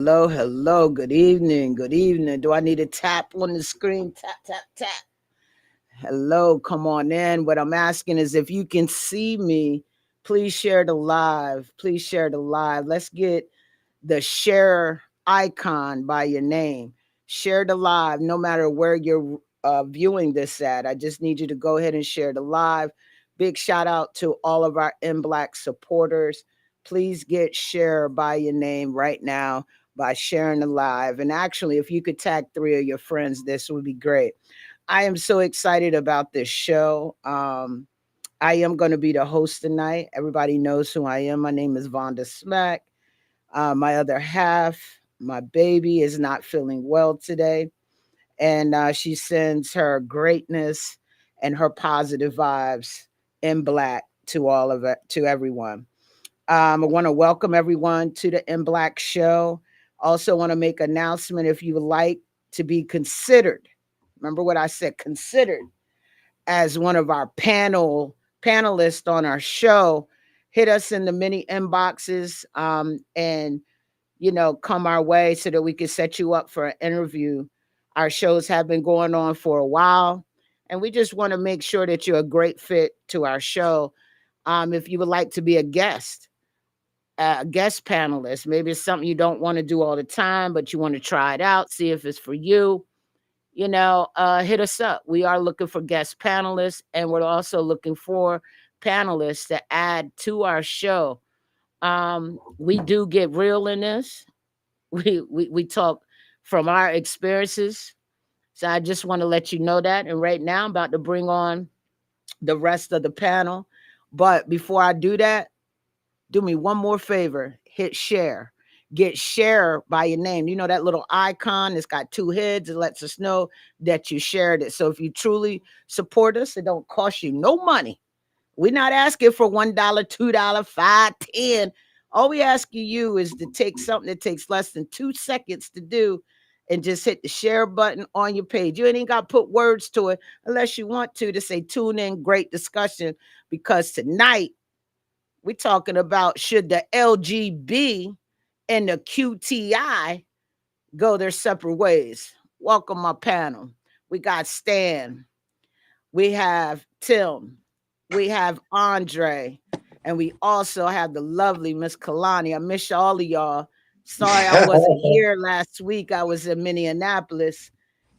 Hello, hello, good evening, good evening. Do I need to tap on the screen? Tap, tap, tap. Hello, come on in. What I'm asking is if you can see me, please share the live. Please share the live. Let's get the share icon by your name. Share the live no matter where you're viewing this at. I just need you to go ahead and share the live. Big shout out to all of our INBLK supporters. Please get share by your name right now by sharing the live. And actually, if you could tag 3 of your friends, this would be great. I am so excited about this show. I am going to be the host tonight. Everybody knows who I am. My name is Vonda Smack. My other half, my baby, is not feeling well today. And she sends her greatness and her positive vibes in black to all of it, to everyone. I want to welcome everyone to the INBLK show. Also, want to make an announcement if you would like to be considered. Remember what I said, considered as one of our panelists on our show. Hit us in the many inboxes and come our way so that we can set you up for an interview. Our shows have been going on for a while, and we just want to make sure that you're a great fit to our show. If you would like to be a guest panelist, maybe it's something you don't want to do all the time, but you want to try it out, see if it's for you. Hit us up. We are looking for guest panelists, and we're also looking for panelists to add to our show. We do get real in this. We talk from our experiences. So I just want to let you know that. And right now I'm about to bring on the rest of the panel. But before I do that, do me one more favor. Hit share. Get share by your name. You know that little icon, it's got 2 heads. It lets us know that you shared it. So if you truly support us, it don't cost you no money. We're not asking for $1, $2, 5, 10. All we asking you is to take something that takes less than 2 seconds to do and just hit the share button on your page. You ain't got to put words to it unless you want to say tune in, great discussion, because tonight we're talking about should the LGB and the QTI go their separate ways. Welcome my panel. We got Stan, we have Tim, we have Andre, and we also have the lovely Miss Kalani. I miss all of y'all. Sorry I wasn't here last week. I was in Minneapolis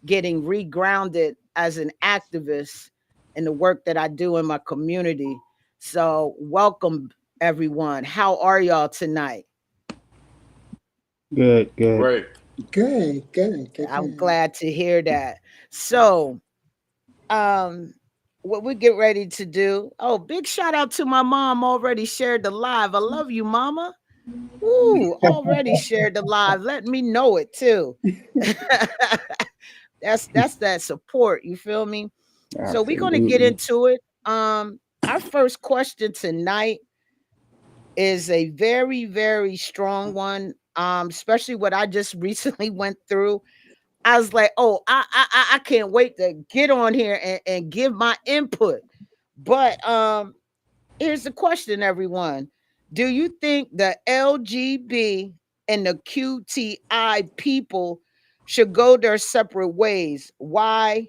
getting regrounded as an activist in the work that I do in my community. So, welcome everyone. How are y'all tonight? Good, good. Great. Good, good, good, I'm good. glad to hear that. So, um what we get ready to do. Oh, big shout out to my mom, already shared the live. I love you, mama. Ooh, already shared the live. Let me know it too. That's that support, you feel me? So we're going to get Absolutely. into it. Our first question tonight is a very very strong one, especially what I just recently went through. I was like, oh, I can't wait to get on here and give my input. But here's the question, everyone. Do you think the LGB and the QTI people should go their separate ways? Why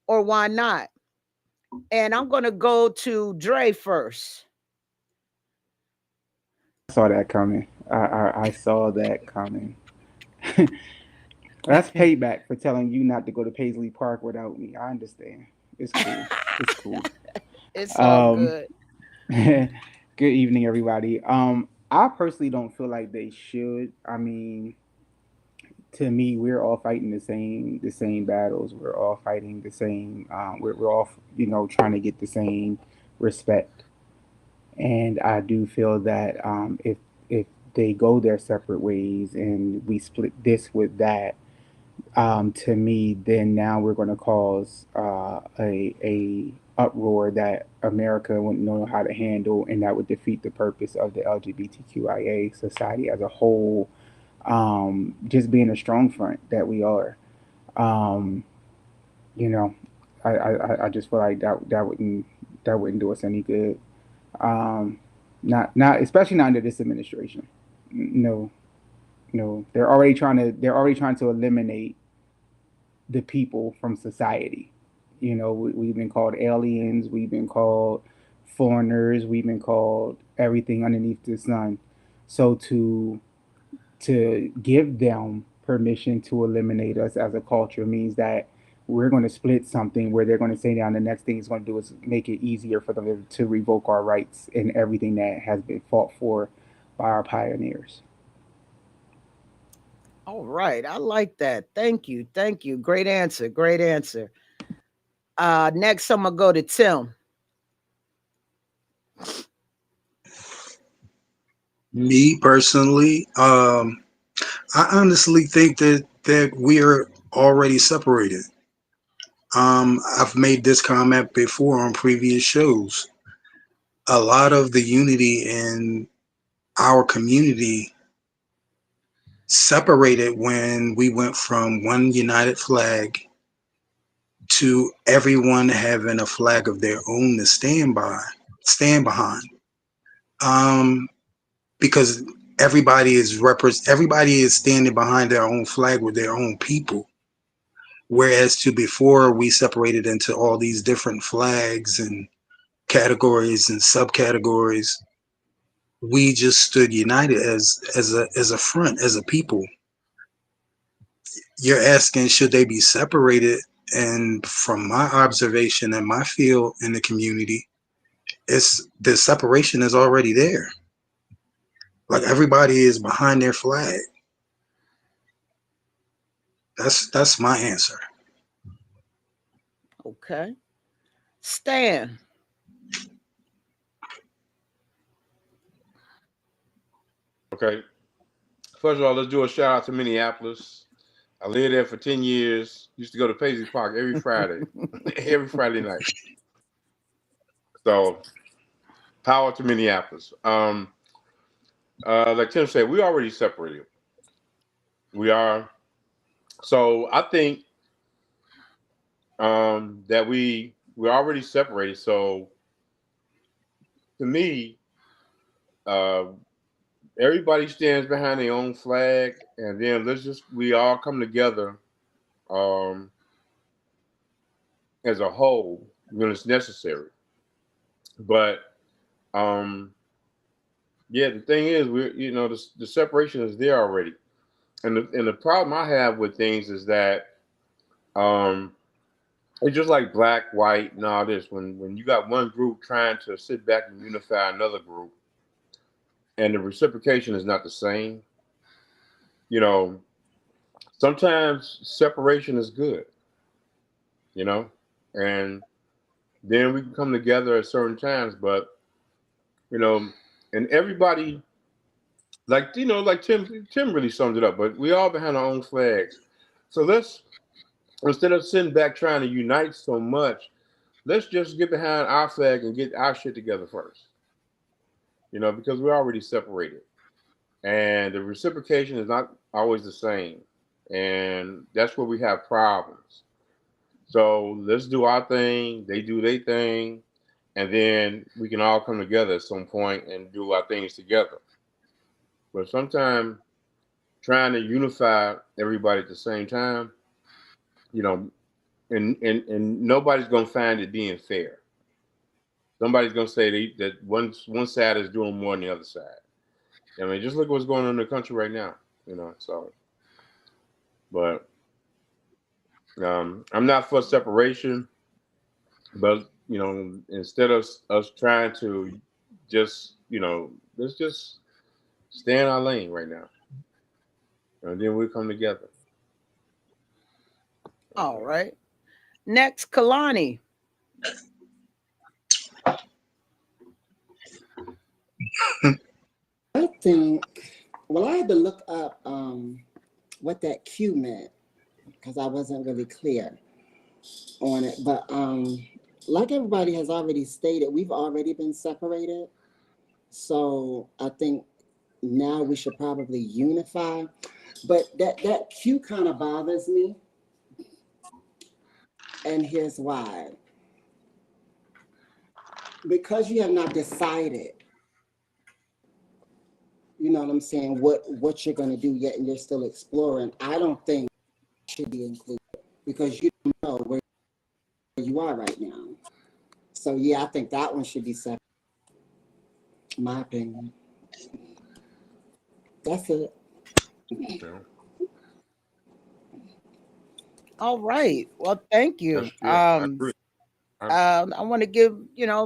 or why not? And I'm gonna go to Dre first. I saw that coming. I saw that coming. That's payback for telling you not to go to Paisley Park without me. I understand. It's cool. It's cool. It's all Um, good. good evening, everybody. I personally don't feel like they should. I mean, to me, we're all fighting the same battles. We're all fighting the same. We're all trying to get the same respect. And I do feel that if they go their separate ways and we split this with that, to me, then now we're going to cause a uproar that America wouldn't know how to handle, and that would defeat the purpose of the LGBTQIA society as a whole. Just being a strong front that we are. Um, you know, I just feel like that wouldn't do us any good. Um, not especially not under this administration. No, they're already trying to eliminate the people from society. We've been called aliens, we've been called foreigners, we've been called everything underneath the sun. So to give them permission to eliminate us as a culture means that we're going to split something where they're going to say down the next thing it's going to do is make it easier for them to revoke our rights and everything that has been fought for by our pioneers. All right. I like that. Thank you. Thank you. Great answer. Great answer. Next, I'm going to go to Tim. Me personally, I honestly think that we are already separated. I've made this comment before on previous shows. A lot of the unity in our community separated when we went from one united flag to everyone having a flag of their own to stand behind. Um, because everybody is standing behind their own flag with their own people. Whereas to before we separated into all these different flags and categories and subcategories, we just stood united as a front, as a people. You're asking should they be separated? And from my observation and my feel in the community, it's the separation is already there. Like everybody is behind their flag. That's my answer. Okay. Stan. Okay. First of all, let's do a shout out to Minneapolis. I lived there for 10 years. Used to go to Paisley Park every Friday, every Friday night. So, power to Minneapolis. Like Tim said, we already separated. We are. So I think that we're already separated. So to me, uh, everybody stands behind their own flag, and then we all come together um, as a whole when it's necessary. But um, yeah, the thing is, the separation is there already, and the problem I have with things is that um, it's just like black, white, and all this. When you got one group trying to sit back and unify another group, and the reciprocation is not the same, you know, sometimes separation is good, you know, and then we can come together at certain times. But you know, and everybody, like Tim really summed it up. But we all behind our own flags, so let's instead of sitting back trying to unite so much, let's just get behind our flag and get our shit together first. Because we're already separated, and the reciprocation is not always the same, and that's where we have problems. So let's do our thing, they do their thing, and then we can all come together at some point and do our things together. But sometimes trying to unify everybody at the same time, you know, and nobody's gonna find it being fair. Somebody's gonna say that one side is doing more than the other side. I mean, just look what's going on in the country right now. So, but I'm not for separation, but instead of us trying to just let's just stay in our lane right now, and then we come together. All right. Next, Kalani. I think, well, I had to look up what that Q meant because I wasn't really clear on it. But like everybody has already stated, we've already been separated. So I think now we should probably unify. But that Q kind of bothers me. And here's why. Because you have not decided, you know what I'm saying, what you're going to do yet, and you're still exploring. I don't think it should be included because you don't know where you are right now. So yeah, I think that one should be separate. My opinion. That's it. Yeah. All right. Well, thank you. Yeah, I agree. I want to give,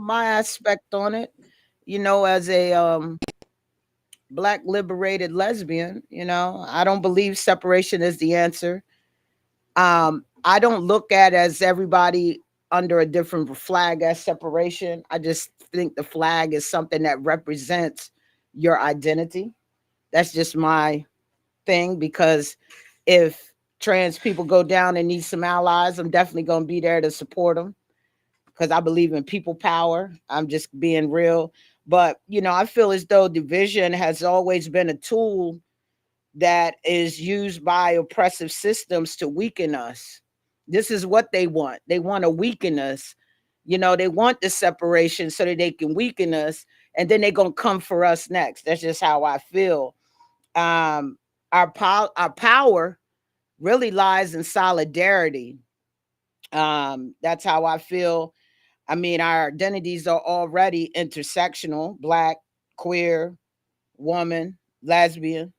my aspect on it, as a Black liberated lesbian, I don't believe separation is the answer. I don't look at as everybody under a different flag as separation. I just think the flag is something that represents your identity. That's just my thing, because if trans people go down and need some allies, I'm definitely going to be there to support them, because I believe in people power. I'm just being real. But, I feel as though division has always been a tool that is used by oppressive systems to weaken us. This is what they want. They want to weaken us. They want the separation so that they can weaken us, and then they're going to come for us next. That's just how I feel. Our power really lies in solidarity. That's how I feel. I mean, our identities are already intersectional: Black, queer, woman, lesbian.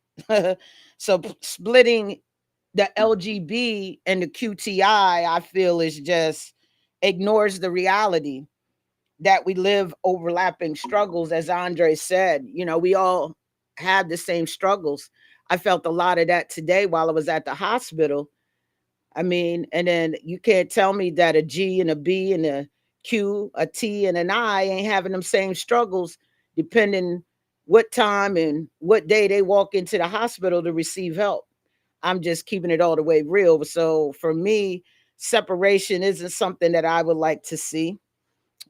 So splitting the LGB and the QTI, I feel, is just ignores the reality that we live overlapping struggles. As Andre said, we all have the same struggles. I felt a lot of that today while I was at the hospital. I mean, and then you can't tell me that a G and a B and a Q, a T and an I ain't having them same struggles, depending what time and what day they walk into the hospital to receive help. I'm just keeping it all the way real. So for me, separation isn't something that I would like to see,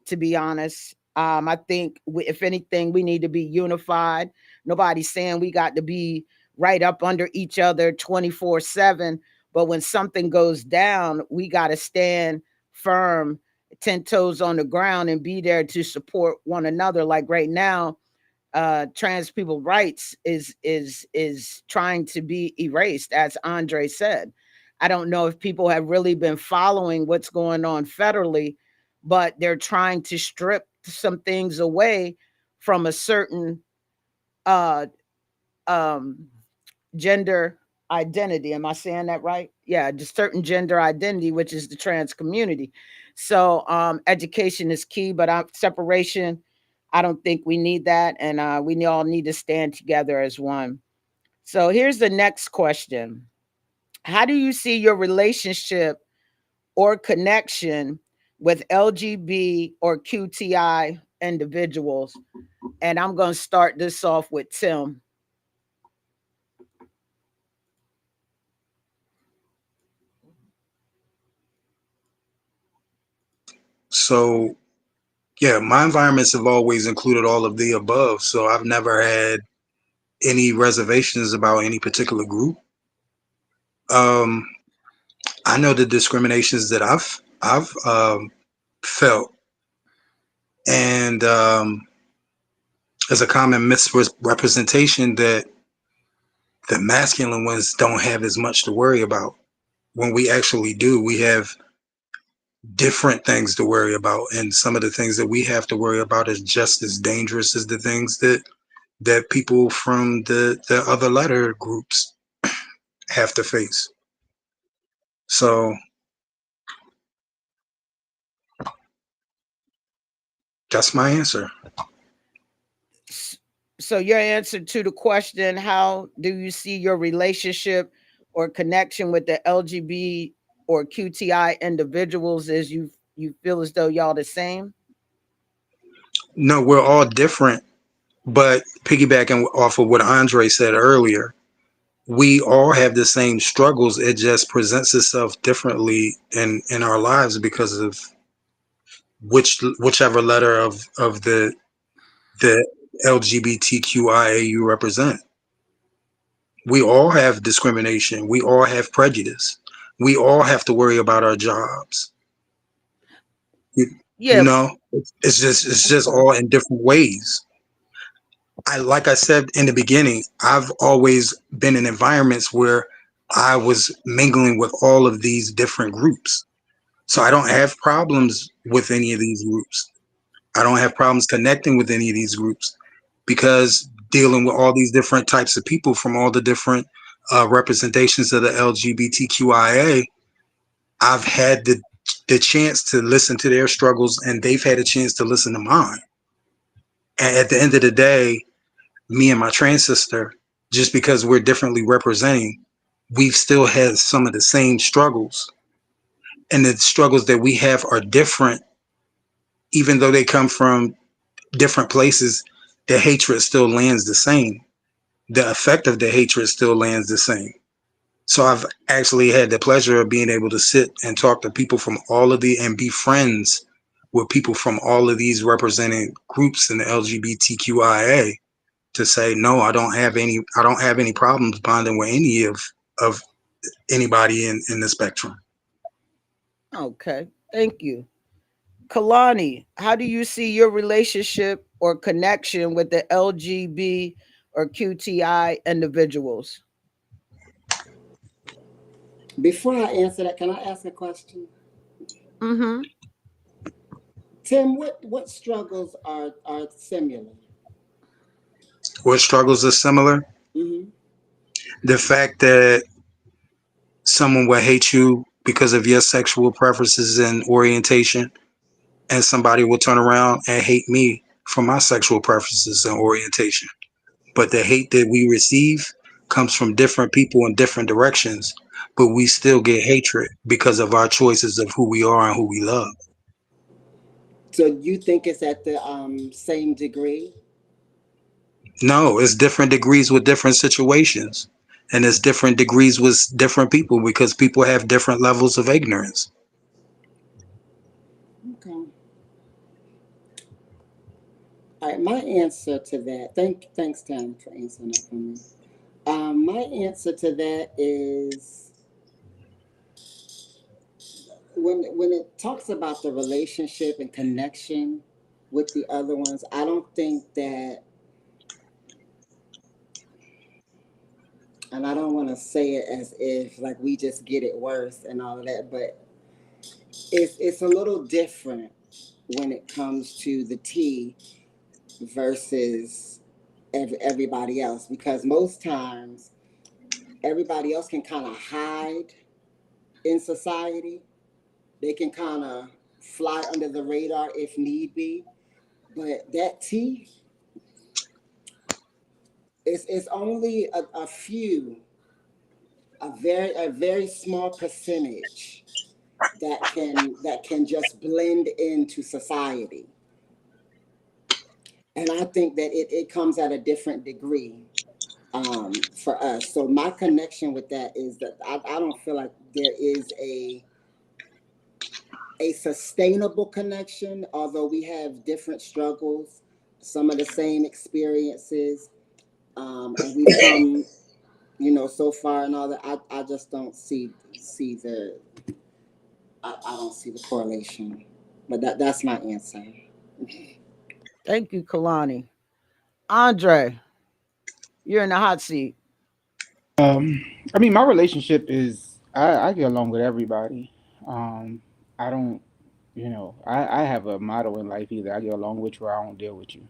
to be honest. I think if anything, we need to be unified. Nobody's saying we got to be right up under each other 24/7. But when something goes down, we got to stand firm, 10 toes on the ground, and be there to support one another. Like right now, trans people rights is trying to be erased, as Andre said. I don't know if people have really been following what's going on federally, but they're trying to strip some things away from a certain uh um gender identity. Am I saying that right? Yeah, just certain gender identity, which is the trans community. So education is key, but separation, I don't think we need that, and we all need to stand together as one. So here's the next question: how do you see your relationship or connection with LGB or QTI individuals? And I'm going to start this off with Tim. So, yeah, my environments have always included all of the above. So I've never had any reservations about any particular group. Um, I know the discriminations that I've felt, and there's a common misrepresentation that the masculine ones don't have as much to worry about. When we actually do, we have different things to worry about, and some of the things that we have to worry about is just as dangerous as the things that people from the other letter groups have to face. So that's my answer. So your answer to the question, how do you see your relationship or connection with the LGB or QTI individuals, is you feel as though y'all the same? No, we're all different, but piggybacking off of what Andre said earlier, we all have the same struggles. It just presents itself differently in our lives because of whichever letter of the LGBTQIA you represent. We all have discrimination. We all have prejudice. We all have to worry about our jobs. You Yeah. know, it's just all in different ways. like I said in the beginning, I've always been in environments where I was mingling with all of these different groups. So I don't have problems with any of these groups. I don't have problems connecting with any of these groups because dealing with all these different types of people from all the different representations of the LGBTQIA, I've had the chance to listen to their struggles and they've had a chance to listen to mine. And at the end of the day, me and my trans sister, just because we're differently representing, we've still had some of the same struggles. And the struggles that we have are different, even though they come from different places, the hatred still lands the same. The effect of the hatred still lands the same. So I've actually had the pleasure of being able to sit and talk to people from all of the and be friends with people from all of these represented groups in the LGBTQIA to say no, I don't have any problems bonding with any of anybody in the spectrum. Okay, thank you. Kalani, how do you see your relationship or connection with the LGB or QTI individuals? Before I answer that, can I ask a question? Mm-hmm. Tim, what struggles are similar? What struggles are similar? Hmm. The fact that someone will hate you because of your sexual preferences and orientation, and somebody will turn around and hate me for my sexual preferences and orientation. But the hate that we receive comes from different people in different directions, but we still get hatred because of our choices of who we are and who we love. So you think it's at the same degree? No, it's different degrees with different situations. And it's different degrees with different people because people have different levels of ignorance. Okay. All right. My answer to that. Thanks, Tim, for answering that for me. My answer to that is when it talks about the relationship and connection with the other ones, I don't think that, and I don't want to say it as if like we just get it worse and all of that, but it's a little different when it comes to the T versus everybody else, because most times everybody else can kind of hide in society. They can kind of fly under the radar if need be. But that T, it's only a few, a very small percentage that can just blend into society. And I think that it comes at a different degree for us. So my connection with that is that I don't feel like there is a sustainable connection, although we have different struggles, some of the same experiences, and we've come, so far and all that. I just don't see the I don't see the correlation, but that's my answer. Thank you, Kalani. Andre, you're in the hot seat. I mean, my relationship is I get along with everybody. Um, I don't, I have a motto in life: either I get along with you or I don't deal with you.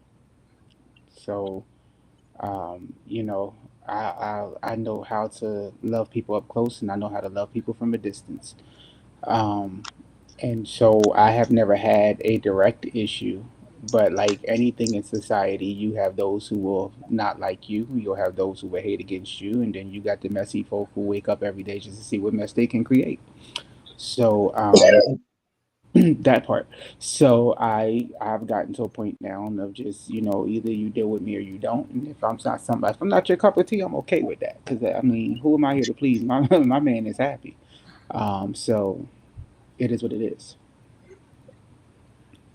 So, you know, I know how to love people up close, and I know how to love people from a distance. Um, and so I have never had a direct issue. But like anything in society, you have those who will not like you. You'll have those who will hate against you, and then you got the messy folk who wake up every day just to see what mess they can create. So that part. So I've gotten to a point now of just either you deal with me or you don't. And if I'm not your cup of tea, I'm okay with that. Because I mean, who am I here to please? My my man is happy. So it is what it is.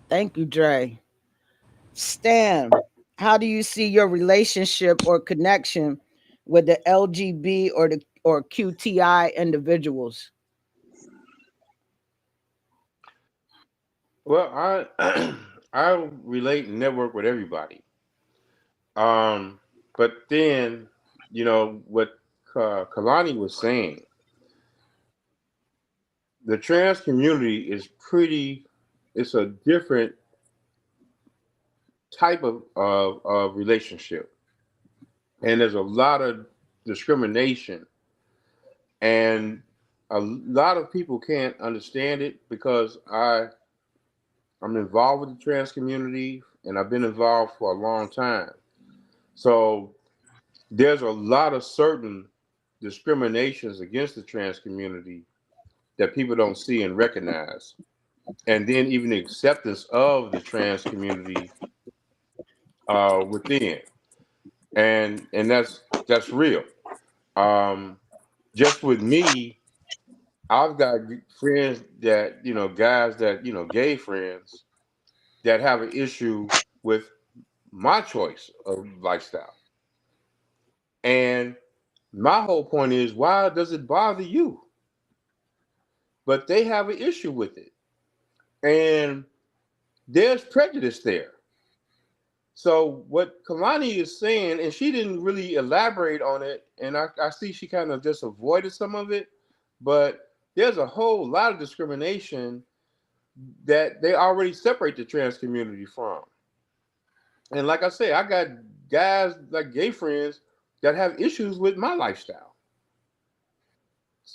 Thank you, Dre. Stan, how do you see your relationship or connection with the LGB or QTI individuals? Well, I I relate and network with everybody. But then, what Kalani was saying, the trans community is it's a different type of relationship. And there's a lot of discrimination. And a lot of people can't understand it because I'm involved with the trans community and I've been involved for a long time. So there's a lot of certain discriminations against the trans community that people don't see and recognize. And then even the acceptance of the trans community within. And that's real. Just with me, I've got friends that, guys that, gay friends that have an issue with my choice of lifestyle. And my whole point is, why does it bother you? But they have an issue with it. And there's prejudice there. So what Kalani is saying, and she didn't really elaborate on it, and I see she kind of just avoided some of it, but there's a whole lot of discrimination that they already separate the trans community from. And like I say, I got guys, like gay friends, that have issues with my lifestyle.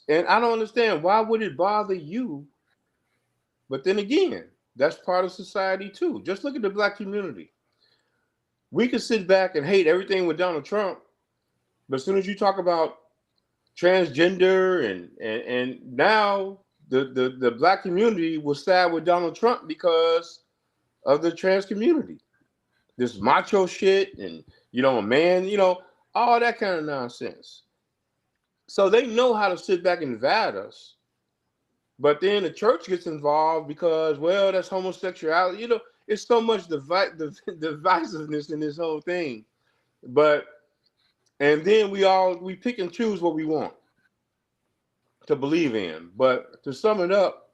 And I don't understand, why would it bother you? But then again, that's part of society too. Just look at the Black community. We could sit back and hate everything with Donald Trump, but as soon as you talk about transgender and now the Black community will side with Donald Trump because of the trans community. This macho shit and, a man, all that kind of nonsense. So they know how to sit back and divide us. But then the church gets involved because, well, that's homosexuality. It's so much divisiveness in this whole thing. And then we pick and choose what we want to believe in. But to sum it up,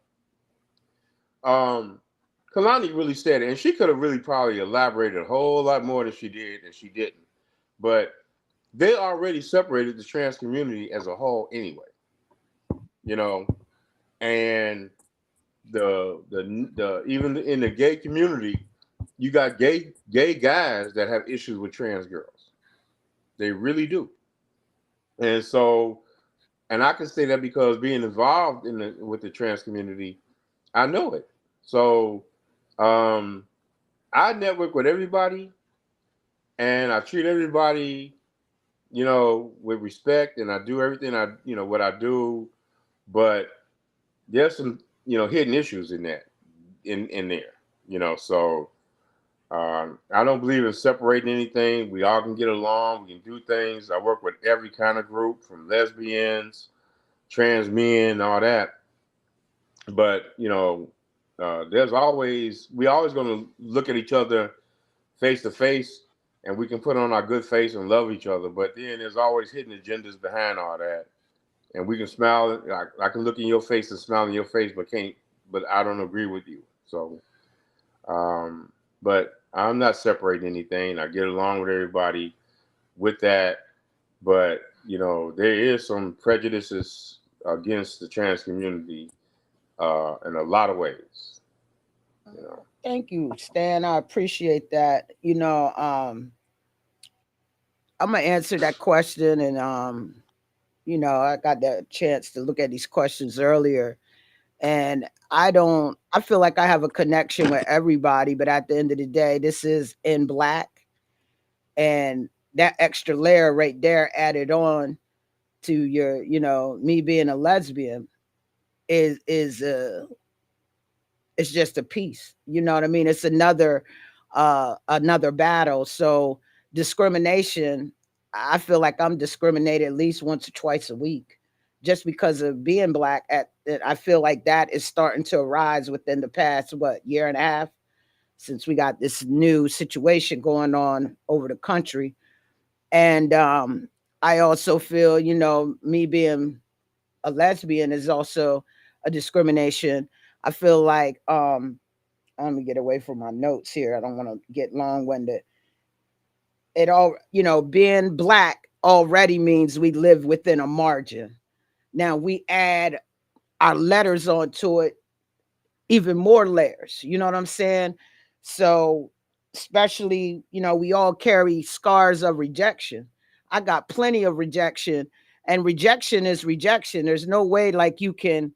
Kalani really said it, and she could have really probably elaborated a whole lot more than she did, and she didn't. But they already separated the trans community as a whole anyway. And the even in the gay community, you got gay guys that have issues with trans girls. They really do. And so, and I can say that because being involved with the trans community, I know it. So I network with everybody and I treat everybody, with respect, and I do everything what I do, but there's some, hidden issues in there. So I don't believe in separating anything. We all can get along. We can do things. I work with every kind of group, from lesbians, trans men, all that. But, we always going to look at each other face to face, and we can put on our good face and love each other. But then there's always hidden agendas behind all that. And we can smile. I can look in your face and smile in your face, but I don't agree with you. So, but I'm not separating anything. I get along with everybody with that. But, there is some prejudices against the trans community in a lot of ways. Thank you, Stan. I appreciate that. I'm gonna answer that question, and I got the chance to look at these questions earlier, and I feel like I have a connection with everybody, but at the end of the day, this is in Black, and that extra layer right there added on to your, me being a lesbian is it's just a piece. You know what I mean? It's another battle. So discrimination, I feel like I'm discriminated at least once or twice a week just because of being Black. I feel like that is starting to arise within the past year and a half, since we got this new situation going on over the country. And I also feel, me being a lesbian is also a discrimination. I feel like let me get away from my notes here. I don't want to get long-winded. it all, being Black already means we live within a margin. Now we add our letters onto it, even more layers. You know what I'm saying? So, especially, we all carry scars of rejection. I got plenty of rejection, and rejection is rejection. There's no way like you can,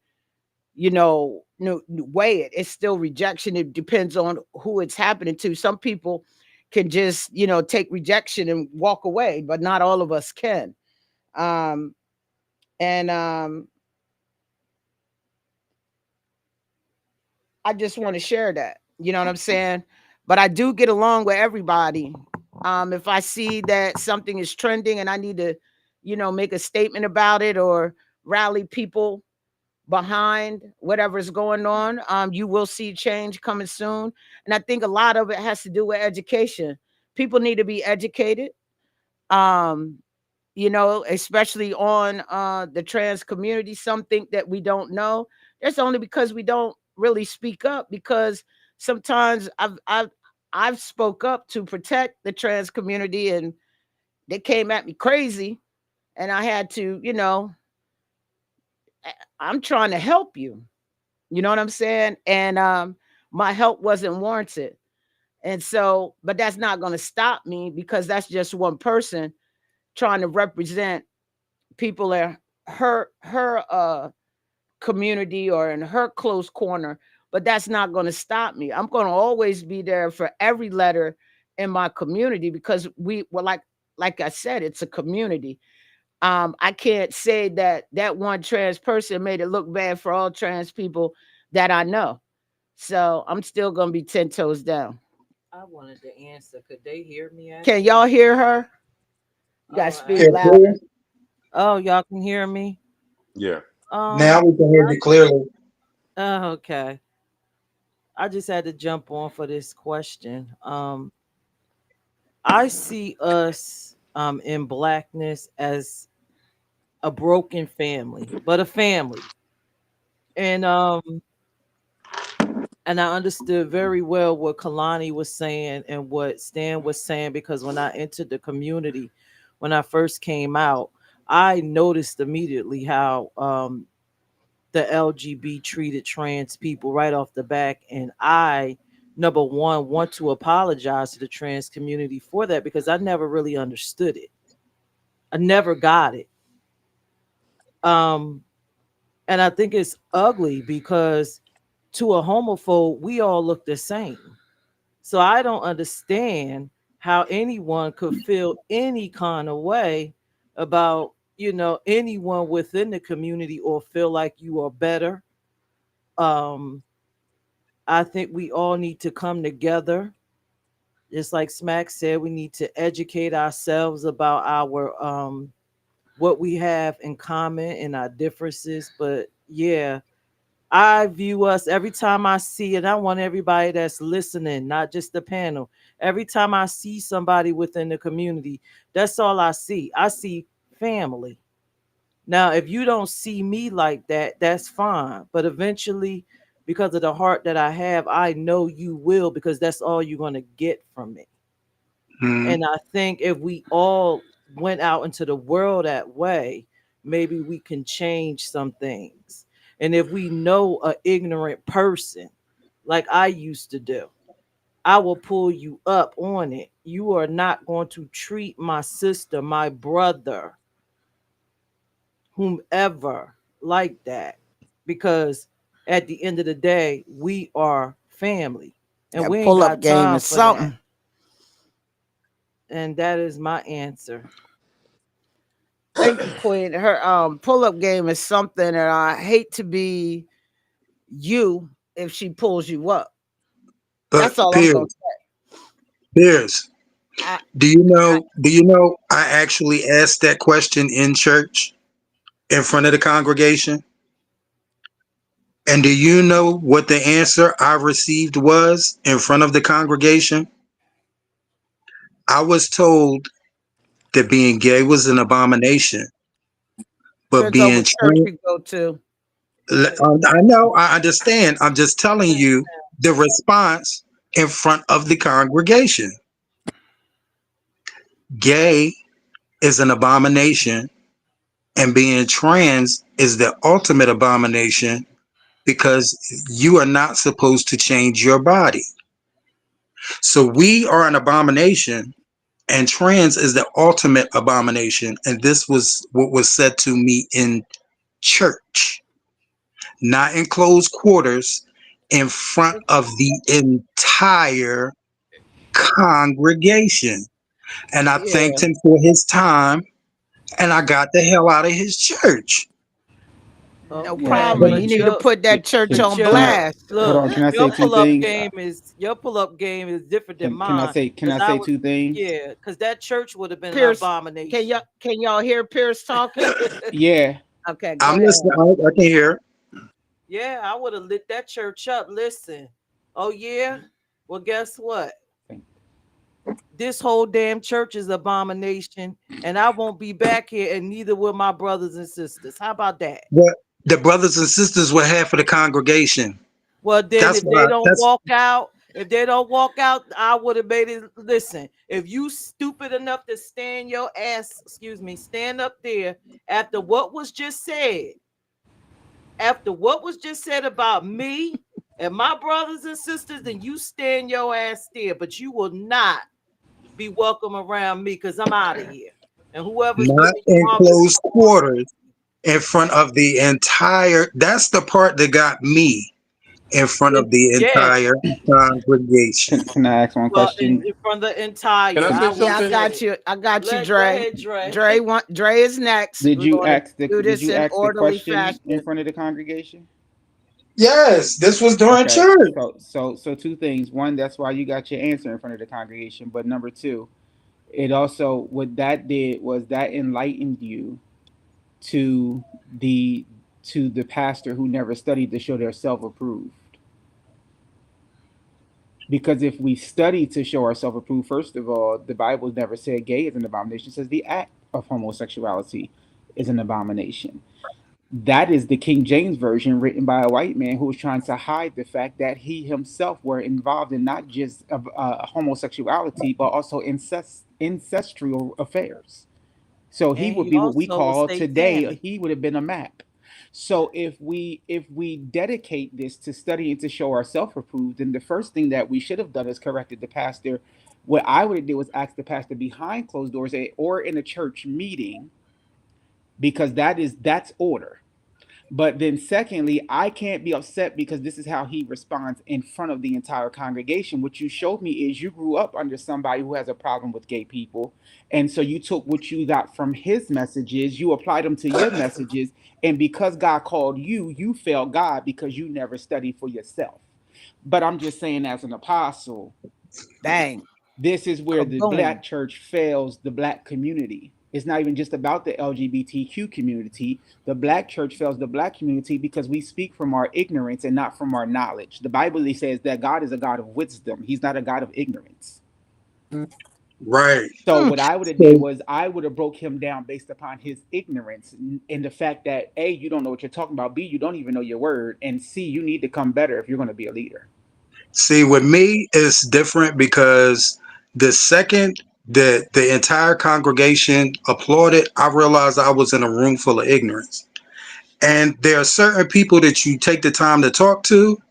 no, weigh it. It's still rejection. It depends on who it's happening to. Some people can just, take rejection and walk away, but not all of us can. Um, and I just want to share that. You know what I'm saying? But I do get along with everybody. If I see that something is trending and I need to, make a statement about it or rally people behind whatever's going on, you will see change coming soon. And I think a lot of it has to do with education. People need to be educated. Um, especially on the trans community. Some think that we don't know. That's only because we don't really speak up. Because sometimes I've spoke up to protect the trans community, and they came at me crazy, and I had to, I'm trying to help you. You know what I'm saying? And my help wasn't warranted. And so, but that's not going to stop me, because that's just one person trying to represent people in her community or in her close corner. But that's not going to stop me. I'm going to always be there for every letter in my community, because we well, like I said, it's a community. I can't say that that one trans person made it look bad for all trans people that I know. So I'm still going to be 10 toes down. I wanted to answer. Could they hear me Can actually? y'all hear her? You got to Oh, speak Yeah, actually. louder. clear. Oh, y'all can hear me? Yeah. Now Um, we can hear you clearly. okay. I just had to jump on for this question. I see us in blackness as a broken family, but a family. And I understood very well what Kalani was saying and what Stan was saying, because when I entered the community, when I first came out, I noticed immediately how the LGB treated trans people right off the back. And I, number one, want to apologize to the trans community for that, because I never really understood it. I never got it. Um, and I think it's ugly because to a homophobe, we all look the same. So I don't understand how anyone could feel any kind of way about, anyone within the community, or feel like you are better. Um, I think we all need to come together. Just like Smack said, we need to educate ourselves about our what we have in common and our differences. But yeah, I view us every time I see it. I want everybody that's listening, not just the panel. Every time I see somebody within the community, that's all I see. I see family. Now, if you don't see me like that, that's fine. But eventually, because of the heart that I have, I know you will, because that's all you're going to get from me. Mhm. And I think if we all went out into the world that way, maybe we can change some things. And if we know a ignorant person, like I used to do, I will pull you up on it. You are not going to treat my sister, my brother, whomever like that, because at the end of the day, we are family, and we That ain't pull up got game time is for that. something. And that is my answer. Thank you, Queen. Her pull up game is something, and I hate to be you if she pulls you up. But That's all I'm gonna Piers, say. Piers, I, do you I know? Do you know? I actually asked that question in church in front of the congregation, and do you know what the answer I received was in front of the congregation? I was told that being gay was an abomination, but depends on being what church trans, you go to. I know, I understand. I'm just telling you the response in front of the congregation. gay is an abomination, and being trans is the ultimate abomination because you are not supposed to change your body. So we are an abomination, and trans is the ultimate abomination. And this was what was said to me in church, not in closed quarters, in front of the entire congregation. And I Yeah, thanked him for his time, and I got the hell out of his church. no Okay, problem. But You but need to put that church but on your can I blast. hold look, on? Can I say your two pull up things? game is different than mine. Can Cause I I say would, two things? yeah, cause that church would have been an Peirrce, abomination. can y'all hear Peirrce talking? Yeah. Okay, go I'm ahead. listening. I can hear. Yeah, I would have lit that church up. Listen, oh yeah, well guess what? This whole damn church is abomination, and I won't be back here, and neither will my brothers and sisters. How about that? But the brothers and sisters were half of the congregation. Well, then That's if they why. don't That's walk out, I would have made it. Listen, if you stupid enough to stand your ass, stand up there after what was just said, about me and my brothers and sisters, then you stand your ass there. But you will not be welcome around me because I'm out of here. And whoever's not giving you in all this closed quarters in front of the entire. That's the part that got me in front of the yeah, entire congregation. Can I ask one well, question? in front of the Can I entire, I say will Yeah, I something? got say, you. I got you, go Dre. ahead, Dre. Dre is next. We're going to do Did this you in ask the orderly question in fashion. front of the congregation? Yes, this was during Okay. church. So two things. One, that's why you got your answer in front of the congregation. But number two, it also what that did was that enlightened you to the the pastor who never studied to show they're self-approved. Because if we study to show ourselves approved, first of all, the Bible never said gay is an abomination. It says the act of homosexuality is an abomination. That is the King James version written by a white man who was trying to hide the fact that he himself were involved in not just homosexuality but also ancestral affairs. So he And would he be what we also was call today. satanic. He would have been a map. So if we dedicate this to studying to show ourselves approved, then the first thing that we should have done is corrected the pastor. What I would have did was ask the pastor behind closed doors or in a church meeting, because that's order. But then, secondly, I can't be upset because this is how he responds in front of the entire congregation. What you showed me is you grew up under somebody who has a problem with gay people. And so you took what you got from his messages, you applied them to your messages. And because God called you, you failed God because you never studied for yourself. But I'm just saying, as an apostle, Bang. this is where the Boom. black church fails the black community. It's not even just about the LGBTQ community. The black church fails the black community because we speak from our ignorance and not from our knowledge. The Bible says that God is a God of wisdom. He's not a God of ignorance. Right. So Hmm. what I would have did So, was I would have broke him down based upon his ignorance and the fact that A, you don't know what you're talking about. B, you don't even know your word. And C, you need to come better if you're going to be a leader. see, with me, it's different because the second that the entire congregation applauded, I realized I was in a room full of ignorance. And there are certain people that you take the time to talk to,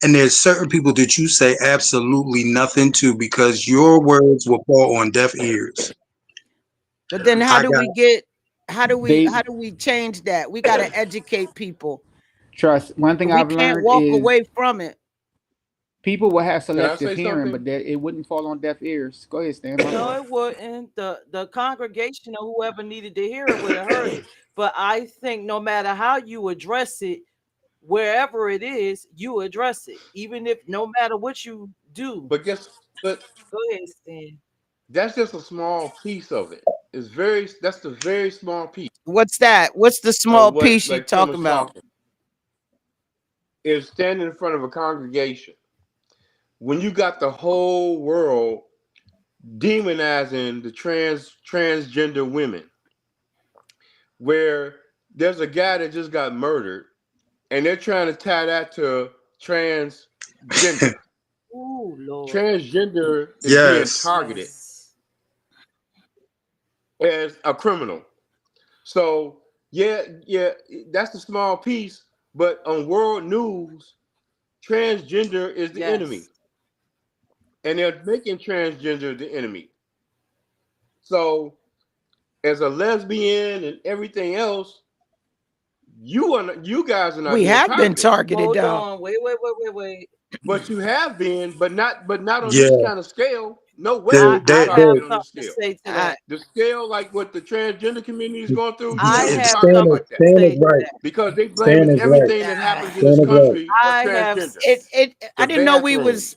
and there's certain people that you say absolutely nothing to because your words will fall on deaf ears. But then I got They how do we change that? We got to educate people. trust. One thing We I've can't learned walk is away from it. people will have Can I selective say hearing, but something? it wouldn't fall on deaf ears. Go ahead, Stan. My No, fault. it wouldn't. The congregation or whoever needed to hear it would have heard it. But I think no matter how you address it, wherever it is, you address it. Even if no matter what you do. But Go ahead, Stan. that's just a small piece of it. That's the very small piece What's that? What's the of small what piece you like Tim talking is about? talking. Is standing in front of a congregation when you got the whole world demonizing the transgender women, where there's a guy that just got murdered and they're trying to tie that to transgender. Oh Lord. Transgender is being yes. targeted. Yes. as a criminal. So yeah, that's a small piece. But on world news, transgender is the enemy, Yes. and they're making transgender the enemy. So as a lesbian and everything else, you guys are not We being have been targeted. targeted Hold though. on. Wait. But you have been, but not on this Yeah, kind of scale. No way they I you've been I they have targeted they on this something to scale. say to I, that. The scale, like what the transgender community is going through, you I won't be have targeted Stan something like is that to Stan say is to right. that. because they Stan blaming is right. everything that happens in Stan this is right. country of I have transgender. I The didn't know we bathroom. was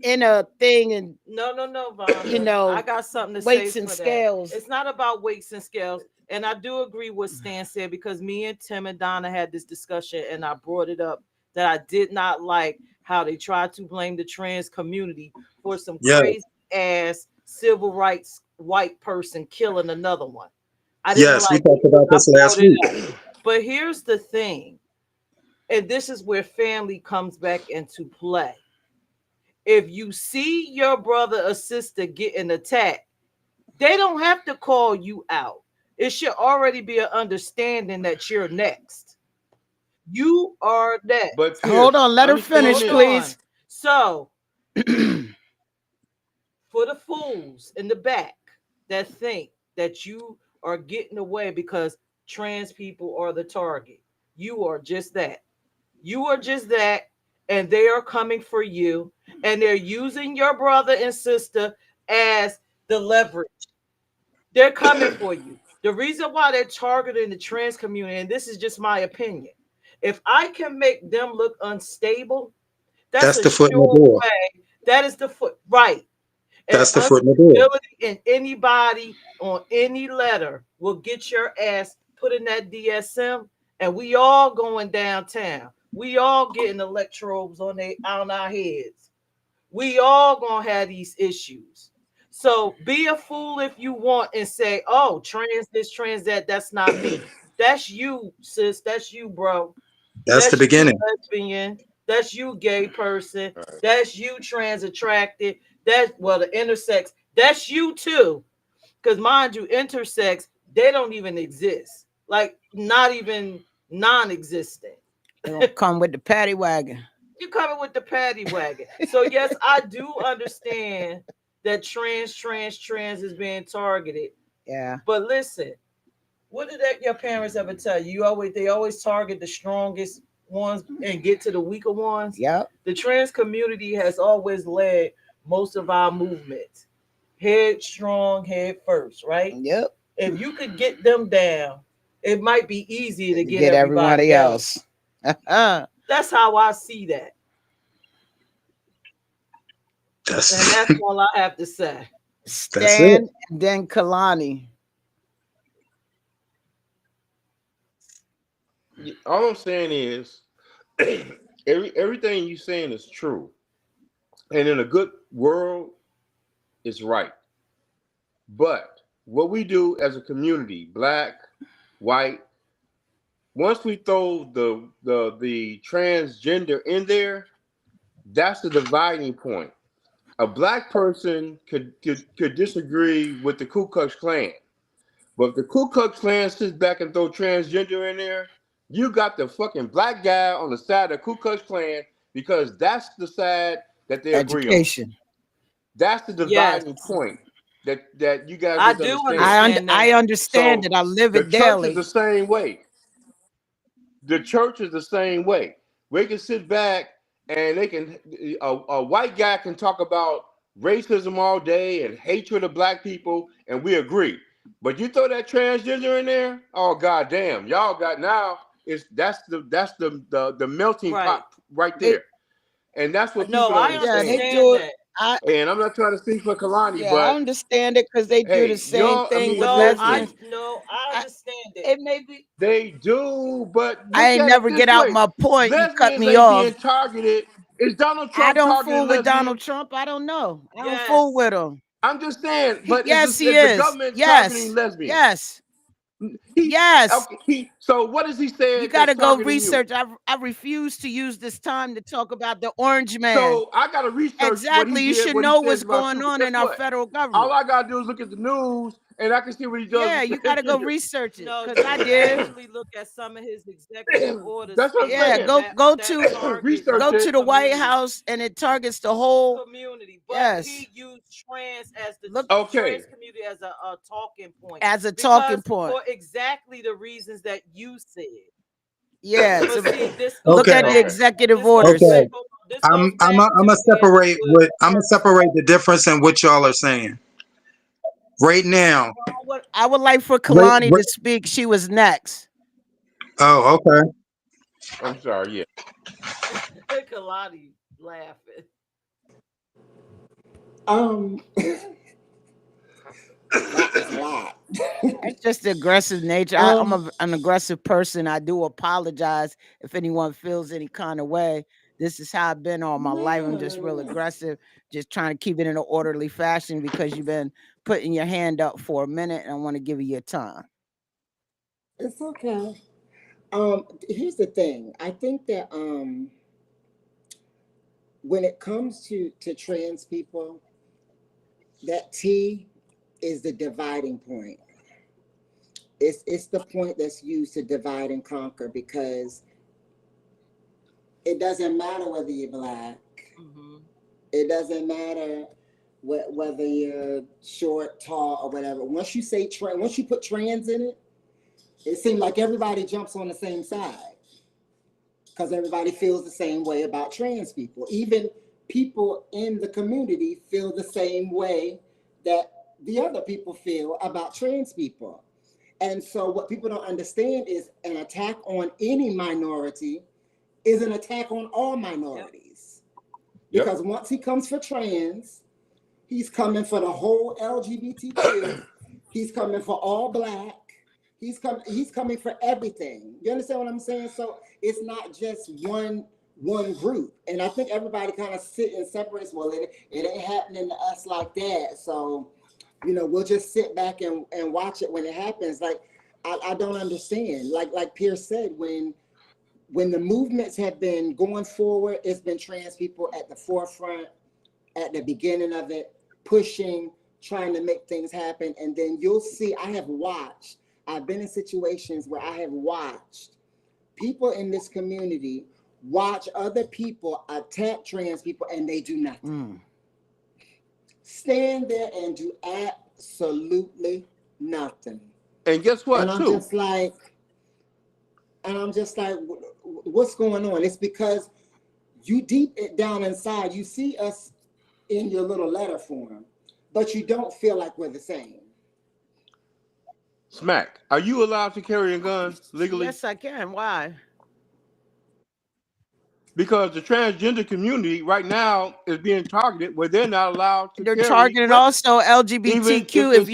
in a thing and no, you Vonda. I know got something to say weights and for that. scales. It's not about weights and scales. And I do agree with Stan said because me and Tim and Donna had this discussion and I brought it up that I did not like how they tried to blame the trans community for some Yeah, crazy ass civil rights white person killing another one. I didn't yes, we like it. talked about I this last brought it week. up. But here's the thing, and this is where family comes back into play. If you see your brother or sister getting attacked, they don't have to call you out. It should already be an understanding that you're next. You are But next. Hold Pierce, on, let her understand finish, Hold this. on. please. So, for the fools in the back that think that you are getting away because trans people are the target, you are just that. You are just that, and they are coming for you, and they're using your brother and sister as the leverage. They're coming for you. The reason why they're targeting the trans community, and this is just my opinion, if I can make them look unstable, that's That's a the foot in the sure door. way. That is the foot, right? And That's the foot in the door. unstability in anybody on any letter will get your ass put in that DSM, and we all going downtown. We all getting electrodes on our heads. We all gonna have these issues. So be a fool if you want and say, "Oh, trans this, trans that." That's not me. That's you, sis. That's you, bro. That's the That's you, beginning. lesbian. That's you, gay person. All right. That's you, trans attracted. That's well, the intersex. That's you too. Because mind you, intersex, they don't even exist. Like not even non-existent. They're gonna come with the paddy wagon. You coming with the paddy wagon. So yes, I do understand that trans is being targeted. Yeah. But listen, what did that your parents ever tell you? They always target the strongest ones and get to the weaker ones. Yep. The trans community has always led most of our movements. Head strong, head first, right? Yep. If you could get them down, it might be easier to get Get everybody everybody else. else. That's how I see that. And That's that's all I have to say. that's it. Stan and then Kalani. All I'm saying is, everything you saying is true, and in a good world, it's right. But what we do as a community, black, white, once we throw the transgender in there, that's the dividing point. A black person could disagree with the Ku Klux Klan, but if the Ku Klux Klan sits back and throw transgender in there, you got the fucking black guy on the side of the Ku Klux Klan because that's the side that they agree on. Education. That's the Yes, dividing point that you guys I need to do understand. understand I that. understand it. So I live the it church is daily. the same way. The church is the same way. We can sit back and they can a white guy can talk about racism all day and hatred of black people, and we agree. But you throw that transgender in there, oh goddamn, y'all got now is that's the melting Right. pot right They there, and that's what No, people don't I yeah, they understand. understand do it. that. I And I'm not trying to speak for Kalani, yeah, I but understand it because they do the hey, same y'all, I thing mean, with seriously, lesbians. I I, understand it. it may be they do, but I look ain't at it never this get out way. my point. You cut Lesbians me ain't being off. targeted. Is Donald I Trump don't targeting fool with Donald lesbians? Trump. I don't know. I don't fool Yes. with him. I'm just saying, but Yes, he is the is. government targeting Yes. lesbians? Yes. He Yes. okay, so what has he You said got that's to go targeting you? research. I refuse to use this time to talk about the orange man. So I gotta research what he Exactly. You did, should what he know says what's about going you. But on guess in our what? federal All government. I gotta do is look at the news and I can see what he does. Yeah, you gotta go research it No, because you I can did. actually look at some of his executive orders. That's what I'm Yeah, saying. go that target Research go it. to the White community. House and it targets the whole. Community, but Yes, he used trans as the look Okay. trans community as a talking point as a talking because point. for exactly the reasons that you said. Yeah, But see, this look goes Okay, at the back. executive This goes orders. okay. back. Hold on. This goes I'm back to gonna being separate with what I'm gonna Peirrce. separate the difference in what y'all are saying right now. I would like for Wait, Kalani wait. to speak. She was next. Oh, okay. I'm sorry. Yeah. Kalani laughing. That was a lot. It's just the aggressive nature. I'm an aggressive person. I do apologize if anyone feels any kind of way. This is how I've been all my life. I'm just real No. aggressive, just trying to keep it in an orderly fashion because you've been putting your hand up for a minute and I want to give you your time. It's okay. Here's the thing. I think that when it comes to trans people, that T is the dividing point. It's the point that's used to divide and conquer because it doesn't matter whether you're Black. Mm-hmm. It doesn't matter whether you're short, tall, or whatever. Once you say once you put trans in it, it seems like everybody jumps on the same side because everybody feels the same way about trans people. Even people in the community feel the same way that the other people feel about trans people. And so what people don't understand is an attack on any minority is an attack on all minorities. Yep. Because once he comes for trans, he's coming for the whole LGBTQ. He's coming for all Black. He's coming for everything. You understand what I'm saying? So it's not just one group. And I think everybody kind of sit and separates. Well, it ain't happening to us like that. So, we'll just sit back and watch it when it happens. Like, I don't understand. Like Peirrce said, when the movements have been going forward, it's been trans people at the forefront, at the beginning of it, pushing, trying to make things happen. And then you'll see, I've been in situations where I have watched people in this community watch other people attack trans people and they do nothing. Stand there and do absolutely nothing. And guess what? And I'm just like, what's going on? It's because you deep it down inside, you see us in your little letter form, but you don't feel like we're the same. Smack. Are you allowed to carry a gun legally? Yes, I can. Why? Because the transgender community right now is being targeted where they're not allowed to They're carry targeting weapons. also Even LGBTQ. if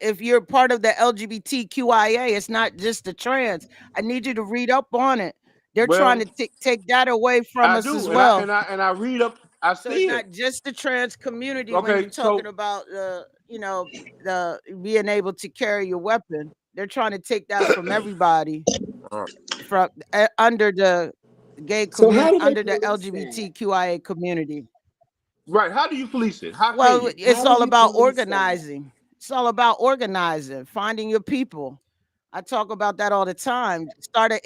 If you're part of the LGBTQIA, it's not just the trans. I need you to read up on it. They're trying well, to take that away from I us as do, well. and I read up, I So it's see it. not just the trans community when you're Okay, talking so about the being able to carry your weapon. They're trying to take that from everybody from under the gay So how community, do they under the police that? LGBTQIA community. right, how do you police it? How can Well, you? it's How do all you about police that? organizing. It's all about organizing, finding your people. I talk about that all the time. Start an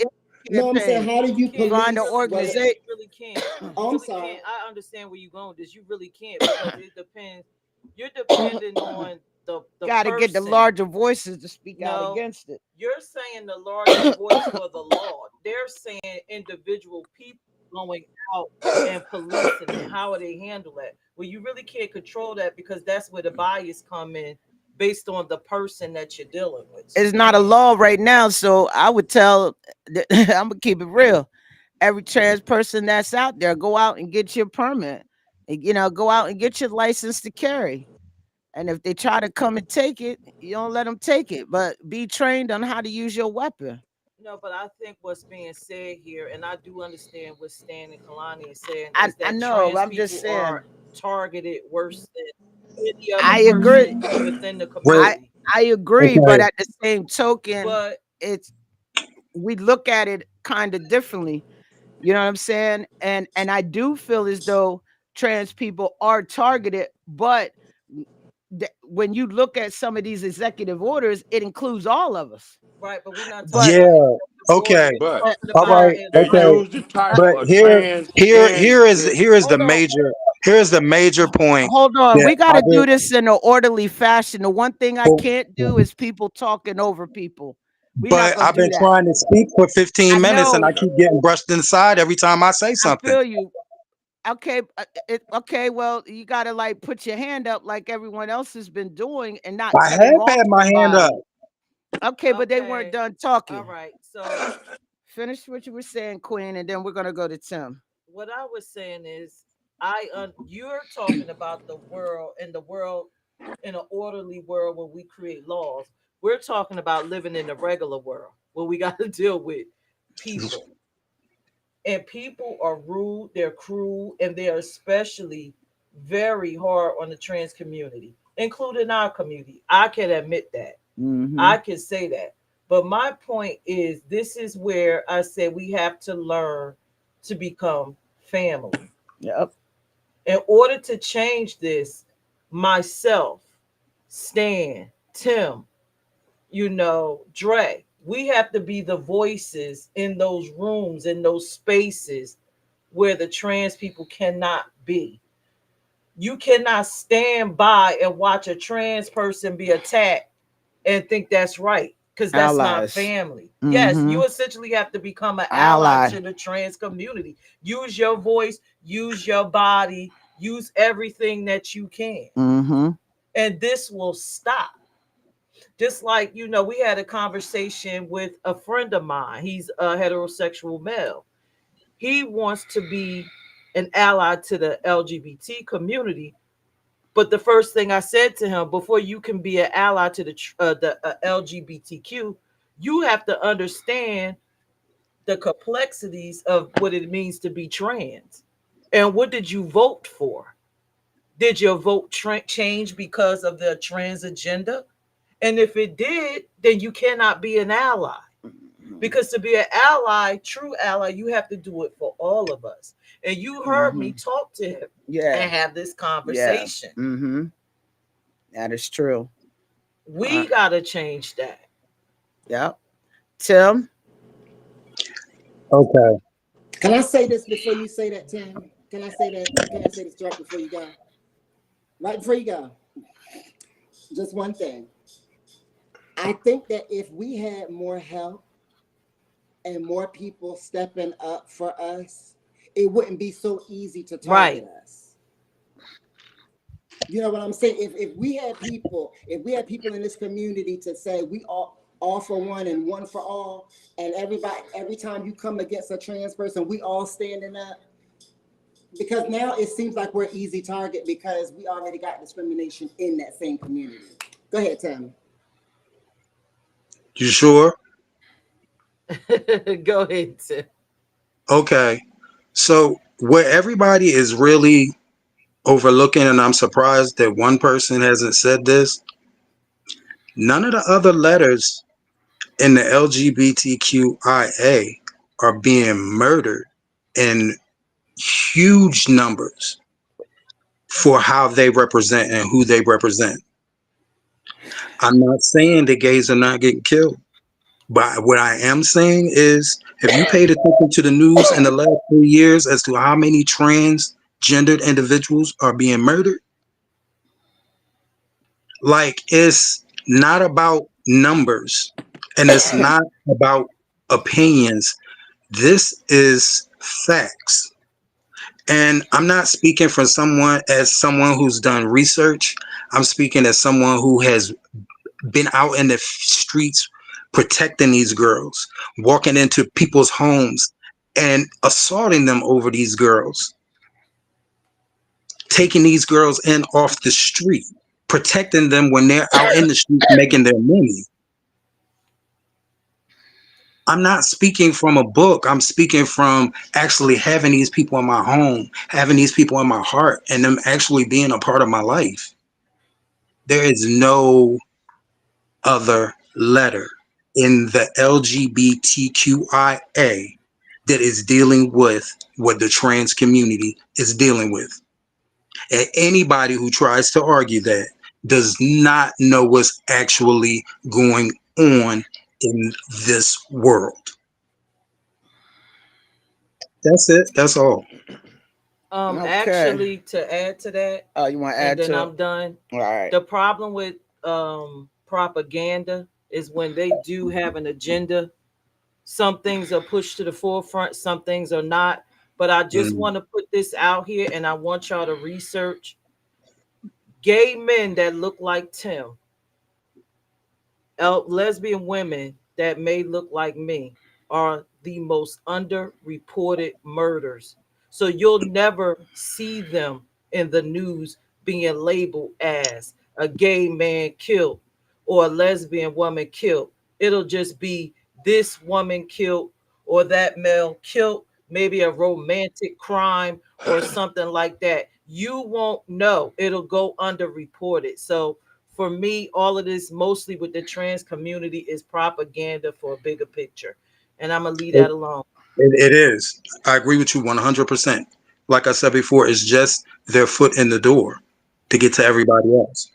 No, I'm saying, campaign, how do You you can't. You find an police really whether? can't. organization. You really can't. You Oh, I'm really sorry. can't. I understand where you're going with this. You really can't because it depends. You're depending on the Got to get the person. larger voices to speak out No, against it. you're saying the larger voice for the law. They're saying individual people going out and policing it. How are they handle that? Well, you really can't control that because that's where the bias come in based on the person that you're dealing with. So It's you not a can't. law right now, so I would tell. I'm gonna keep it real. Every trans person that's out there, go out and get your permit. Go out and get your license to carry. And if they try to come and take it, you don't let them take it. But be trained on how to use your weapon. No, but I think what's being said here, and I do understand what Stan and Kalani is saying, is I that know. trans I'm just people saying. are targeted worse than any other I person agree. within the Wait. I community. I agree, but Okay. at the same token, But it's we look at it kind of differently. You know what I'm saying? And I do feel as though trans people are targeted, but when you look at some of these executive orders, it includes all of us. Right, but we're not talking But about Yeah. executive Okay. orders. We're But talking All about right. but in they but Okay. use the title But of here, here, here is transgender. here is the hold on. major here's the major point Hold on, that we got to I've do been. this in an orderly fashion. The one thing I can't do is people talking over people. We're not But gonna I've do been that. trying to speak for 15 I minutes and know. I keep getting brushed inside every time I say I something. feel you. Okay, okay. Well, you got to like put your hand up like everyone else has been doing and not I cutting have off had my hand up. somebody. Okay, but they weren't Okay. done All talking. right. So Finish what you were saying, Queen, and then we're gonna go to Tim. what I was saying is, you're talking about the world in an orderly world where we create laws. We're talking about living in the regular world where we got to deal with people, and people are rude, they're cruel, and they are especially very hard on the trans community, including our community. I can admit that. Mm-hmm. I can say that. But my point is, this is where I said we have to learn to become family. Yep. In order to change this, myself, Stan, Tim, Dre, we have to be the voices in those rooms, in those spaces where the trans people cannot be. You cannot stand by and watch a trans person be attacked and think that's right, because that's not Allies. family. Yes, Mm-hmm. you essentially have to become an ally Ally. to the trans community. Use your voice, use your body, use everything that you can. Mm-hmm. And this will stop. Just like, we had a conversation with a friend of mine. He's a heterosexual male. He wants to be an ally to the LGBT community. But the first thing I said to him, before you can be an ally to the LGBTQ, you have to understand the complexities of what it means to be trans. And what did you vote for? Did your vote change because of the trans agenda? And if it did, then you cannot be an ally. Because to be an ally, true ally, you have to do it for all of us. And you heard me Mm-hmm. talk to him Yeah. and have this Yeah. conversation. Mm-hmm. That is true. We got to change that. Yep. Tim. Okay. Can I say this before you say that, Tim? Can I say that? Can I say this right before you go? Right before you go. Just one thing. I think that if we had more help and more people stepping up for us, it wouldn't be so easy to target us. You know what I'm saying? If we had people in this community to say we all for one and one for all, and every time you come against a trans person, we all standing up. Because now it seems like we're easy target because we already got discrimination in that same community. Go ahead, Tammy. You sure? Go ahead, Tim. Okay. So what everybody is really overlooking, and I'm surprised that one person hasn't said this, none of the other letters in the LGBTQIA are being murdered in huge numbers for how they represent and who they represent. I'm not saying the gays are not getting killed, but what I am saying is if you paid attention to the news in the last 3 years as to how many transgendered individuals are being murdered, like it's not about numbers and it's not about opinions. This is facts. And I'm not speaking from someone who's done research. I'm speaking as someone who has been out in the streets protecting these girls, walking into people's homes and assaulting them over these girls, taking these girls in off the street, protecting them when they're out in the streets making their money. I'm not speaking from a book. I'm speaking from actually having these people in my home, having these people in my heart, and them actually being a part of my life. There is no other letter in the LGBTQIA that is dealing with what the trans community is dealing with. And anybody who tries to argue that does not know what's actually going on in this world. That's it. That's all. Okay. Actually, to add to that, Oh, you want to and add then to it? I'm done. All right. The problem with propaganda is when they do have an agenda. Some things are pushed to the forefront, some things are not. But I just Mm, want to put this out here, and I want y'all to research gay men that look like Tim, lesbian women that may look like me are the most underreported murders. So you'll never see them in the news being labeled as a gay man killed or a lesbian woman killed. It'll just be this woman killed or that male killed, maybe a romantic crime or something like that. You won't know. It'll go underreported. So for me, all of this mostly with the trans community is propaganda for a bigger picture. And I'm gonna leave it, that alone. it is. I agree with you 100%. Like I said before, it's just their foot in the door to get to everybody else.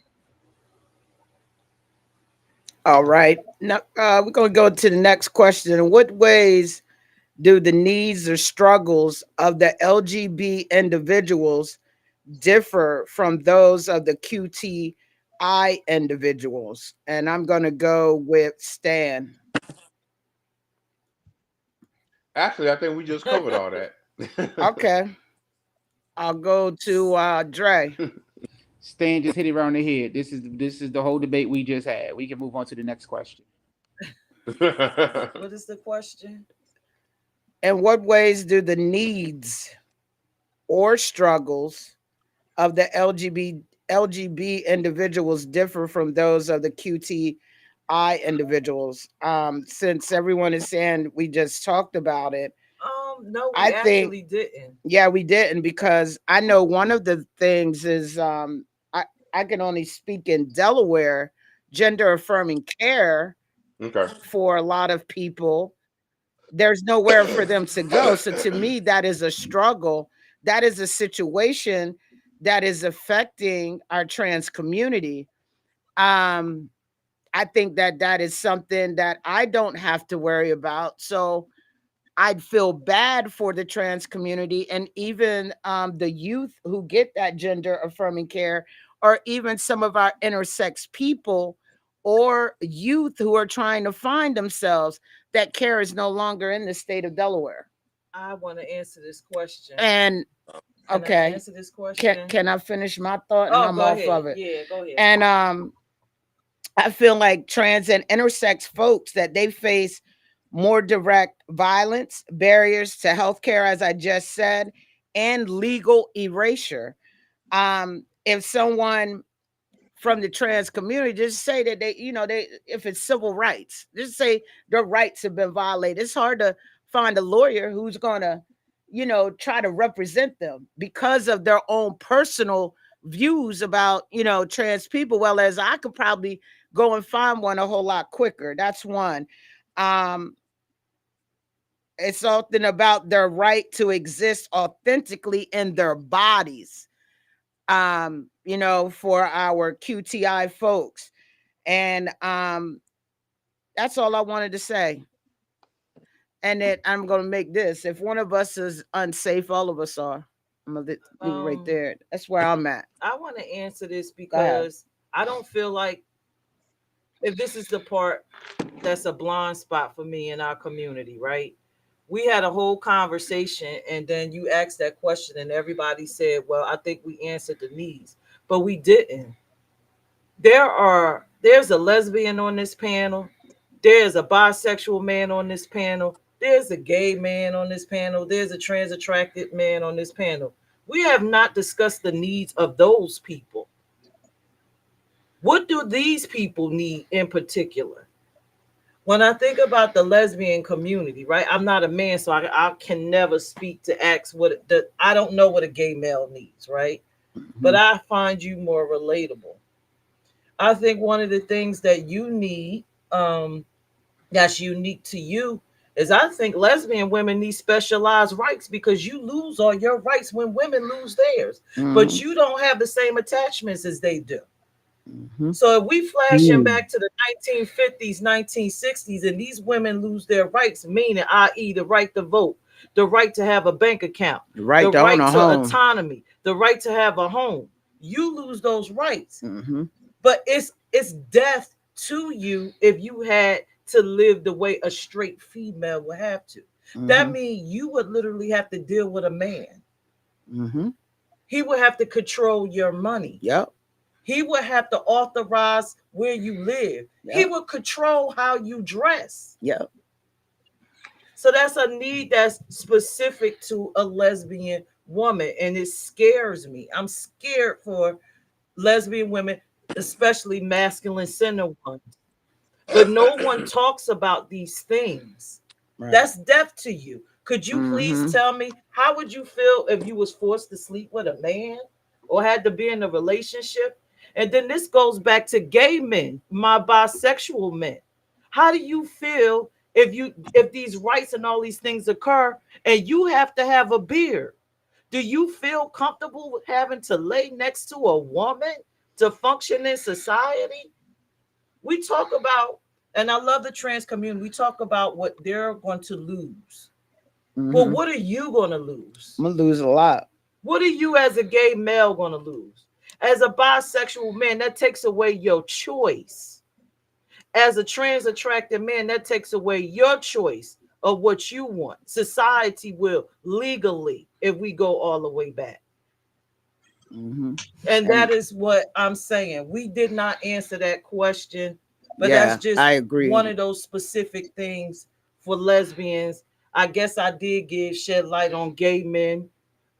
All right. Now we're going to go to the next question. In what ways do the needs or struggles of the LGB individuals differ from those of the QTI individuals? And I'm going to go with Stan. Actually, I think we just covered all that. Okay. I'll go to Dre. Stan just hit it around the head. This is the whole debate we just had. We can move on to the next question. What is the question? In what ways do the needs or struggles of the LGB individuals differ from those of the QTI individuals? Since everyone is saying we just talked about it, No, we I think, actually didn't. yeah, we didn't, because I know one of the things is I can only speak in Delaware, gender affirming care Okay. for a lot of people, there's nowhere for them to go. So to me, that is a struggle. That is a situation that is affecting our trans community. Um, I think that that is something that I don't have to worry about. So I'd feel bad for the trans community and even the youth who get that gender affirming care, or even some of our intersex people or youth who are trying to find themselves. That care is no longer in the state of Delaware. I want to answer this question. And Can I okay, answer this question? can I finish my thought and Oh, I'm go off ahead. of it? Yeah, go ahead. And I feel like trans and intersex folks that they face more direct violence, barriers to healthcare, as I just said, and legal erasure. If someone from the trans community just say that they if it's civil rights, just say their rights have been violated, it's hard to find a lawyer who's gonna try to represent them because of their own personal views about trans people. Well, as I could probably go and find one a whole lot quicker. That's one. um it's something about their right to exist authentically in their bodies, for our QTI folks. And that's all I wanted to say. And then I'm gonna make this. If one of us is unsafe, all of us are. I'm gonna leave it right Um, there. That's where I'm at. I want to answer this Go ahead. because I don't feel like if this is the part that's a blind spot for me in our community, right? We had a whole conversation and then you asked that question and everybody said, well, I think we answered the needs, but we didn't. There's a lesbian on this panel, there's a bisexual man on this panel, there's a gay man on this panel, there's a trans attracted man on this panel. We have not discussed the needs of those people. What do these people need in particular? When I think about the lesbian community, right? I'm not a man, so I can never speak to ask I don't know what a gay male needs, right? But Mhm. I find you more relatable. I think one of the things that you need, that's unique to you, is I think lesbian women need specialized rights because you lose all your rights when women lose theirs, but Mhm. you don't have the same attachments as they do. Mm-hmm. So if we flashing Mm. back to the 1950s, 1960s, and these women lose their rights, meaning, i.e., the right to vote, the right to have a bank account, Right the to own right a to home. autonomy, the right to have a home, you lose those rights. Mm-hmm. But it's death to you if you had to live the way a straight female would have to. That Mm-hmm. means you would literally have to deal with a man. Mm-hmm. He would have to control your money. Yep. He would have to authorize where you live. He Yep. would control how you dress. Yep. So that's a need that's specific to a lesbian woman. And it scares me. I'm scared for lesbian women, especially masculine centered ones. But no one talks about these things. Right. That's death to you. Could you please Mm-hmm. tell me, how would you feel if you was forced to sleep with a man or had to be in a relationship? And then this goes back to gay men, my bisexual men. How do you feel if these rights and all these things occur and you have to have a beard? Do you feel comfortable with having to lay next to a woman to function in society? We talk about, and I love the trans community, we talk about what they're going to lose. But Mm-hmm. what are you going to lose? I'm gonna lose a lot. What are you as a gay male going to lose? As a bisexual man, that takes away your choice. As a trans attracted man, that takes away your choice of what you want. Society will legally, if we go all the way back. Mm-hmm. And that And is what I'm saying. We did not answer that question, but that's yeah, just I one agree. of those specific things for lesbians. I guess I did give shed light on gay men,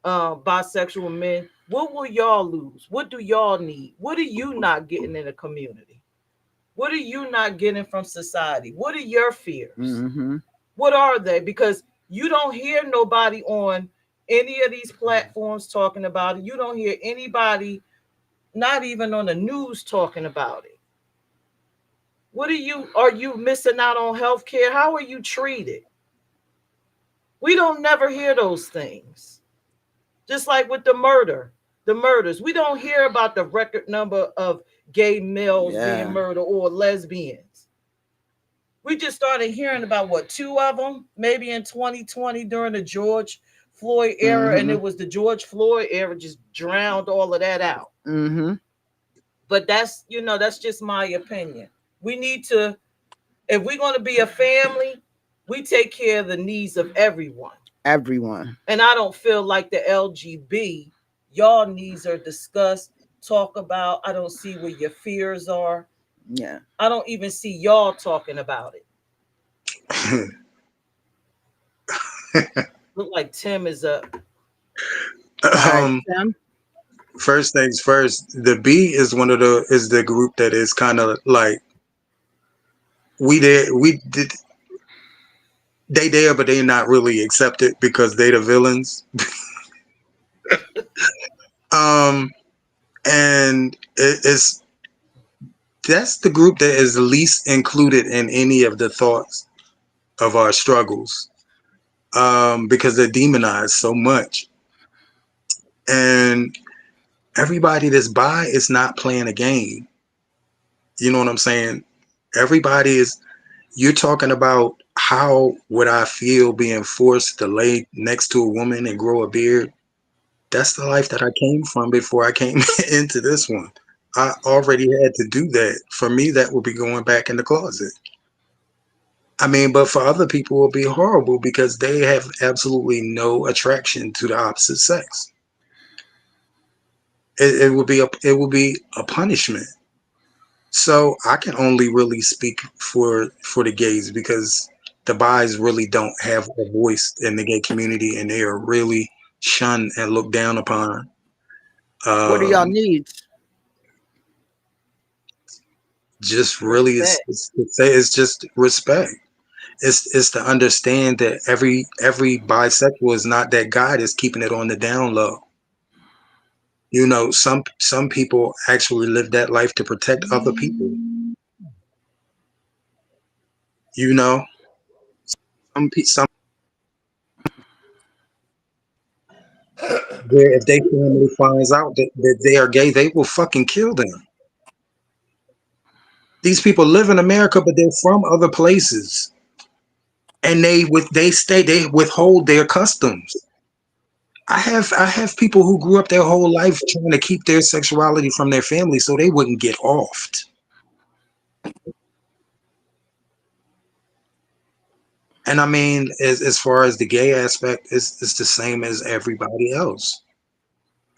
bisexual men. What will y'all lose? What do y'all need? What are you not getting in the community? What are you not getting from society? What are your fears? Mm-hmm. What are they? Because you don't hear nobody on any of these platforms talking about it. You don't hear anybody, not even on the news, talking about it. What are you missing out on health care? How are you treated? We don't never hear those things. Just like with the murders. We don't hear about the record number of gay males being Yeah. murdered or lesbians. We just started hearing about what, two of them, maybe in 2020 during the George Floyd era, and Mm-hmm. it was the George Floyd era just drowned all of that out. Mm-hmm. But that's just my opinion. We need to, if we're going to be a family, we take care of the needs of everyone. Everyone. And I don't feel like the LGB, y'all needs are discussed, talk about. I don't see where your fears are. Yeah. I don't even see y'all talking about it. Look like Tim is up. All right, um, Tim. first things first, the B is the group that is kind of like we did they there, but they not really accepted because they the villains. Um, and it's that's the group that is least included in any of the thoughts of our struggles, because they're demonized so much, and everybody that's by is not playing a game. You know what I'm saying? Everybody is. You're talking about how would I feel being forced to lay next to a woman and grow a beard? That's the life that I came from before I came into this one. I already had to do that. For me, that would be going back in the closet. I mean, but for other people, it will be horrible because they have absolutely no attraction to the opposite sex. It would be a punishment. So I can only really speak for the gays because the bis really don't have a voice in the gay community, and they are really shunned and looked down upon. What do y'all Um, need? just really Respect. it's just respect. It's to understand that every bisexual is not that guy that's keeping it on the down low. You know, some people actually live that life to protect other people. You know, some where if their family finds out that they are gay, they will fucking kill them. These people live in America, but they're from other places, and they withhold their customs. I have people who grew up their whole life trying to keep their sexuality from their family so they wouldn't get offed. And I mean, as far as the gay aspect, it's the same as everybody else.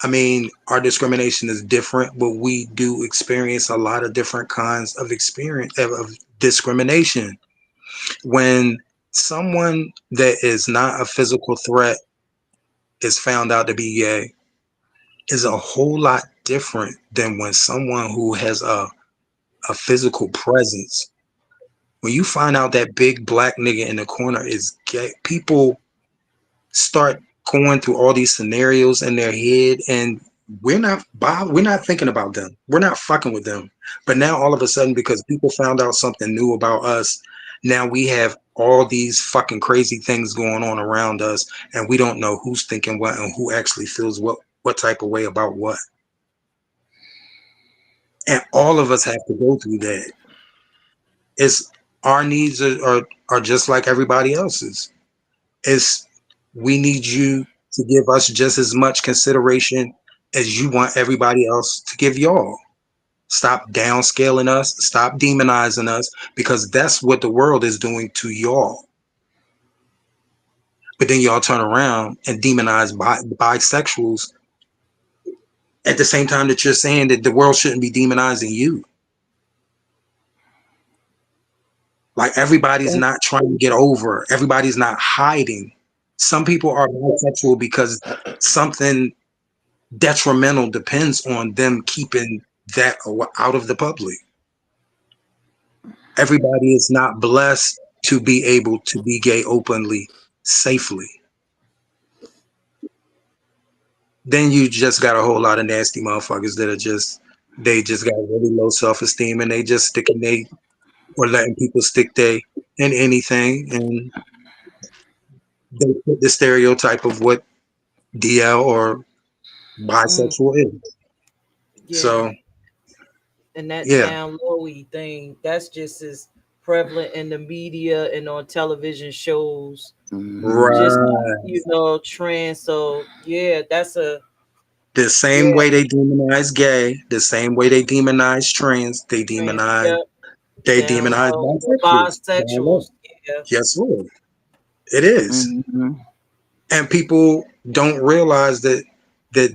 I mean, our discrimination is different, but we do experience a lot of different kinds of experience of discrimination. When someone that is not a physical threat is found out to be gay, is a whole lot different than when someone who has a physical presence. When you find out that big black nigga in the corner is gay, people start going through all these scenarios in their head, and we're not thinking about them. We're not fucking with them. But now all of a sudden, because people found out something new about us, now we have all these fucking crazy things going on around us, and we don't know who's thinking what and who actually feels what type of way about what. And all of us have to go through that. It's our needs are just like everybody else's. It's we need you to give us just as much consideration as you want everybody else to give y'all. Stop downscaling us, stop demonizing us, because that's what the world is doing to y'all. But then y'all turn around and demonize bisexuals at the same time that you're saying that the world shouldn't be demonizing you. Like everybody's not trying to get over, everybody's not hiding. Some people are bisexual because something detrimental depends on them keeping that out of the public. Everybody is not blessed to be able to be gay openly, safely. Then you just got a whole lot of nasty motherfuckers that are they just got really low self-esteem, and they just sticking they or letting people stick they in anything, and they put the stereotype of what DL or Mm, bisexual is. yeah. So And that yeah, down lowy thing, that's just as prevalent in the media and on television shows. Just right. trends. So yeah, that's a The same yeah way they demonize gay, the same way they demonize trans, trend. Yep, they down demonize low. Or bisexuals. Down low. bisexuals. Yeah, Yes, Lord. It is. Mm-hmm. And people don't realize that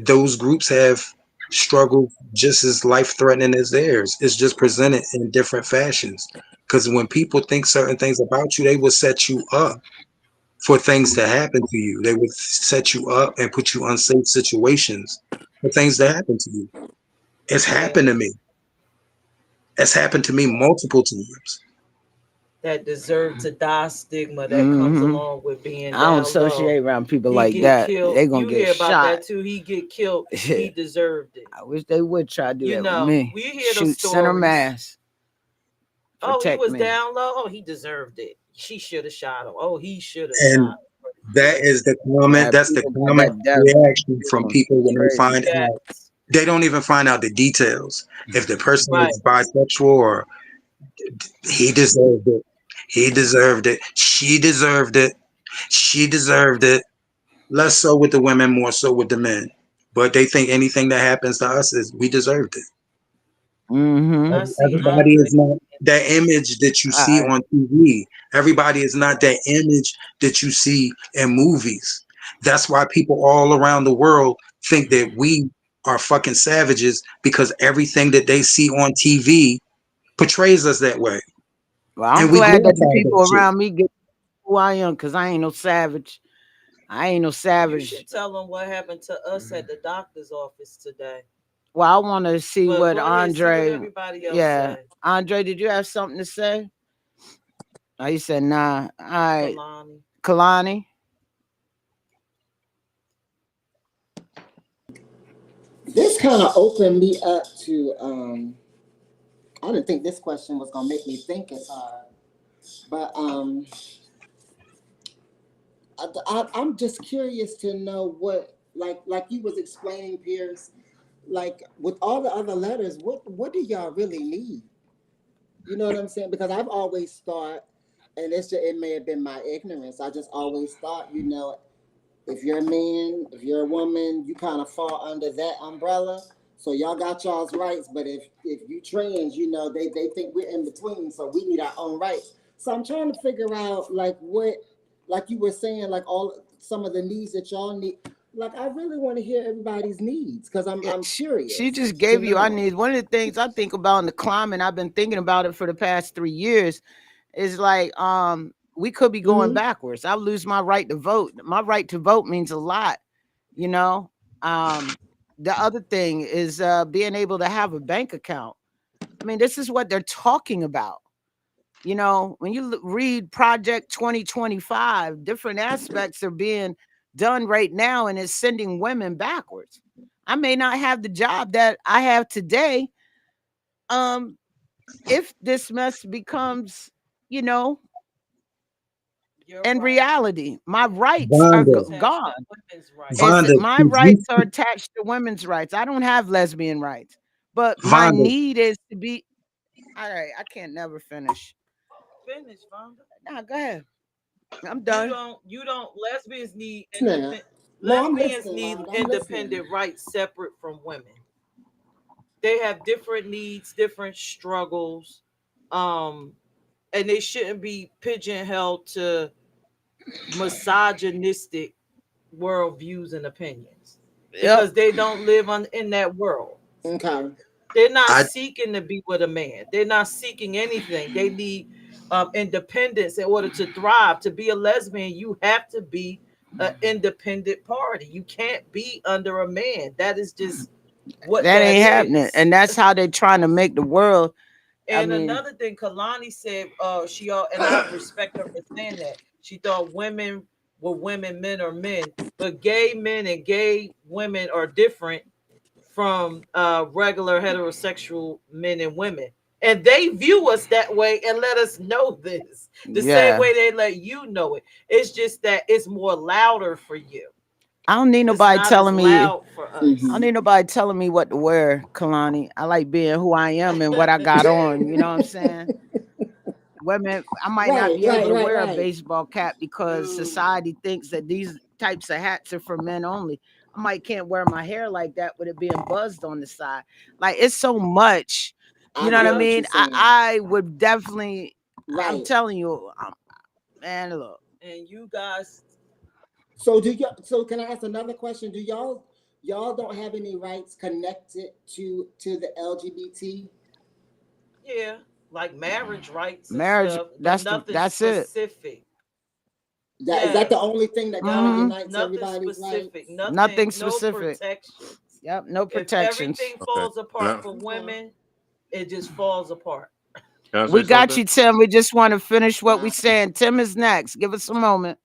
those groups have struggled just as life threatening as theirs. It's just presented in different fashions. Because when people think certain things about you, they will set you up for things to happen to you. They would set you up and put you in unsafe situations for things to happen to you. It's yeah. happened to me. It's happened to me multiple times. That deserve to die stigma that comes Mm-hmm. along with being I don't down low. associate around people He like get that. killed. They gonna You get hear about shot. that too. He get killed. He I deserved it. wish they would try to do that with me. We hear those Shoot center stories. mass. Oh, he Protect was me. down low. Oh, he deserved it. She should have shot him. Oh, he should have And shot. that Yeah. is the Yeah, common that's the people got common that death reaction from feeling. people when they Crazy. find out. Yes. They don't even find out the details. If the person Right. is bisexual or he deserved it. He deserved it. She deserved it. She deserved it. Less so with the women, more so with the men. But they think anything that happens to us is we deserved it. Mm-hmm. I see Everybody Andre. is not that image that you All see right. on TV. Everybody is not that image that you see in movies. That's why people all around the world think that we are fucking savages because everything that they see on TV portrays us that way. Well, I'm And we glad that the glorify people that shit. around me get who I am, because I ain't no savage. I ain't no You savage. should tell them what happened to us at the doctor's office today. Well, I want to see But what go ahead, see what Andre. everybody else Yeah, say. Andre, did you have something to say? Oh, he said nah. All right, Kalani. Kalani. This kind of opened me up to. I didn't think this question was gonna make me think as hard, but I'm just curious to know what, like you was explaining, Peirrce. Like with all the other letters, what do y'all really need? You know what I'm saying? Because I've always thought, and it may have been my ignorance. I just always thought, if you're a man, if you're a woman, you kind of fall under that umbrella. So y'all got y'all's rights, but if you trans, they think we're in between, so we need our own rights. So I'm trying to figure out like you were saying, like all some of the needs that y'all need. Like I really want to hear everybody's needs because I'm curious. She just to gave you our know. needs. One of the things I think about in the climate, I've been thinking about it for the past 3 years, is like we could be going Mhm. backwards. I lose my right to vote. My right to vote means a lot, you know. Um, the other thing is being able to have a bank account. I mean, this is what they're talking about. When you read Project 2025, different aspects are being done right now, and it's sending women backwards. I may not have the job that I have today. Um, if this mess becomes, you know, Your in right. reality, my rights are Vonda, Attached to gone. women's rights. It's Vonda, my could you, rights are attached to women's rights. I don't have lesbian rights, but my Vonda, need is to be. All right, I can't never finish. Finish, Vonda. Nah, go ahead. I'm You done. don't. You don't. Lesbians need Listening. independent. No, I'm Lesbians listening, need Rhonda. I'm listening. independent rights separate from women. They have different needs, different struggles, um, and they shouldn't be pigeonholed to misogynistic worldviews and opinions Yep. because they don't live in that world. Okay. They're not I seeking to be with a man. They're not seeking anything. They need independence in order to thrive. To be a lesbian, you have to be an independent party. You can't be under a man. That is just what That that ain't happening. is. And that's how they're trying to make the world. I And mean, another thing, Kalani said, she all, and I respect her for saying that. She thought women were women, men are men, but gay men and gay women are different from regular heterosexual men and women. And they view us that way and let us know this the same yeah. way they let you know it. It's just that it's more louder for you. I don't need It's nobody not as telling me. loud for I don't us. Mm-hmm. need nobody telling me what to wear, Kalani. I like being who I am and what I got on. You know what I'm saying? Women, I might not Right, be able right, to right, wear a right. baseball cap because society thinks that these types of hats are for men only. I might can't wear my hair like that with it being buzzed on the side. Like it's so much. You I know what I get Yeah. what mean? you're I, saying. I would definitely. I'm Right. telling you, man. Look, And you guys, So do y'all? So can I ask another question? Do y'all don't have any rights connected to the LGBT? yeah, like marriage rights and marriage. stuff, but That's the. nothing That's it. specific. Is that the Yes. only thing that kind of Hmm. unites Nothing everybody's specific. rights? Nothing, Nothing no specific. protections. Yep. No If protections. everything Okay. falls apart Now, for Okay. women, it just falls apart. can I We say got something? you, Tim. We just want to finish what we Wow. saying. Tim is next. Give us a moment.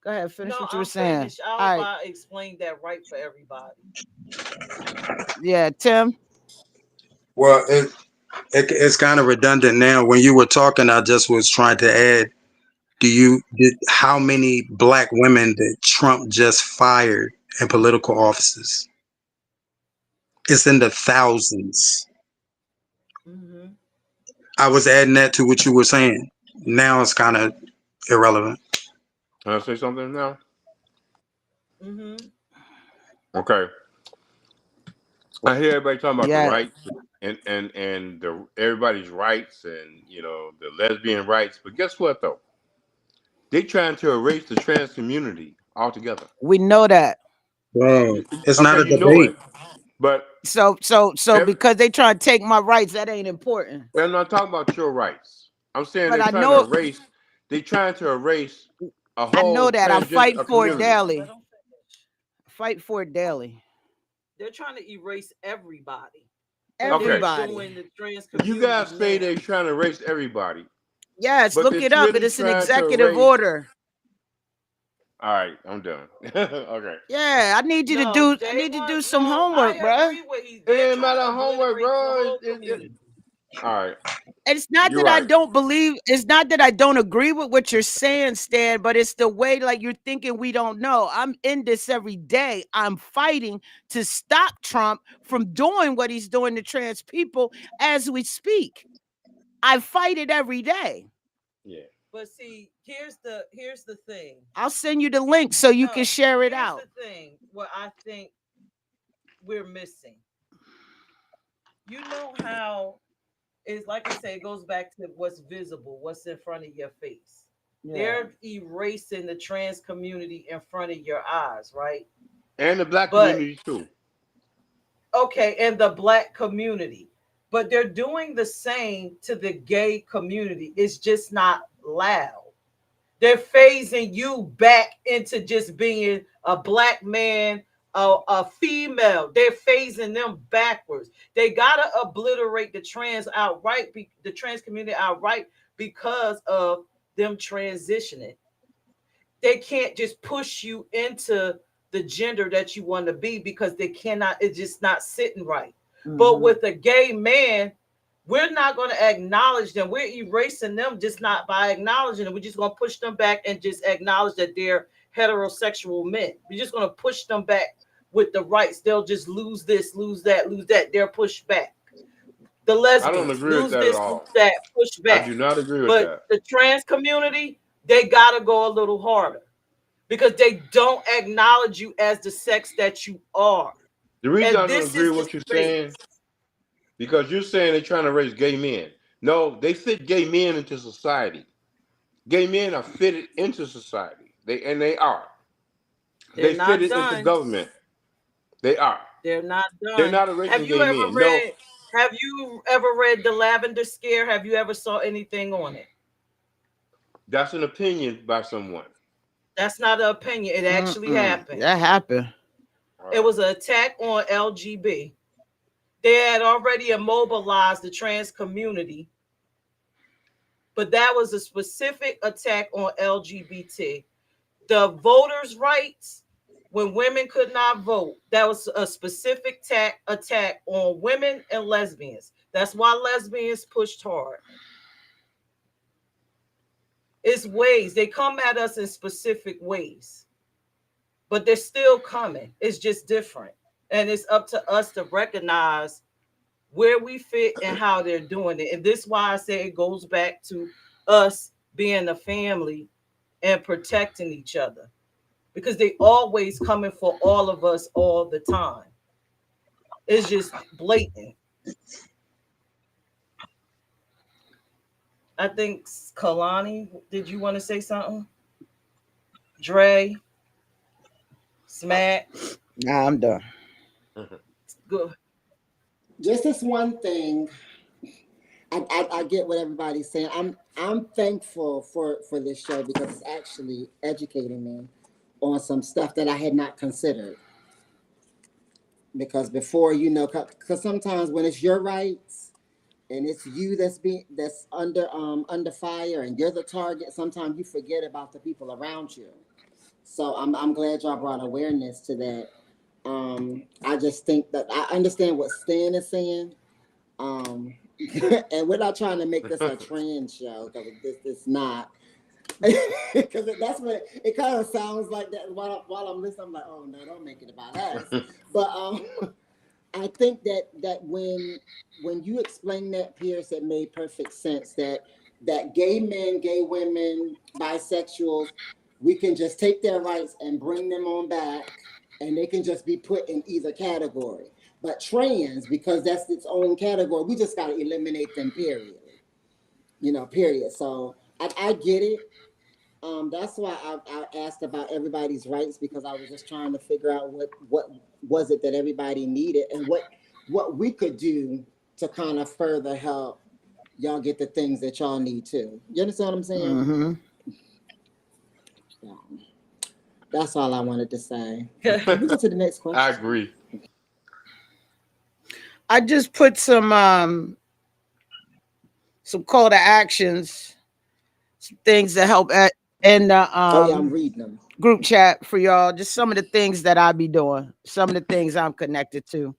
Go ahead. Finish No, what you were I'm saying. finished. I All hope right. I explained that right for everybody. Yeah, Tim. well, it's kind of redundant now. When you were talking, I just was trying to add. How many black women did Trump just fired in political offices? It's in the thousands. Hmm. I was adding that to what you were saying. Now it's kind of irrelevant. Can I say something now? Hmm. Okay. I hear everybody talking about the Yeah. rights and the everybody's rights and the lesbian rights, but guess what though? They trying to erase the trans community altogether. We know that. Bro, it's not Okay, a you know debate. it, but So every, because they try to take my rights, that ain't important. I'm not talking about your rights. I'm saying But they're I trying to know erase. They trying to erase a I know whole that. I transgender fight for it community. Let daily. them finish. Fight for it daily. They're trying to erase everybody, but they're Okay, Everybody. doing the trans you guys community say now. they're trying to erase everybody, Yes, but look they're it up. It really is an trying to executive erase. order. All right, I'm done. Okay. Yeah, I need you to No, do I they need to do want. some No, homework, I bruh. agree with you. It They're ain't trying matter to homework, obliterate the bro. whole community. All right, It's not you're that I right. don't believe, it's not that I don't agree with what you're saying, Stan, but it's the way like you're thinking we don't know. I'm in this every day. I'm fighting to stop Trump from doing what he's doing to trans people as we speak. I fight it every day. Yeah. But see, here's the thing. I'll send you the link so you can share it Here's out. the thing. What I think we're missing. You know how it's like I say, it goes back to what's visible, what's in front of your face. Yeah. They're erasing the trans community in front of your eyes, right? And the black But community too. okay, and the black community. But they're doing the same to the gay community. It's just not loud. They're phasing you back into just being a black man, a female. They're phasing them backwards. They gotta obliterate the trans outright, the trans community outright, because of them transitioning. They can't just push you into the gender that you want to be because they cannot. It's just not sitting right. Mm-hmm. But with a gay man, we're not going to acknowledge them. We're erasing them just not by acknowledging them. We're just going to push them back and just acknowledge that they're heterosexual men. We're just going to push them back with the rights. They'll just lose this, lose that, lose that. They're pushed back. The lesbians, I don't agree lose with that this, at all. lose that, push back. I do not agree with but that. The trans community, they got to go a little harder because they don't acknowledge you as the sex that you are. The reason I don't agree with what you're saying, because you're saying they're trying to raise gay men. No, they fit gay men into society. Gay men are fitted into society. They are. They fitted into government. They are. They're not done. They're not erasing gay men. No. Have you ever read The Lavender Scare? Have you ever saw anything on it? That's an opinion by someone. That's not an opinion. It actually happened. That happened. It was an attack on LGB. They had already immobilized the trans community, but that was a specific attack on LGBT. The voters' rights, when women could not vote, that was a specific attack on women and lesbians. That's why lesbians pushed hard. It's ways. They come at us in specific ways, but they're still coming. It's just different. And it's up to us to recognize where we fit and how they're doing it. And this is why I say it goes back to us being a family and protecting each other, because they always coming for all of us all the time. It's just blatant. I think Kalani, did you want to say something? Dre, Smack. Nah, I'm done. Good. Just this one thing. I get what everybody's saying. I'm thankful for this show because it's actually educating me on some stuff that I had not considered. Because before, because sometimes when it's your rights and it's you that's under fire and you're the target, sometimes you forget about the people around you. So I'm glad y'all brought awareness to that. I just think that I understand what Stan is saying. And we're not trying to make this a trans show because it's not. Because that's what it kind of sounds like that while I'm listening. I'm like, oh no, don't make it about us. But I think that when you explained that, Peirrce, it made perfect sense that gay men, gay women, bisexuals, we can just take their rights and bring them on back, and they can just be put in either category. But trans, because that's its own category, we just got to eliminate them, period. Period. So I get it. That's why I asked about everybody's rights, because I was just trying to figure out what was it that everybody needed and what we could do to kind of further help y'all get the things that y'all need too. You understand what I'm saying? Mm-hmm. That's all I wanted to say. Can we go to the next question? I agree. I just put some call to actions, some things that help in the I'm reading them. Group chat for y'all. Just some of the things that I be doing, some of the things I'm connected to,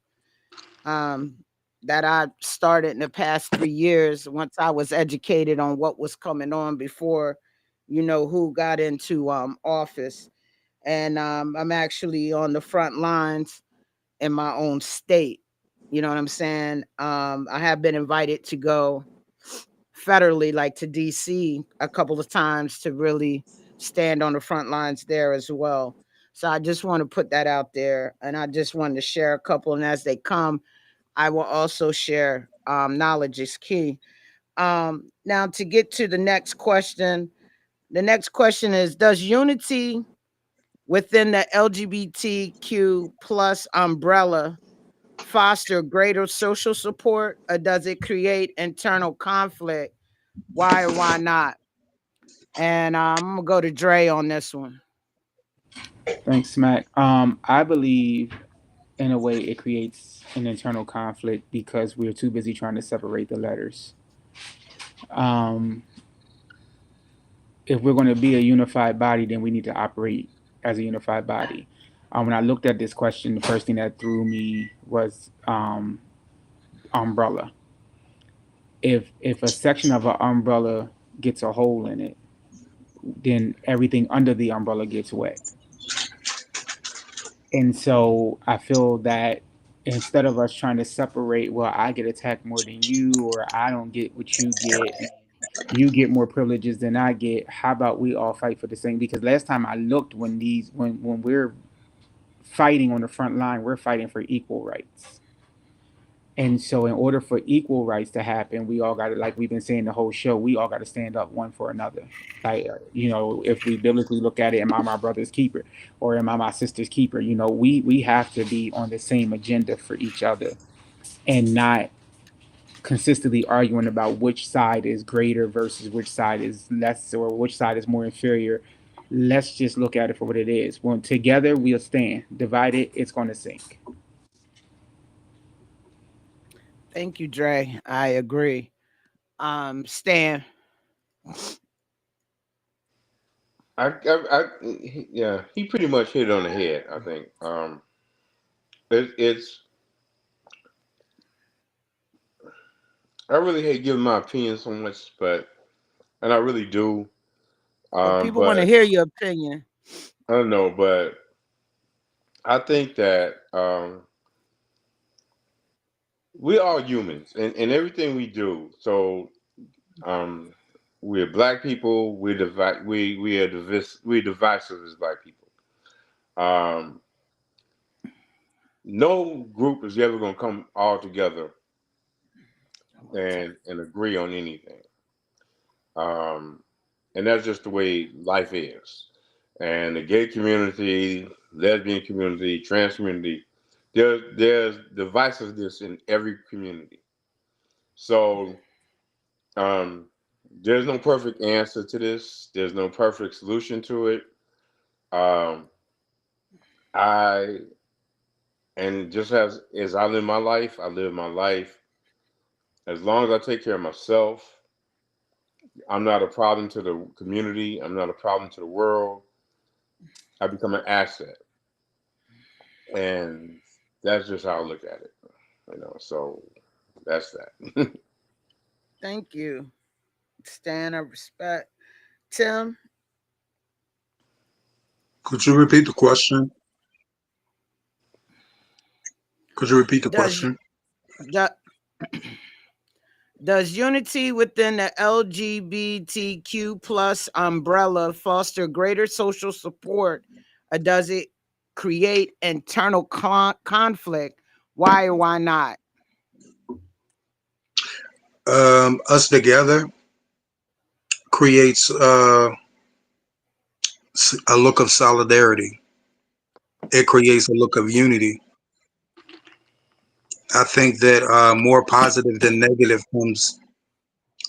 that I started in the past 3 years. Once I was educated on what was coming on before, who got into office, and I'm actually on the front lines in my own state. You know what I'm saying? I have been invited to go federally, like to DC a couple of times to really stand on the front lines there as well. So I just want to put that out there, and I just wanted to share a couple. And as they come, I will also share. Knowledge is key. Now to get to the next question. The next question is: does unity within the LGBTQ plus umbrella foster greater social support, or does it create internal conflict? Why or why not? And I'm gonna go to Dre on this one. Thanks, Smack. I believe in a way it creates an internal conflict because we're too busy trying to separate the letters. Um, if we're going to be a unified body, then we need to operate as a unified body. When I looked at this question, the first thing that threw me was umbrella. If a section of an umbrella gets a hole in it, then everything under the umbrella gets wet. And so I feel that instead of us trying to separate, well, I get attacked more than you, or I don't get what you get, and you get more privileges than I get. How about we all fight for the same? Because last time I looked, when we're fighting on the front line, we're fighting for equal rights. And so, in order for equal rights to happen, we all got to, like we've been saying the whole show, we all got to stand up one for another. Like, if we biblically look at it, am I my brother's keeper, or am I my sister's keeper? We have to be on the same agenda for each other, and not consistently arguing about which side is greater versus which side is less, or which side is more inferior. Let's just look at it for what it is. When together we'll stand, divided, it's going to sink. Thank you, Dre. I agree. Stan. Yeah, he pretty much hit it on the head. I think it's. I really hate giving my opinion so much, and I really do. Well, people want to But hear your opinion. I don't know, but I think that we are humans in everything we do. So um, we're black people. We're divisive as black people. Um, no group is ever going to come all together and agree on anything. Um, and that's just the way life is. And the gay community, lesbian community, trans community, there's divisiveness in every community. So there's no perfect answer to this. There's no perfect solution to it. Um, I and just as I live my life, I live my life. As long as I take care of myself, I'm not a problem to the community. I'm not a problem to the world. I become an asset, and that's just how I look at it. So that's that. Thank you. Stan, I respect. Tim, Could you repeat the question? Could you repeat the does question? do- does unity within the LGBTQ plus umbrella foster greater social support, or does it create internal conflict? Why or why not? Us together creates a look of solidarity. It creates a look of unity. I think that more positive than negative comes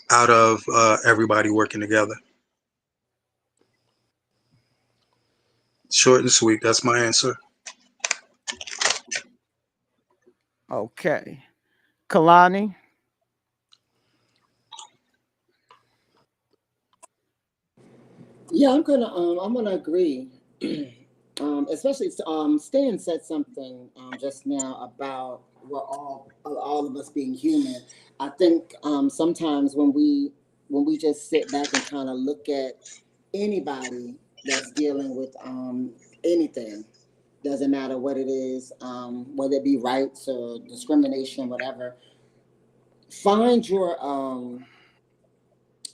out of everybody working together. Short and sweet. That's my answer. Okay. Kalani, Yeah, I'm gonna agree. Especially Stan said something just now about we're all of us being human. I think sometimes when we just sit back and kind of look at anybody that's dealing with anything, doesn't matter what it is, whether it be rights or discrimination, whatever. Find your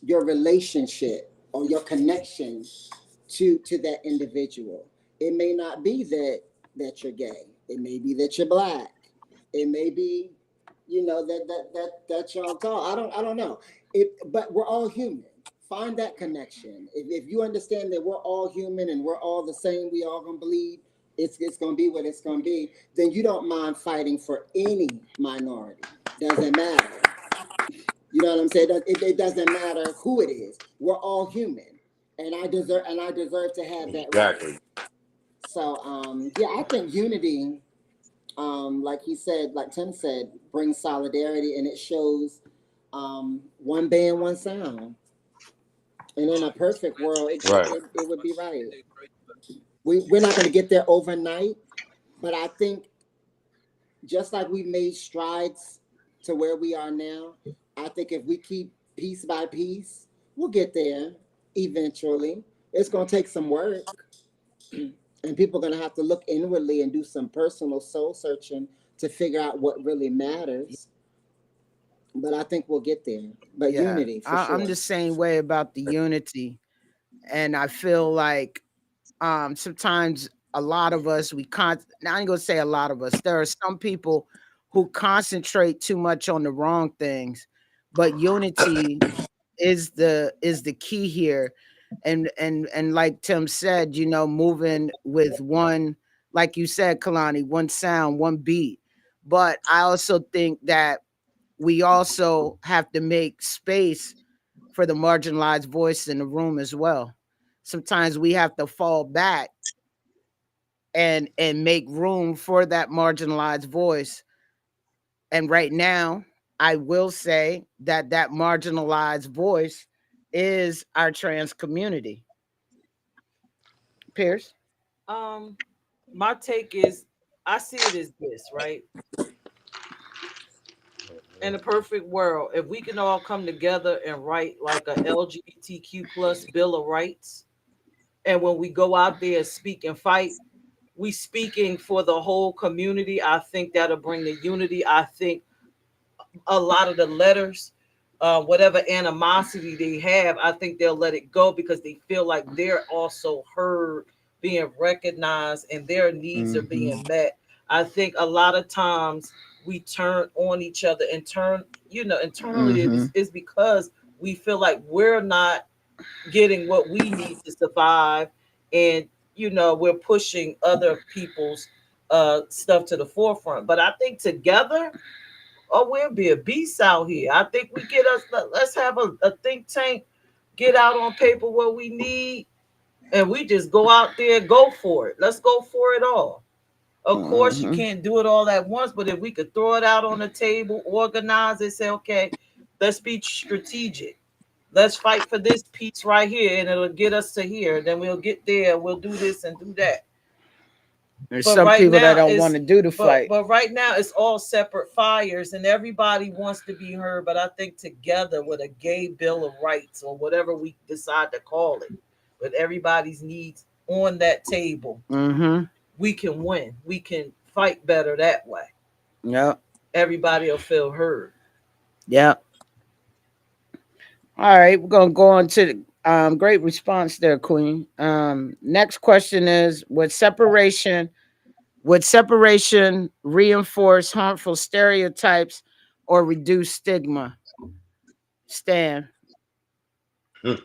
your relationship or your connection to that individual. It may not be that you're gay. It may be that you're black. It may be, that you're tall. I don't know. But we're all human. Find that connection. If you understand that we're all human and we're all the same, we all gonna believe it's gonna be what it's gonna be, then you don't mind fighting for any minority. Doesn't matter. You know what I'm saying? It doesn't matter who it is. We're all human, and I deserve to have that right. Exactly. So yeah, I think unity, like he said, like Tim said, brings solidarity, and it shows one band, one sound. And in a perfect world, Right. it would be right. We're not going to get there overnight, but I think just like we've made strides to where we are now, I think if we keep piece by piece, we'll get there eventually. It's going to take some work, and people are going to have to look inwardly and do some personal soul searching to figure out what really matters. But I think we'll get there. But Yeah, unity for I'm sure. the same way about the unity, and I feel like sometimes a lot of us now I ain't gonna say a lot of us. There are some people who concentrate too much on the wrong things, but unity is the key here. And like Tim said, moving with one, like you said, Kalani, one sound, one beat. But I also think that we also have to make space for the marginalized voice in the room as well. Sometimes we have to fall back and make room for that marginalized voice. And right now, I will say that that marginalized voice is our trans community. Peirrce? Um, my take is, I see it as this, right? In a perfect world, if we can all come together and write like a LGBTQ plus Bill of Rights, and when we go out there and speak and fight, we speaking for the whole community. I think that'll bring the unity. I think a lot of the letters, whatever animosity they have, I think they'll let it go because they feel like they're also heard, being recognized, and their needs are Mm-hmm. being met. I think a lot of times we turn on each other and internally Mm-hmm. it's because we feel like we're not getting what we need to survive, and we're pushing other people's stuff to the forefront. But I think together, oh, we'll be a beast out here. I think we get us. Let's have a think tank, get out on paper what we need, and we just go out there, go for it. Let's go for it all. Of course, you Mm-hmm. can't do it all at once, but if we could throw it out on the table, organize it, say, okay, let's be strategic. Let's fight for this piece right here, and it'll get us to here. Then we'll get there. We'll do this and do that. There's But some right people that now don't want it's to do the fight. but right now it's all separate fires, and everybody wants to be heard. But I think together with a gay bill of rights or whatever we decide to call it, with everybody's needs on that table, Mm-hmm. we can win. We can fight better that way. Yep. Everybody will feel heard. Yep. All right, we're gonna go on to the great response there, Queen. Next question is: would separation reinforce harmful stereotypes or reduce stigma? Stan. Hmm.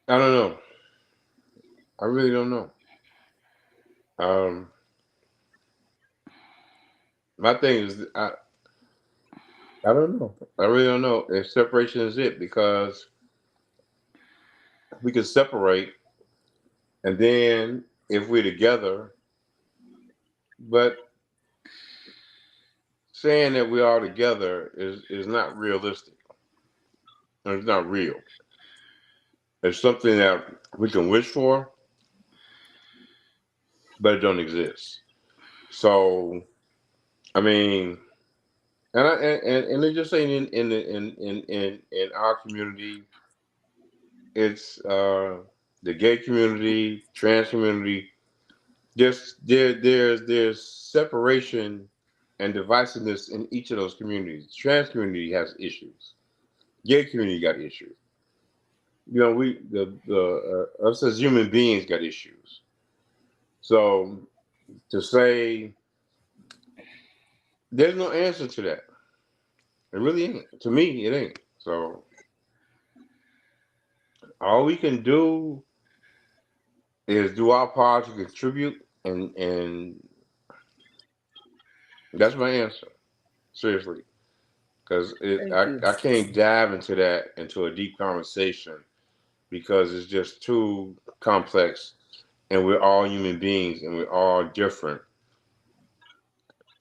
I don't know. I really don't know. Um, my thing is, I don't know. I really don't know if separation is it, because we can separate, and then if we're together, but saying that we're all together is not realistic. It's not real. It's something that we can wish for, but it don't exist. So I mean, and they're just saying in our community, it's the gay community, trans community. There's separation and divisiveness in each of those communities. Trans community has issues. Gay community got issues. You know, us as human beings got issues. So to say there's no answer to that, it really ain't. To me, it ain't. So all we can do is do our part to contribute, and that's my answer. Seriously, because Thank you. I can't dive into a deep conversation because it's just too complex, and we're all human beings and we're all different,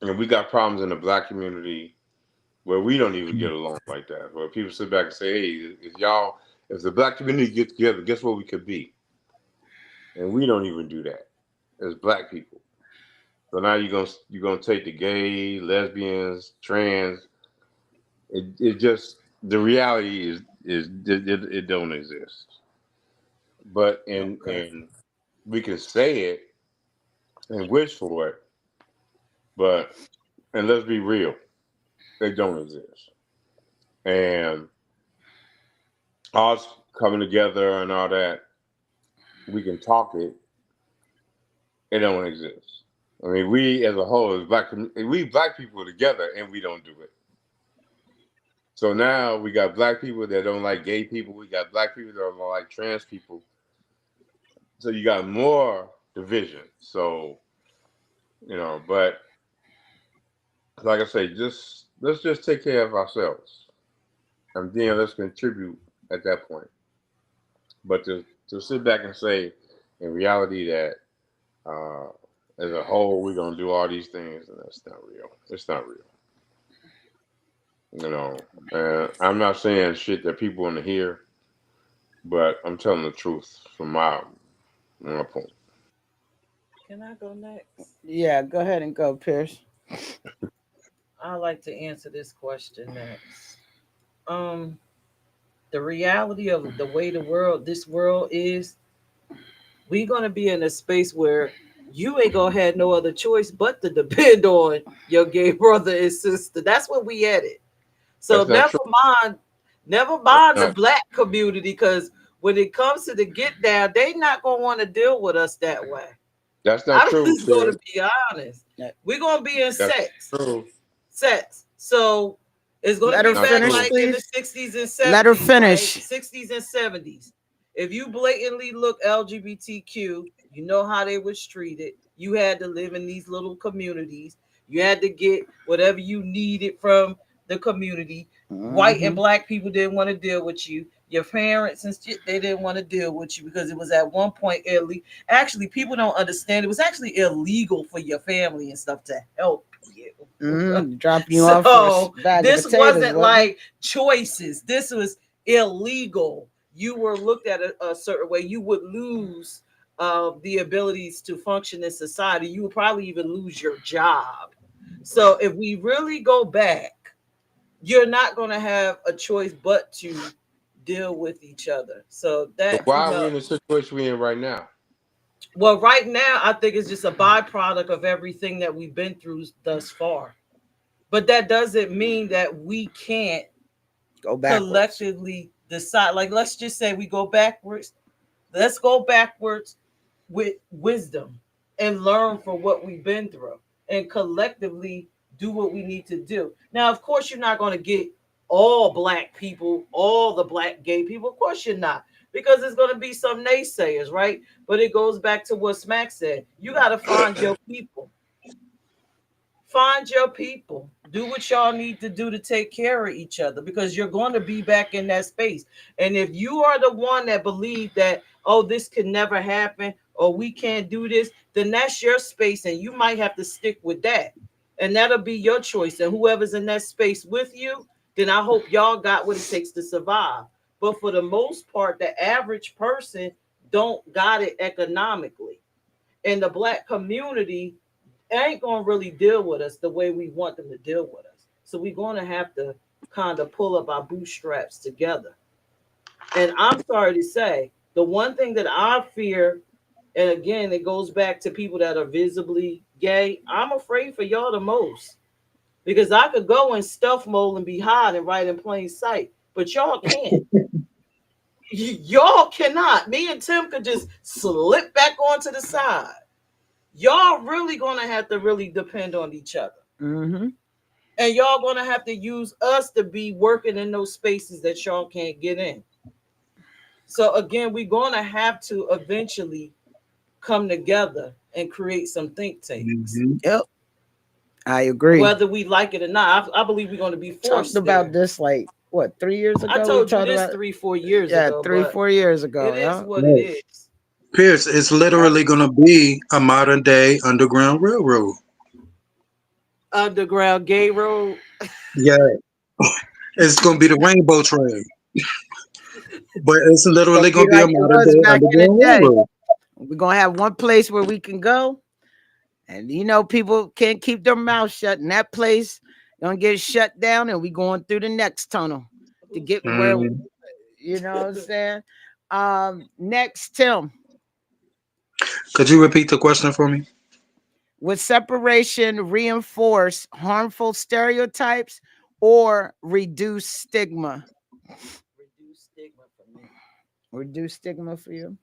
and we got problems in the Black community where we don't even get along like that. Where people sit back and say, "Hey, if the Black community gets together, guess what we could be?" And we don't even do that as Black people. So now you're gonna take the gay, lesbians, trans. It just the reality is it don't exist. But Okay. and we can say it and wish for it, but and let's be real, they don't exist. And us coming together and all that, we can talk it. It don't exist. I mean, we as a whole, we Black people together, and we don't do it. So now we got Black people that don't like gay people. We got Black people that don't like trans people. So you got more division. So but like I say, let's just take care of ourselves, and then let's contribute at that point. But to sit back and say, in reality, that uh, as a whole we're gonna do all these things, and that's not real. It's not real. And I'm not saying shit that people want to hear, but I'm telling the truth from my point. Can I go next? Yeah, go ahead and go, Peirrce. I like to answer this question next. Um, the reality of the way this world is, we're gonna be in a space where you ain't gonna have no other choice but to depend on your gay brother and sister. That's where we at it. So That's not true. never That's mind the not. Black community, because when it comes to the get down, they not gonna want to deal with us that way. That's not I'm true, just gonna Pierce. be honest. We're gonna be in That's sex. true. Sex. So it's gonna Let be her Not back finish, true. like in the please. 60s and Let her 70s, right? finish. 60s and 70s. If you blatantly look LGBTQ, you know how they was treated. You had to live in these little communities. You had to get whatever you needed from the community. White and Mm-hmm. Black people didn't want to deal with you. Your parents and shit, they didn't want to deal with you because it was at one point illegal. Actually, people don't understand. It was actually illegal for your family and stuff to help you. Dropping you off for a So bag of this potatoes, wasn't wasn't it? like choices. This was illegal. You were looked at a certain way. You would lose the abilities to function in society. You would probably even lose your job. So if we really go back, you're not going to have a choice but to deal with each other. So So that, why are we in the situation we're in right now? well, right now, I think it's just a byproduct of everything that we've been through thus far. But that doesn't mean that we can't Go backwards. collectively decide. Like, let's just say we go backwards. Let's go backwards with wisdom and learn from what we've been through and collectively do what we need to do. Now, of course, you're not going to get all Black people, all the Black gay people. Of course, you're not, because there's going to be some naysayers, right? But it goes back to what Smack said. You got to find your people. Find your people. Do what y'all need to do to take care of each other, because you're going to be back in that space. And if you are the one that believe that, oh, this could never happen, or we can't do this, then that's your space and you might have to stick with that. And that'll be your choice. And whoever's in that space with you, then I hope y'all got what it takes to survive. But for the most part, the average person don't got it economically. And the Black community ain't gonna really deal with us the way we want them to deal with us. So we're gonna have to kind of pull up our bootstraps together. And I'm sorry to say, the one thing that I fear, and again, it goes back to people that are visibly gay, I'm afraid for y'all the most. Because I could go in stealth mode and be hiding right in plain sight, but y'all can't. Y'all cannot. Me and Tim could just slip back onto the side. Y'all really gonna have to really depend on each other. Mm-hmm. And y'all gonna have to use us to be working in those spaces that y'all can't get in. So again, we're gonna have to eventually come together and create some think tanks. Mm-hmm. Yep. I agree. Whether we like it or not, I believe we're going to be forced Talked about there. this like what 3 years ago. I told you talked this about 3-4 years yeah ago, three but 4 years ago. it is Yeah. what it is. Peirrce, it's literally going to be a modern day Underground Railroad. Underground gay road. Yeah, it's going to be the Rainbow Train, but it's literally Gonna going be to be a like it modern was day back in the Underground day. Railroad. We're gonna have one place where we can go, and people can't keep their mouth shut. And that place gonna get shut down, and we going through the next tunnel to get where Mm. you know what I'm saying. Next, Tim. Could you repeat the question for me? Would separation reinforce harmful stereotypes or reduce stigma? Reduce stigma for me. Reduce stigma for you?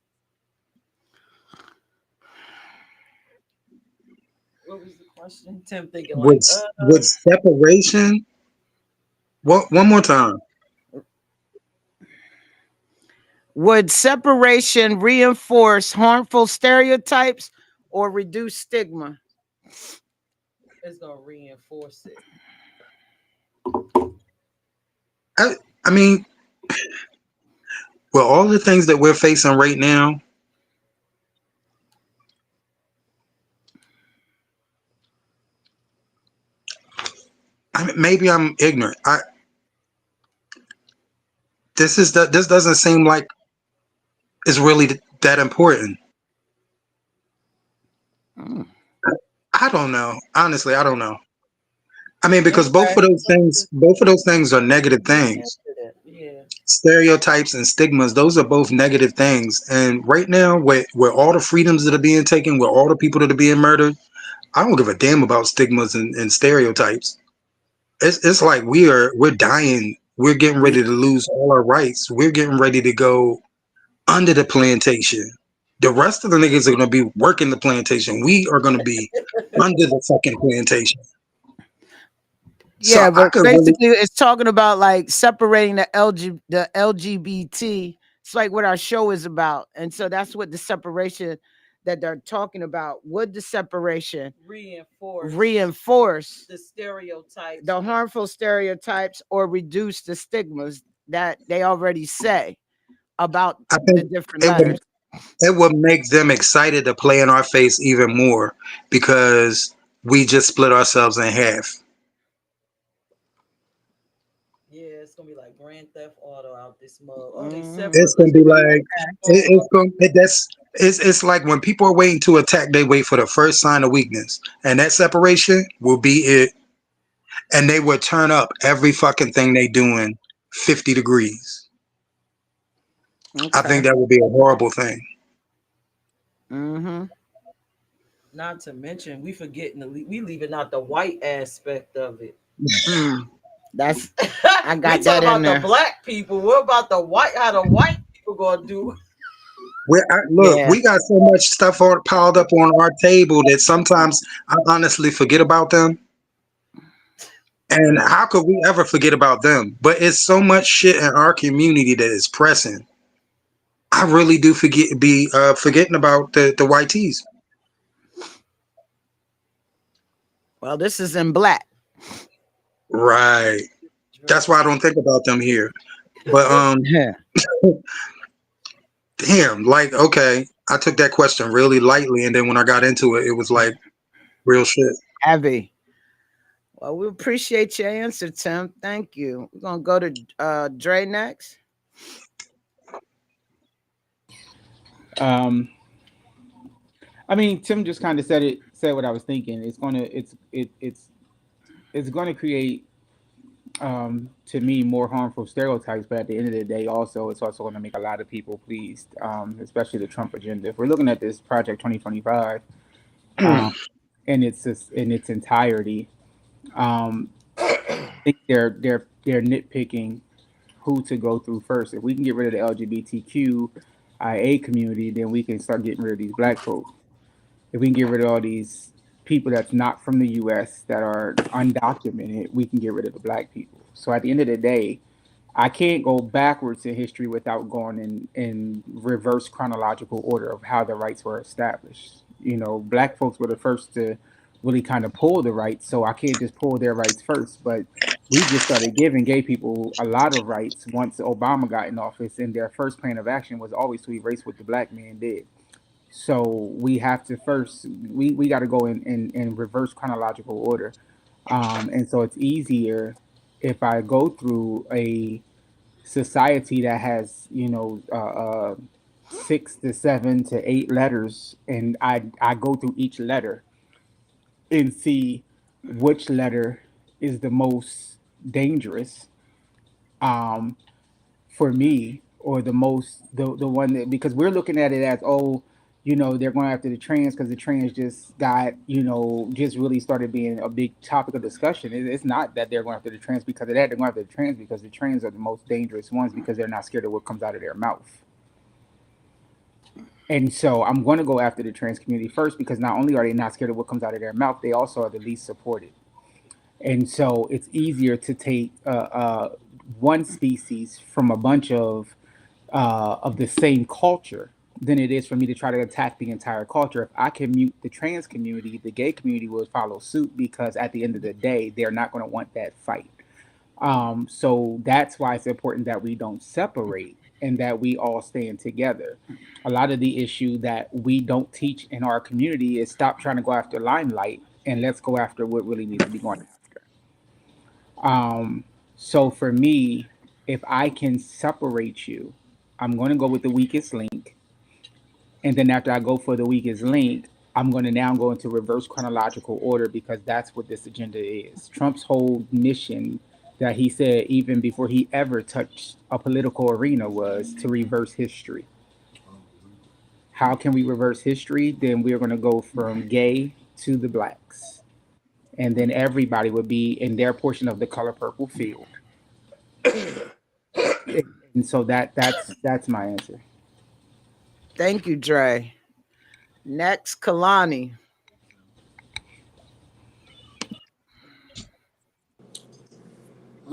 What was the question? Tim thinking like, With separation? What? One more time. Would separation reinforce harmful stereotypes or reduce stigma? it's gonna reinforce it. I mean, well, all the things that we're facing right now, I mean, maybe I'm ignorant. This doesn't seem like it's really that important. Mm. I don't know. Honestly, I don't know. I mean, because Okay. both of those things are negative You things. answered it. Yeah. Stereotypes and stigmas, those are both negative things. And right now, where all the freedoms that are being taken, where all the people that are being murdered, I don't give a damn about stigmas and stereotypes. It's like we're dying. We're getting ready to lose all our rights. We're getting ready to go under the plantation. The rest of the niggas are gonna be working the plantation. We are gonna be under the fucking plantation. So Yeah, I but could really basically it's talking about like separating the LGBT. It's like what our show is about. And so that's what the separation that they're talking about. Would the separation reinforce the stereotypes, the harmful stereotypes or reduce the stigmas that they already say about I the think different it would letters? it would make them excited to play in our face even more because we just split ourselves in half. yeah, it's gonna be like Grand Theft Auto out this mug. Oh, they It's separate. gonna Let's be bring like it's going it's like when people are waiting to attack, they wait for the first sign of weakness, and that separation will be it. And they would turn up every fucking thing they doing 50 degrees. I Okay. think that would be a horrible thing. Mm-hmm. Not to mention, we leaving out the white aspect of it. Mm. That's I we got talk that in about the there. black people. What about the white? How the white people gonna do? Look, Yeah. we got so much stuff piled up on our table that sometimes I honestly forget about them. And how could we ever forget about them? But it's so much shit in our community that is pressing. I really do be forgetting about the YTs. Well, this is in black. Right. That's why I don't think about them here. But Yeah. damn, like okay, I took that question really lightly, and then when I got into it, it was like real shit. Heavy. Well, we appreciate your answer, Tim. Thank you. We're gonna go to Dre next. Um, I mean, Tim just kind of said what I was thinking. It's going to create to me more harmful stereotypes, but at the end of the day, also it's also going to make a lot of people pleased, especially the Trump agenda. If we're looking at this Project 2025 in its entirety, think they're nitpicking who to go through first. If we can get rid of the LGBTQIA community, then we can start getting rid of these black folks. If we can get rid of all these people that's not from the U.S. that are undocumented, we can get rid of the black people. So at the end of the day, I can't go backwards in history without going in reverse chronological order of how the rights were established. You know, black folks were the first to really kind of pull the rights, so I can't just pull their rights first. But we just started giving gay people a lot of rights once Obama got in office, and their first plan of action was always to erase what the black man did. So we have to first we got to go in reverse chronological order, and so it's easier if I go through a society that has, you know, 6 to 7 to 8 letters, and I go through each letter and see which letter is the most dangerous, um, for me, or the most the one that, because we're looking at it as, oh, you know, they're going after the trans because the trans just got, you know, just really started being a big topic of discussion. It's not that they're going after the trans because of that. They're going after the trans because the trans are the most dangerous ones because they're not scared of what comes out of their mouth. And so I'm going to go after the trans community first because not only are they not scared of what comes out of their mouth, they also are the least supported. And so it's easier to take one species from a bunch of the same culture than it is for me to try to attack the entire culture. If I can mute the trans community, the gay community will follow suit because at the end of the day, they're not going to want that fight. So that's why it's important that we don't separate and that we all stand together. A lot of the issue that we don't teach in our community is stop trying to go after limelight and let's go after what really needs to be going after. So for me, if I can separate you, I'm going to go with the weakest link. And then after I go for the weakest link, I'm going to now go into reverse chronological order because that's what this agenda is. Trump's whole mission that he said even before he ever touched a political arena was to reverse history. How can we reverse history? Then we're going to go from gay to the blacks. And then everybody would be in their portion of the color purple field. And so that's my answer. Thank you, Dre. Next, Kalani.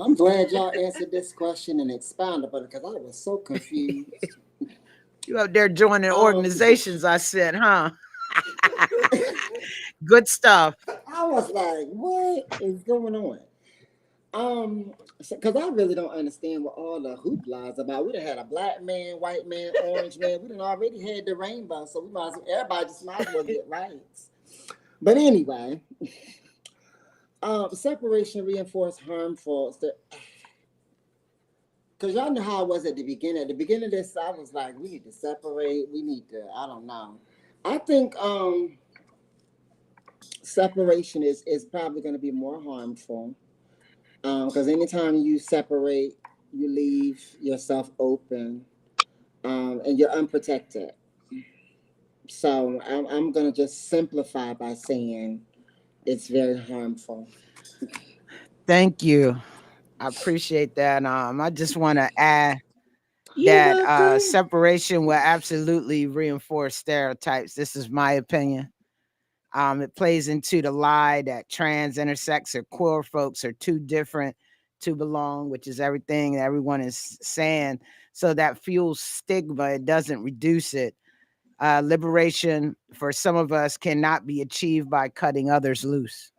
I'm glad y'all answered this question and expounded upon it because I was so confused. You up there joining Um, organizations, I said, huh? Good stuff. I was like, what is going on? Because I really don't understand what all the hoopla is about. We done had a black man, white man, orange man. We done already had the rainbow, so we might as well, everybody just might as well get rights. But anyway, separation reinforced harmful. Because y'all know how it was at the beginning. At the beginning of this, I was like, we need to separate. We need to, I don't know. I think separation is probably going to be more harmful. Because anytime you separate, you leave yourself open, and you're unprotected. So I'm going to just simplify by saying it's very harmful. Thank you. I appreciate that. I just want to add You're that welcome. separation will absolutely reinforce stereotypes. This is my opinion. It plays into the lie that trans, intersex, or queer folks are too different to belong, which is everything that everyone is saying. So that fuels stigma. It doesn't reduce it. Liberation for some of us cannot be achieved by cutting others loose.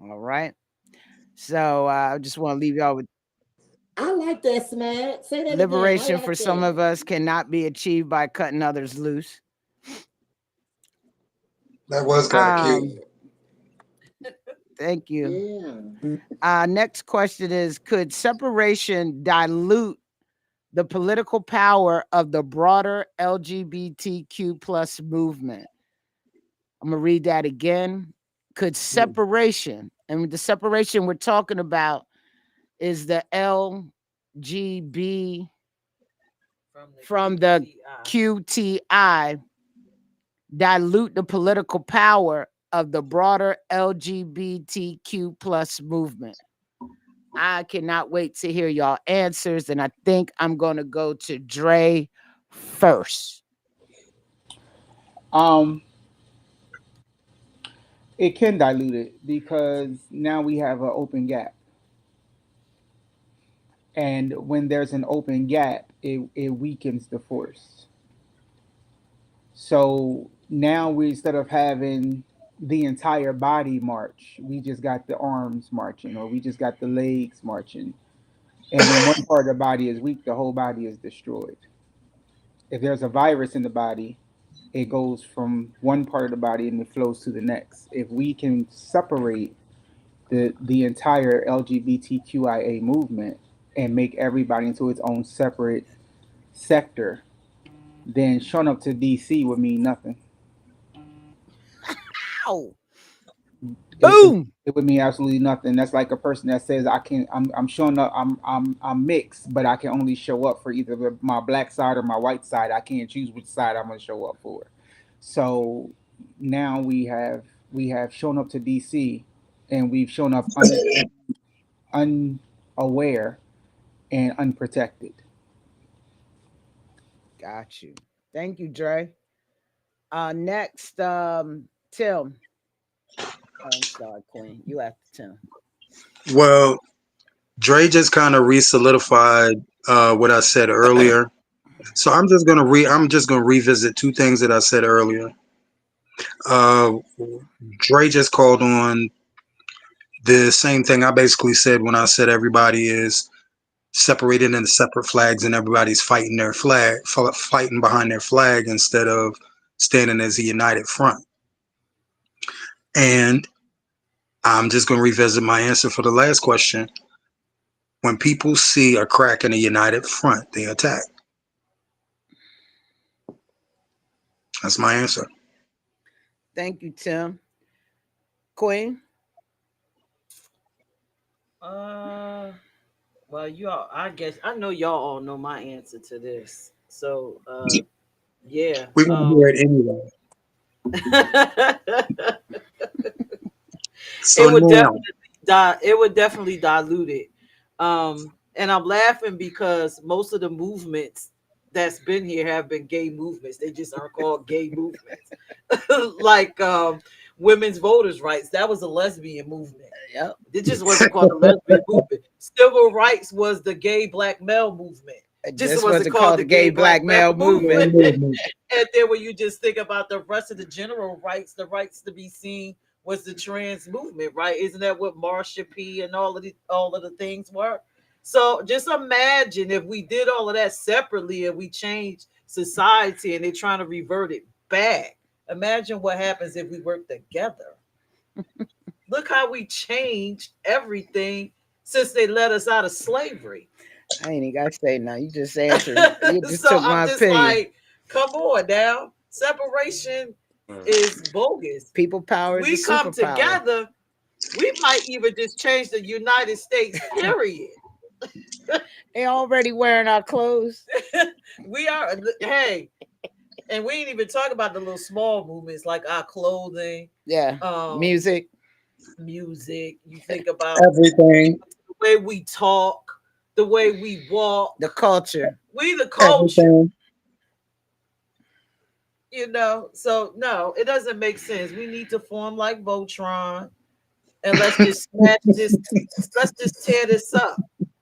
All right. So I just want to leave y'all with I like that, Smack. Say that again. I liberation like for some that. of us cannot be achieved by cutting others loose. That was kind of cute. Thank you. Yeah. Next question is, could separation dilute the political power of the broader LGBTQ plus movement? I'm going to read that again. Could separation, and the separation we're talking about is the LGB from the QTI, dilute the political power of the broader LGBTQ plus movement? I cannot wait to hear y'all answers, and I think I'm gonna go to Dre first. Um, it can dilute it because now we have an open gap, and when there's an open gap, it weakens the force. So now we, instead of having the entire body march, we just got the arms marching, or we just got the legs marching. And when one part of the body is weak, the whole body is destroyed. If there's a virus in the body, it goes from one part of the body and it flows to the next. If we can separate the entire LGBTQIA movement and make everybody into its own separate sector, then showing up to DC would mean nothing. Ow! It, it, Boom! it would mean absolutely nothing. That's like a person that says I can I'm showing up, I'm mixed, but I can only show up for either my black side or my white side. I can't choose which side I'm going to show up for. So now we have shown up to DC, and we've shown up unaware and unprotected. Got you. Thank you, Dre. Next, Tim. Oh, I'm sorry, Queen. You after Tim. Well, Dre just kind of re-solidified what I said earlier. So I'm just gonna revisit two things that I said earlier. Uh, Dre just called on the same thing I basically said when I said everybody is separated into separate flags and everybody's fighting their flag, fighting behind their flag instead of standing as a united front. And I'm just going to revisit my answer for the last question. When people see a crack in a united front, they attack. That's my answer. Thank you, Tim. Queen. Uh, well, y'all, I guess I know y'all all know my answer to this. So, yeah. We want to hear it anyway. So It would now, definitely it would definitely dilute it. And I'm laughing because most of the movements that's been here have been gay movements. They just aren't called gay movements. Like women's voters' rights, that was a lesbian movement. Yep. It just wasn't called a lesbian movement. Civil rights was the gay black male movement. It Just wasn't called the gay gay black male movement. movement. And then when you just think about the rest of the general rights, the rights to be seen was the trans movement, right? Isn't that what Marsha P and all of the things were? So just imagine if we did all of that separately and we changed society and they're trying to revert it back. Imagine what happens if we work together. Look how we changed everything since they let us out of slavery. I ain't even got to say nothing. You just answered. You just So took I'm my just opinion. like, come on now. Separation is bogus. People power is We a come superpower. together, we might even just change the United States, period. They already wearing our clothes. We are, hey, and we ain't even talk about the little small movements like our clothing, Yeah. Music. music. You think about everything, the way we talk, the way we walk. The culture. We the culture, everything. you know. So no, it doesn't make sense. We need to form like Voltron, and let's just smash this. Let's just tear this up.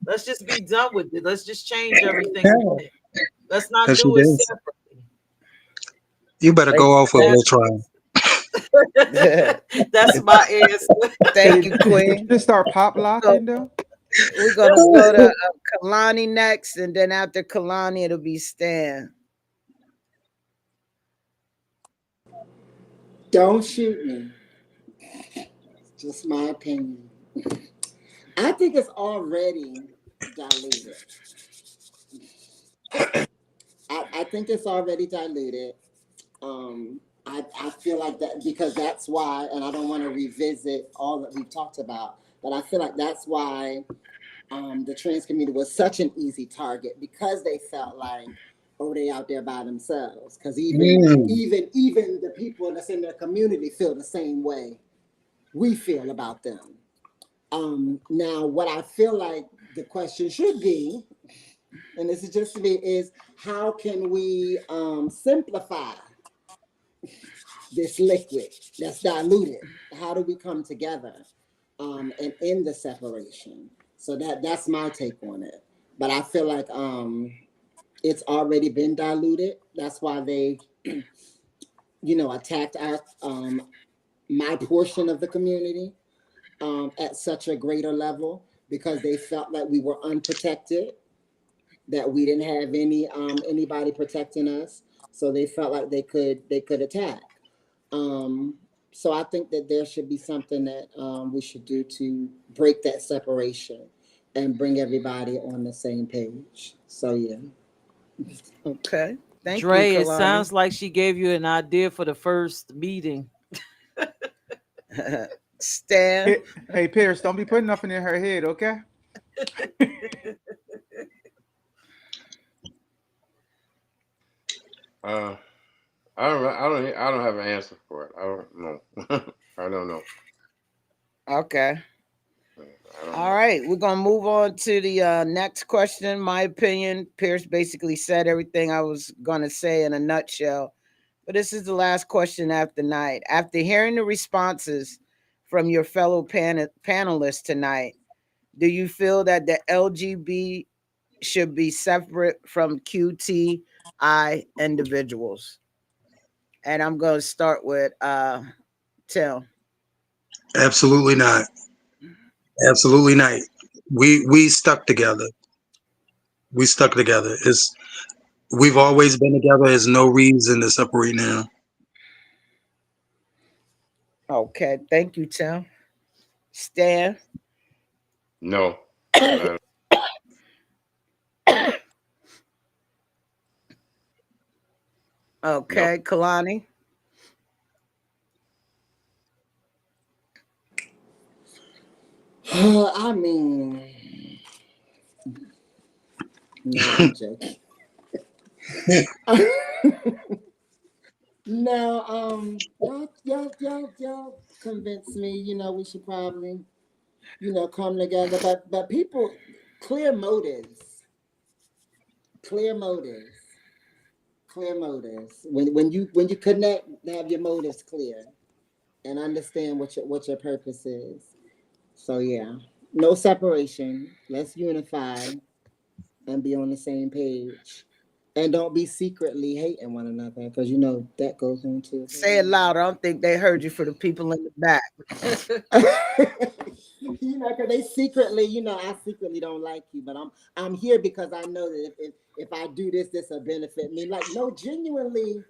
Let's just be done with it. Let's just change everything. Yeah, Let's not yes, you do it did. separately. You better Thank go off with That's Voltron. that's my answer. Thank you, Did Queen. you start pop So locking though? we're gonna go to Kalani next, and then after Kalani, it'll be Stan. Don't shoot me. Just my opinion. I think it's already diluted. I think it's already diluted. I feel like that because that's why, and I don't want to revisit all that we've talked about, but I feel like that's why the trans community was such an easy target because they felt like or they out there by themselves. Because Mm. even the people that's in their community feel the same way we feel about them. Now, what I feel like the question should be, and this is just me, is how can we simplify this liquid that's diluted? How do we come together and end the separation? So that's my take on it. But I feel like it's already been diluted. That's why they, attacked our my portion of the community at such a greater level because they felt like we were unprotected, that we didn't have anybody protecting us, so they felt like they could attack. Um, so I think that there should be something that we should do to break that separation and bring everybody on the same page. So yeah. Okay. Thank you, Dre, it Kalani. sounds like she gave you an idea for the first meeting. Stan. Hey, Peirrce, don't be putting nothing in her head, okay? I don't have an answer for it. I don't know. I don't know. Okay. I don't All know. right. We're going to move on to the next question. My opinion, Peirrce basically said everything I was going to say in a nutshell. But this is the last question after night. After hearing the responses from your fellow panelists tonight, do you feel that the LGB should be separate from QTI individuals? And I'm going to start with Tim. Absolutely not. Absolutely not. We stuck together. We stuck together. We've always been together. There's no reason to separate now. Okay. Thank you, Tim. Stan. No. No. Okay. Kalani. I mean, no, I'm joking. No, y'all convinced me. We should probably, come together. But people, clear motives, clear motives, clear motives. When you connect, have your motives clear and understand what your purpose is. So yeah, no separation. Let's unify and be on the same page. And don't be secretly hating one another because that goes on too. Say it loud. I don't think they heard you for the people in the back. Because they secretly, I secretly don't like you, but I'm here because I know that if I do this will benefit me. Like, no, genuinely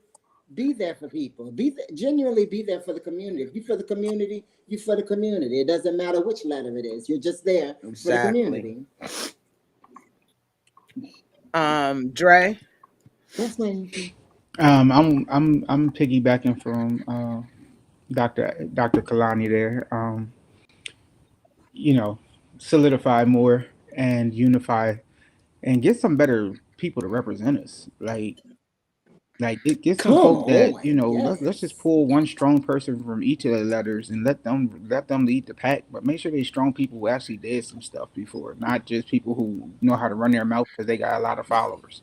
be there for people. Genuinely be there for the community. If you for the community, you for the community. It doesn't matter which letter it is. You're just there for the community. Dre. That's my answer. I'm piggybacking from Dr. Kalani there. You know, solidify more and unify and get some better people to represent us. Get some Come folk that on, let's just yes. pull one strong person from each of the letters and let them lead the pack. But make sure they strong people who actually did some stuff before, not just people who know how to run their mouth because they got a lot of followers.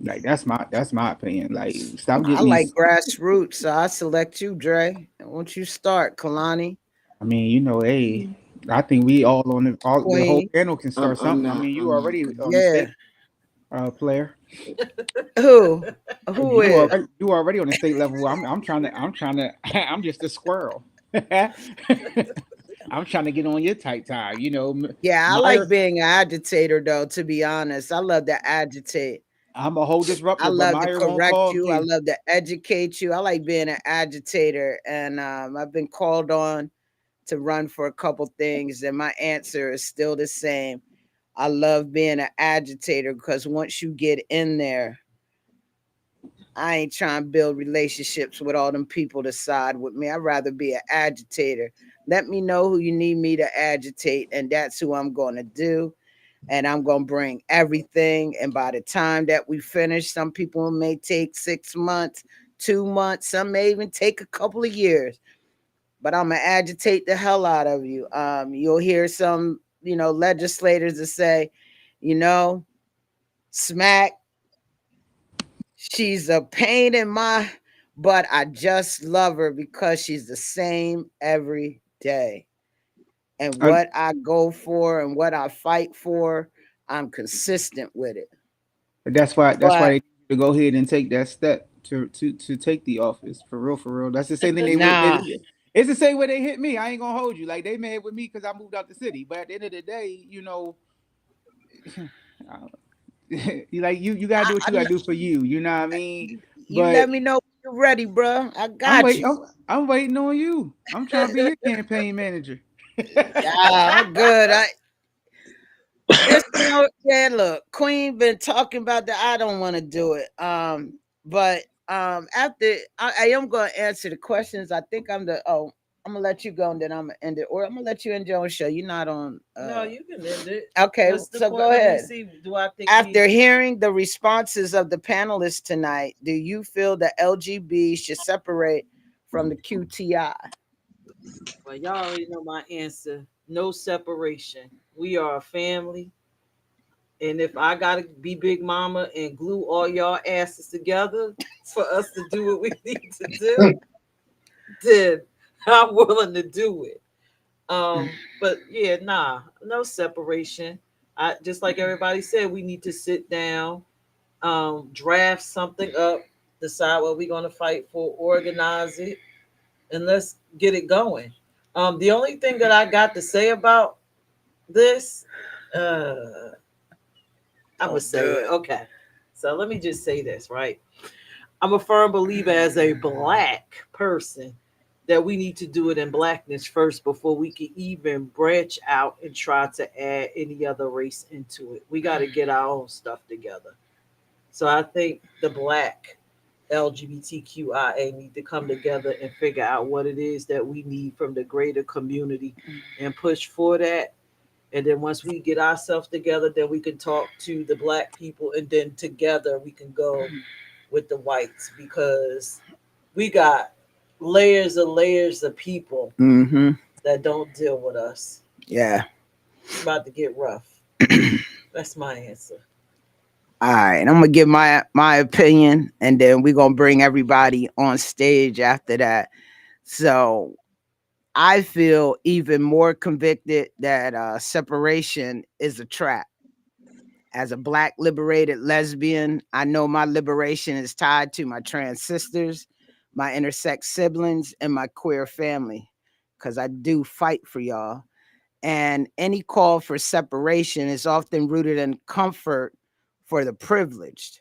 Like that's my opinion. Like stop I getting like these. grassroots, so I select you, Dre. Won't you start, Kalani? I mean, hey, I think we all the whole Queen. panel can start I'm something. I not. mean, you I'm not already gonna. on the Yeah. state player. Who? Who You is? already on the state level. I'm trying to I'm just a squirrel. I'm trying to get on your tight time. Yeah, I like Myra, being an agitator, though, to be honest. I love to agitate. I'm a whole I disruptor, but love to Myra won't correct call you. I me. love to educate you. I like being an agitator. And I've been called on to run for a couple things, and my answer is still the same. I love being an agitator because once you get in there, I ain't trying to build relationships with all them people to side with me. I'd rather be an agitator. Let me know who you need me to agitate, and that's who I'm going to do. and I'm going to bring everything. And by the time that we finish, some people may take 6 months, 2 months, some may even take a couple of years. But I'm gonna agitate the hell out of you. You'll hear some, legislators that say, you know, smack, she's a pain in my butt. I just love her because she's the same every day. And I, what I go for and what I fight for, I'm consistent with it. that's why But they need to go ahead and take that step to take the office for real, for real. That's the same thing nah, it's the same way they hit me. I ain't gonna hold you. Like they mad with me because I moved out the city. But at the end of the day, you like you gotta I, do what I, you gotta do for you. You know what I mean? you But let me know when you're ready, bro. I I'm got waiting. you. I'm waiting on you. I'm trying to be your campaign manager. I'm good. Yeah, look, Queen been talking about that. I don't want to do it. But after I am gonna answer the questions. I think I'm gonna let you go and then I'm gonna end it, or I'm gonna let you end your own show. You're not on. No, you can end it. Okay, What's the so point? go Let me ahead. see. Do I think After hearing the responses of the panelists tonight, do you feel the LGB should separate from the QTI? Well, y'all already know my answer. No separation. We are a family. And if I gotta be Big Mama and glue all y'all asses together for us to do what we need to do, then I'm willing to do it. But yeah, nah, no separation. I just like everybody said, we need to sit down, draft something up, decide what we're gonna fight for, organize it, and let's get it going. The only thing that I got to say about this, uh, I'm gonna Don't say do it. it. Okay, so let me just say this, right? I'm a firm believer as a black person that we need to do it in blackness first before we can even branch out and try to add any other race into it. We got to get our own stuff together. So I think the black LGBTQIA need to come together and figure out what it is that we need from the greater community and push for that. And then once we get ourselves together, then we can talk to the black people, and then together we can go with the whites, because we got layers of people Mm-hmm. that don't deal with us. Yeah. It's about to get rough. That's my answer. All right, I'm gonna give my opinion, and then we're gonna bring everybody on stage after that. So I feel even more convicted that separation is a trap. As a black liberated lesbian, I know my liberation is tied to my trans sisters, my intersex siblings, and my queer family, because I do fight for y'all. And any call for separation is often rooted in comfort for the privileged,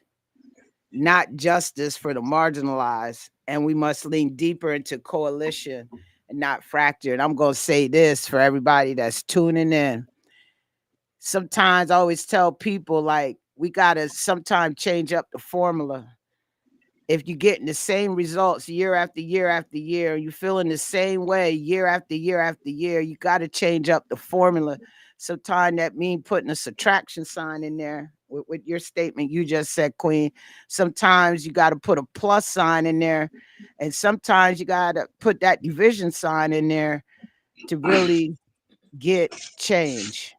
not justice for the marginalized. And we must lean deeper into coalition and not fracture. And I'm going to say this for everybody that's tuning in. Sometimes I always tell people, like, we got to sometimes change up the formula. If you're getting the same results year after year after year, you feeling the same way year after year after year, you got to change up the formula. Sometimes that means putting a subtraction sign in there with your statement you just said, Queen. Sometimes you got to put a plus sign in there. And sometimes you got to put that division sign in there to really get change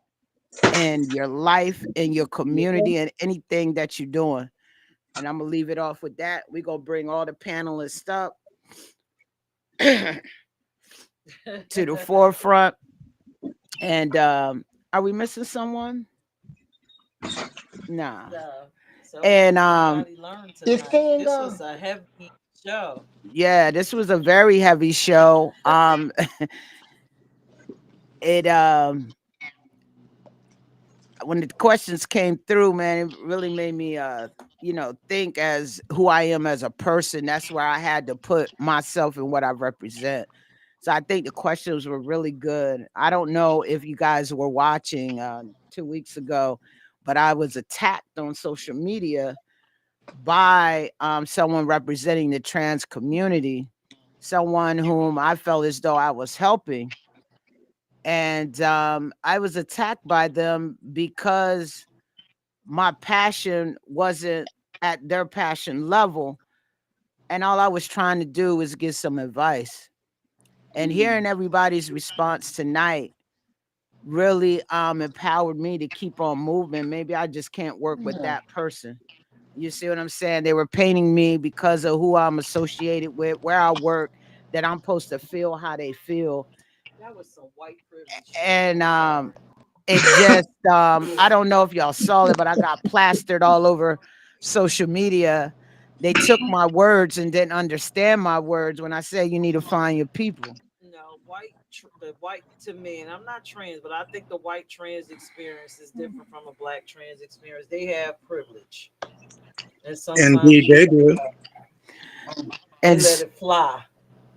in your life, in your community, and anything that you're doing. And I'm gonna leave it off with that. We're gonna bring all the panelists up to the forefront. And are we missing someone? Nah. So, so And everybody learned Is tonight. King This gone? was a heavy show. yeah, this was a very heavy show. It when the questions came through, man, it really made me think as who I am as a person. That's where I had to put myself and what I represent. So I think the questions were really good. I don't know if you guys were watching 2 weeks ago, but I was attacked on social media by someone representing the trans community, someone whom I felt as though I was helping. And I was attacked by them because my passion wasn't at their passion level. And all I was trying to do was give some advice. And hearing everybody's response tonight really empowered me to keep on moving. Maybe I just can't work with that person. You see what I'm saying? They were painting me because of who I'm associated with, where I work, that I'm supposed to feel how they feel. That was some white privilege. And it just I don't know if y'all saw it, but I got plastered all over social media. They took my words and didn't understand my words when I said you need to find your people. No, the white to me, and I'm not trans, but I think the white trans experience is different from a black trans experience. They have privilege, and sometimes Indeed, they do. they And let it fly.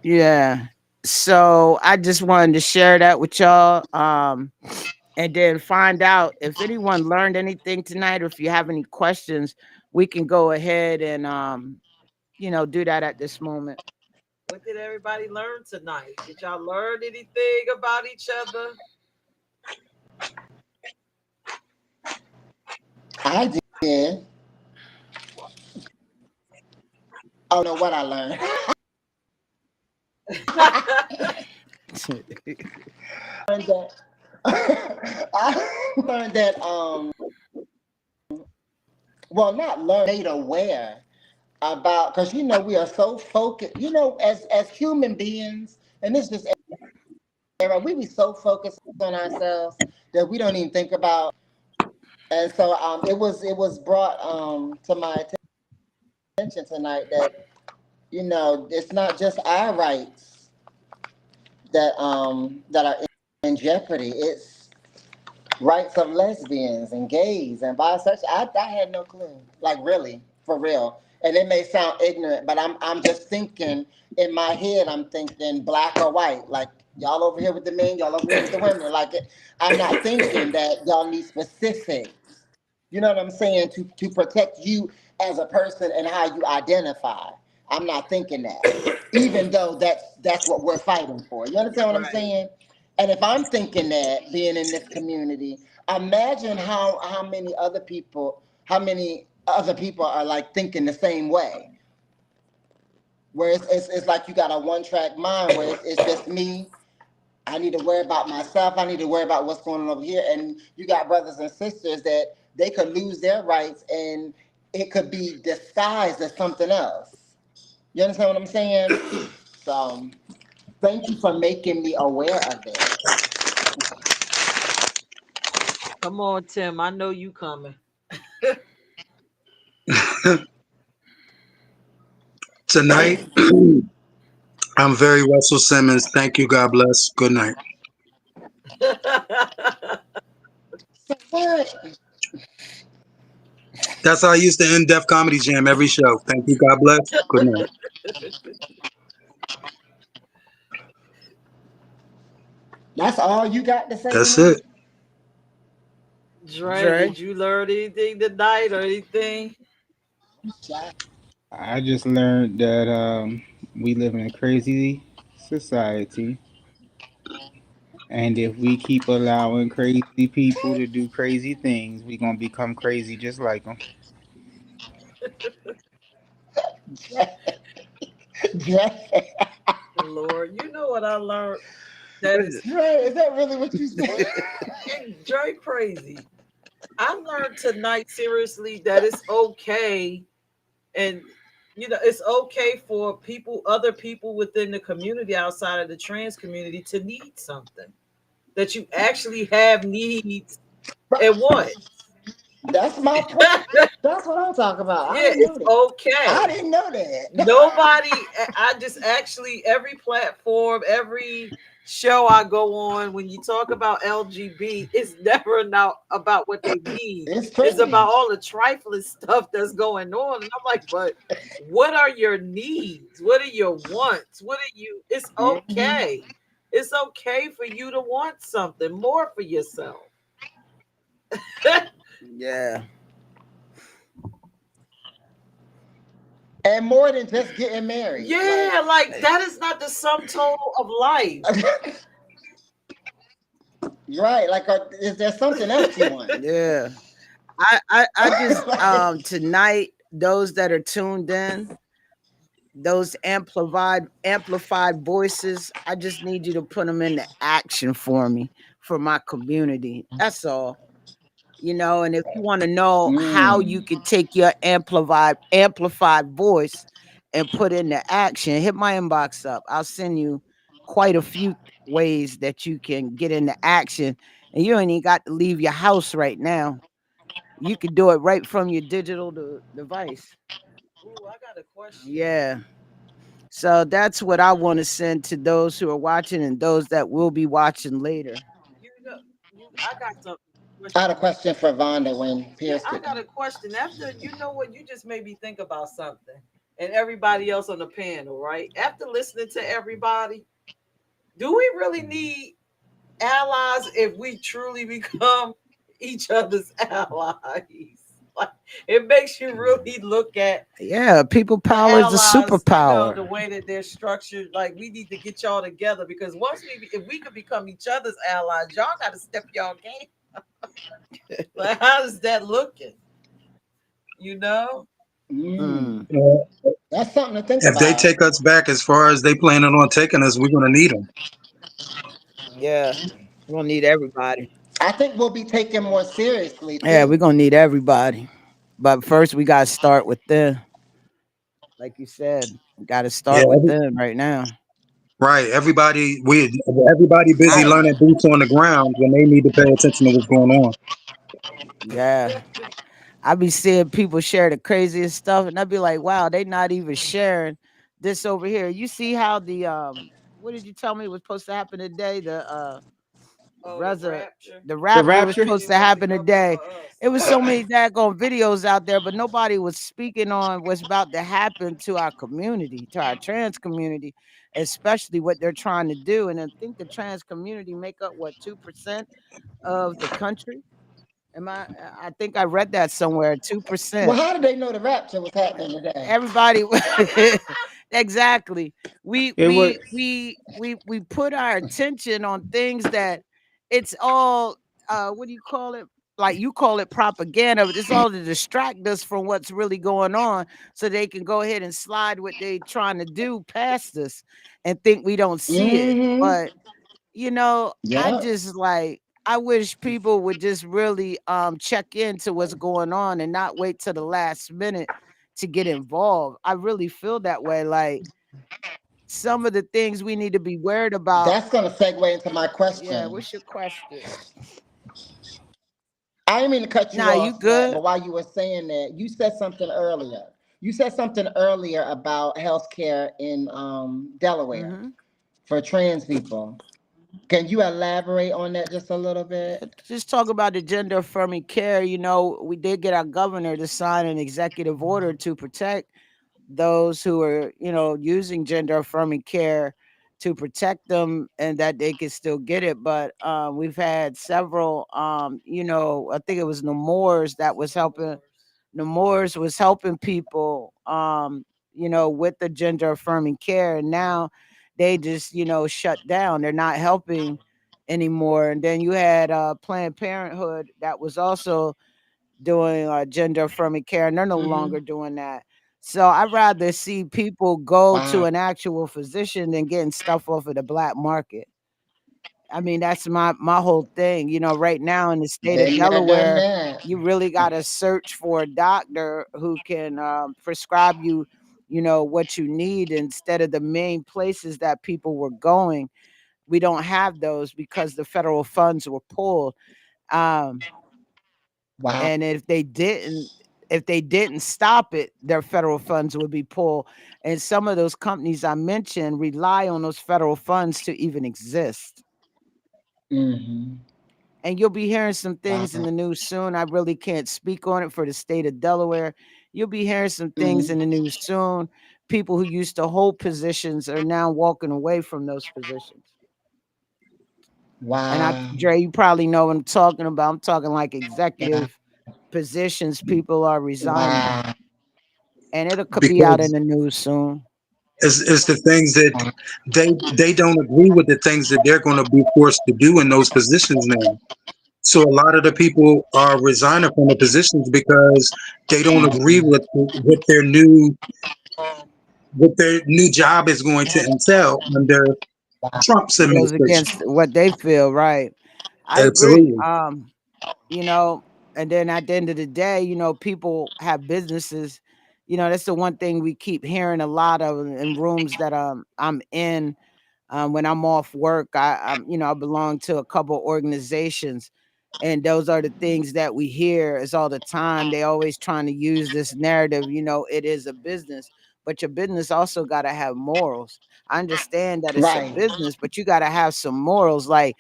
yeah. So I just wanted to share that with y'all. And then find out if anyone learned anything tonight, or if you have any questions, we can go ahead and do that at this moment. What did everybody learn tonight? Did y'all learn anything about each other? I did. Oh no, what I learned. learned that I learned that well, not learn, made aware about, because we are so focused, as human beings, and this just era, we be so focused on ourselves that we don't even think about. And so it was brought to my attention tonight that it's not just our rights that are in jeopardy. It's rights of lesbians and gays and bisexual. I had no clue, like really, for real. And it may sound ignorant, but I'm just thinking in my head. I'm thinking black or white, like y'all over here with the men, y'all over here with the women. Like I'm not thinking that y'all need specifics. You know what I'm saying? To protect you as a person and how you identify. I'm not thinking that, even though that's what we're fighting for. You understand what I'm Right. saying? And if I'm thinking that, being in this community, imagine how many other people are like thinking the same way. Where it's like you got a one track mind where it's just me. I need to worry about myself. I need to worry about what's going on over here. And you got brothers and sisters that they could lose their rights and it could be disguised as something else. You understand what I'm saying? So thank you for making me aware of that. Come on, Tim. I know you coming. Tonight, I'm very Russell Simmons. Thank you. God bless. Good night. So what? That's how I used to end Def Comedy Jam every show. Thank you. God bless. Good night. That's all you got to say That's tonight? it. Dre, Dre? did you learn anything tonight or anything? I just learned that we live in a crazy society, and if we keep allowing crazy people to do crazy things, we gonna become crazy just like them. Dre, Lord, you know what I learned? That is is that really what you said? Dre crazy. I learned tonight seriously that it's okay, and it's okay for other people within the community outside of the trans community to need something. That you actually have needs and wants. That's my point. That's what I'm talking about. I Yeah, didn't know it's that. I okay. didn't know that. Nobody, I just actually, every platform, every show I go on, when you talk about LGB, it's never now about what they need. It's It's trendy. about all the trifling stuff that's going on. And I'm like, but what are your needs? What are your wants? What are you? It's Mhm. okay. It's okay for you to want something more for yourself. Yeah. And more than just getting married. Like Yeah, like that is not the sum total of life. Right. Like, is there something else you want? Yeah. I just Like, tonight, those that are tuned in, those amplified voices, I just need you to put them into action for me, for my community. That's all. And if you want to know how you mm, can take your amplified voice and put into action, hit my inbox up. I'll send you quite a few ways that you can get into action, and you ain't even got to leave your house right now. You can do it right from your digital device. Ooh, I got a question. Yeah. So that's what I want to send to those who are watching and those that will be watching later. You know, I got some I had a question. question for Vonda when Yeah, Peirrce I get got a done. question. After you know what, you just made me think about something, and everybody else on the panel, right? After listening to everybody, do we really need allies if we truly become each other's allies? Like, it makes you really look at Yeah, people the power is a allies, superpower. the way that they're structured. Like, we need to get y'all together because once if we could become each other's allies, y'all got to step y'all game. Like, how is that looking? You know? Mm, Mm, that's something to think If they about. take us back as far as they planning on taking us, we're gonna need them. yeah, we're gonna need everybody. I think we'll be taken more seriously Yeah, we're too. gonna need everybody. But first, we gotta start with them. Like you said, we gotta Yeah, start with them right now. right. Everybody busy Right. learning boots on the ground when they need to pay attention to what's going on. Yeah. I be seeing people share the craziest stuff, and I'd be like, wow, they not even sharing this over here. You see how what did you tell me was supposed to happen today? Oh, the Reza, rapture. the The rapture was rapture. supposed He to wants to happen come before today. us. It was so many daggone videos out there, but nobody was speaking on what's about to happen to our community, to our trans community, especially what they're trying to do. And I think the trans community make up what 2% of the country. Am I think I read that somewhere. Well, 2%. how did they know the rapture was happening today? Everybody exactly. we It was. we we we put our attention on things that it's all what do you call it, like you call it propaganda, but it's all to distract us from what's really going on so they can go ahead and slide what they trying to do past us and think we don't see it. Mm-hmm. But I Yep. just like, I wish people would just really check into what's going on and not wait till the last minute to get involved. I really feel that way. Like some of the things we need to be worried about. That's going to segue into my Yeah, question. what's your question? I didn't mean to cut you Nah, you off, Smack, good? but while you were saying that, you said something earlier. You said something earlier about healthcare in Delaware Mm-hmm. for trans people. Can you elaborate on that just a little bit? Just talk about the gender affirming care. We did get our governor to sign an executive order to protect those who are, using gender affirming care, to protect them and that they can still get it. But we've had several, I think it was Nemours that was helping. Nemours was helping people, with the gender affirming care. And now they just, shut down. They're not helping anymore. And then you had Planned Parenthood that was also doing gender affirming care, and they're no Mm-hmm. longer doing that. So I'd rather see people go to Wow. an actual physician than getting stuff off of the black market. I mean, that's my whole thing. Right now in the state of Been there, done Delaware, that. you really got to search for a doctor who can prescribe you, what you need instead of the main places that people were going. We don't have those because the federal funds were pulled. Um, Wow. and if they didn't stop it, their federal funds would be pulled. And some of those companies I mentioned rely on those federal funds to even exist. Mm-hmm. And you'll be hearing some things in Wow. the news soon. I really can't speak on it for the state of Delaware. You'll be hearing some things in Mm-hmm. the news soon. People who used to hold positions are now walking away from those positions. And Wow. Dre, you probably know what I'm talking about. I'm talking like Yeah. executive positions. People are resigning, Wow. and it could be out in Because the news soon. Is the things that they don't agree with the things that they're going to be forced to do in those positions now. So a lot of the people are resigning from the positions because they don't agree with what their new job is going to entail under Trump's Goes administration. against what they feel, right? I agree. Absolutely. You know, and then at the end of the day, you know, people have businesses. You know, that's the one thing we keep hearing a lot of in rooms that I'm in. When I'm off work, I'm you know, I belong to a couple organizations, and those are the things that we hear is all the time. They always trying to use this narrative, you know, it is a business, but your business also got to have morals. I understand that it's a Right. business, but you got to have some morals. Like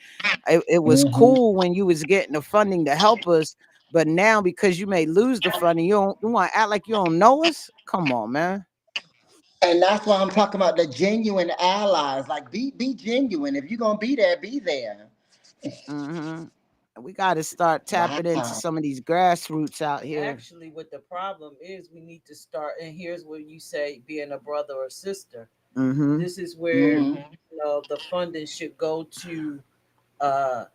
it was Hmm. cool when you was getting the funding to help us, but now because you may lose the funding, you want to act like you don't know us. Come on, man. And that's why I'm talking about the genuine allies. Like, be genuine. If you're gonna be there, be there. Hmm. We got to start tapping into Wow. some of these grassroots out here. Actually, what the problem is, we need to start. And here's where you say being a brother or sister. Hmm. This is where Hmm. the funding should go to uh,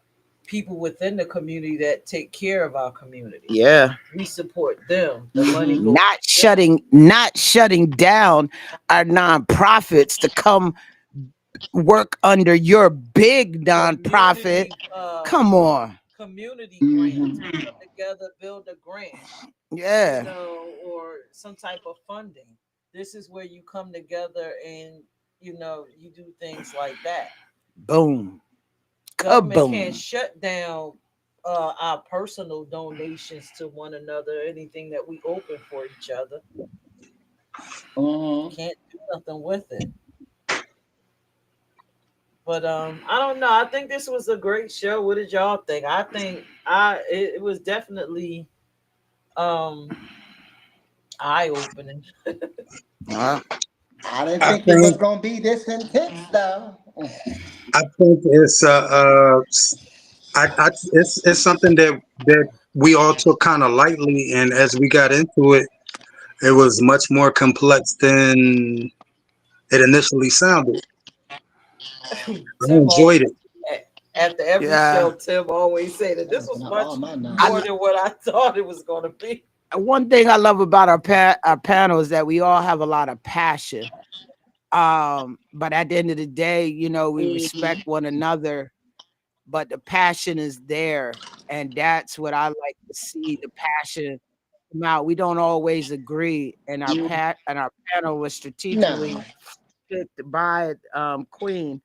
people within the community that take care of our community. Yeah. We support them. The money Hmm. goes to them. Not shutting down our nonprofits to come work under your big nonprofit. Community, Come on. community grants. Hmm. We come together, build a grant, Yeah. or some type of funding. This is where you come together and you do things like that. Boom. Government can't Kaboom. shut down our personal donations to one another, anything that we open for each other. Hmm. Can't do nothing with it. But I don't know. I think this was a great show. What did y'all think? I think it was definitely um eye opening. Uh, I didn't I think it was think gonna be this intense, though. I think it's something that we all took kind of lightly, and as we got into it, it was much more complex than it initially sounded. I Tim enjoyed always it. after every yeah. show, Tim always say that this was Open up all much my I, more nuts. than what I thought it was going to be. one thing I love about our panel is that we all have a lot of passion. But at the end of the day, you know, we Hmm. respect one another, but the passion is there. And that's what I like to see, the passion come out. We don't always agree, and our panel was strategically No. picked by Queen.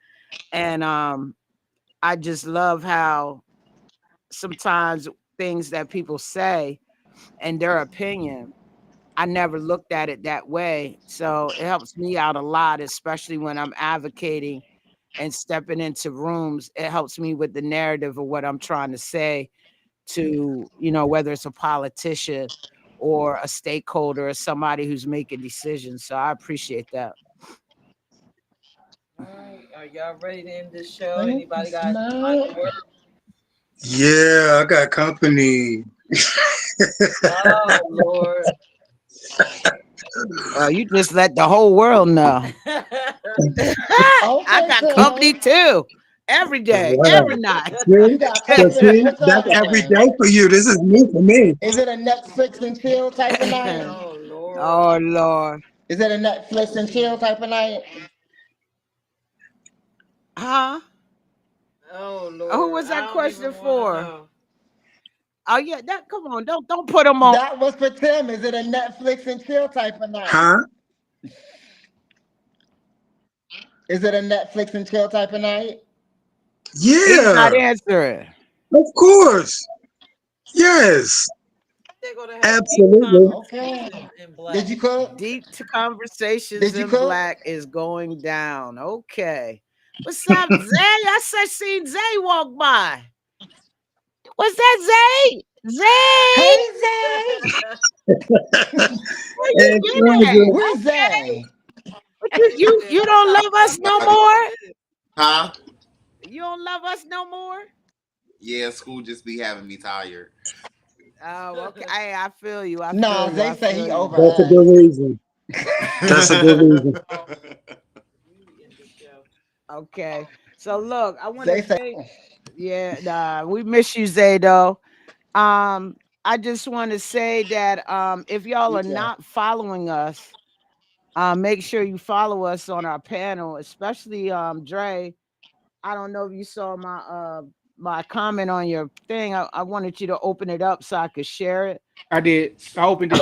And I just love how sometimes things that people say and their opinion, I never looked at it that way. So it helps me out a lot, especially when I'm advocating and stepping into rooms. It helps me with the narrative of what I'm trying to say to, you know, whether it's a politician or a stakeholder or somebody who's making decisions. So I appreciate that. All right, are y'all ready to end this show? Thank you, Anybody got any final Snap. word? Yeah, I got company. Oh Lord. You just let the whole world know. I Okay, got company Tim. too. Every day, every Wow. night. See, You got so company. see, What y'all that's every doing? day for you. This is new for me. Is it a Netflix and chill type of night? Oh Lord. Oh Lord. Is it a Netflix and chill type of night? Huh? Oh Who Lord. was I that don't question even want to for? know. Oh yeah, that come on, don't put them on. That was for Tim. Is it a Netflix and chill type of night? Huh? Is it a Netflix and chill type of night? He's not Yeah, answering. of course. Yes, They're gonna have deep absolutely. Okay. conversations in Did black. you cook? Deep to conversations Did you in cook? black is going down. Okay. What's up, Zay? I said seen Zay walk by. What's that, Zay? Hey, Zay, Zay. where you And been at? Kendra, Where's Okay. Zay? But you don't love us no more? Huh? You don't love us no more? Yeah, school just be having me tired. Oh, okay. I feel you. I feel Nah, you. Zay I said feel he you. over that's a us. good reason. That's a good reason. Okay. So look, I want to Say, thank. Yeah, nah, we miss you, Zaydo. I just want to say that if y'all are yeah. not following us, make sure you follow us on our panel, especially Dre. I don't know if you saw my comment on your thing. I wanted you to open it up so I could share it. I did. I opened it.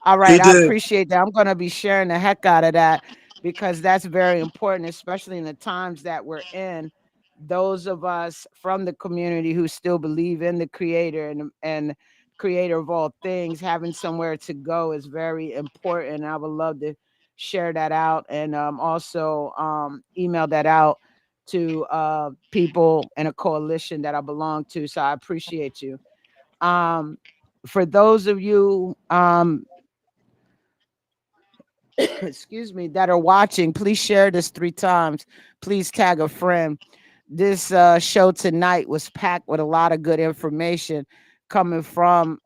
All He right, I did. appreciate that. I'm going to be sharing the heck out of that because that's very important, especially in the times that we're in. Those of us from the community who still believe in the creator and creator of all things, having somewhere to go is very important. I would love to share that out and also email that out to people in a coalition that I belong to. So I appreciate you. Um, for those of you excuse me, that are watching, please share this 3 times. Please tag a friend. This show tonight was packed with a lot of good information coming from,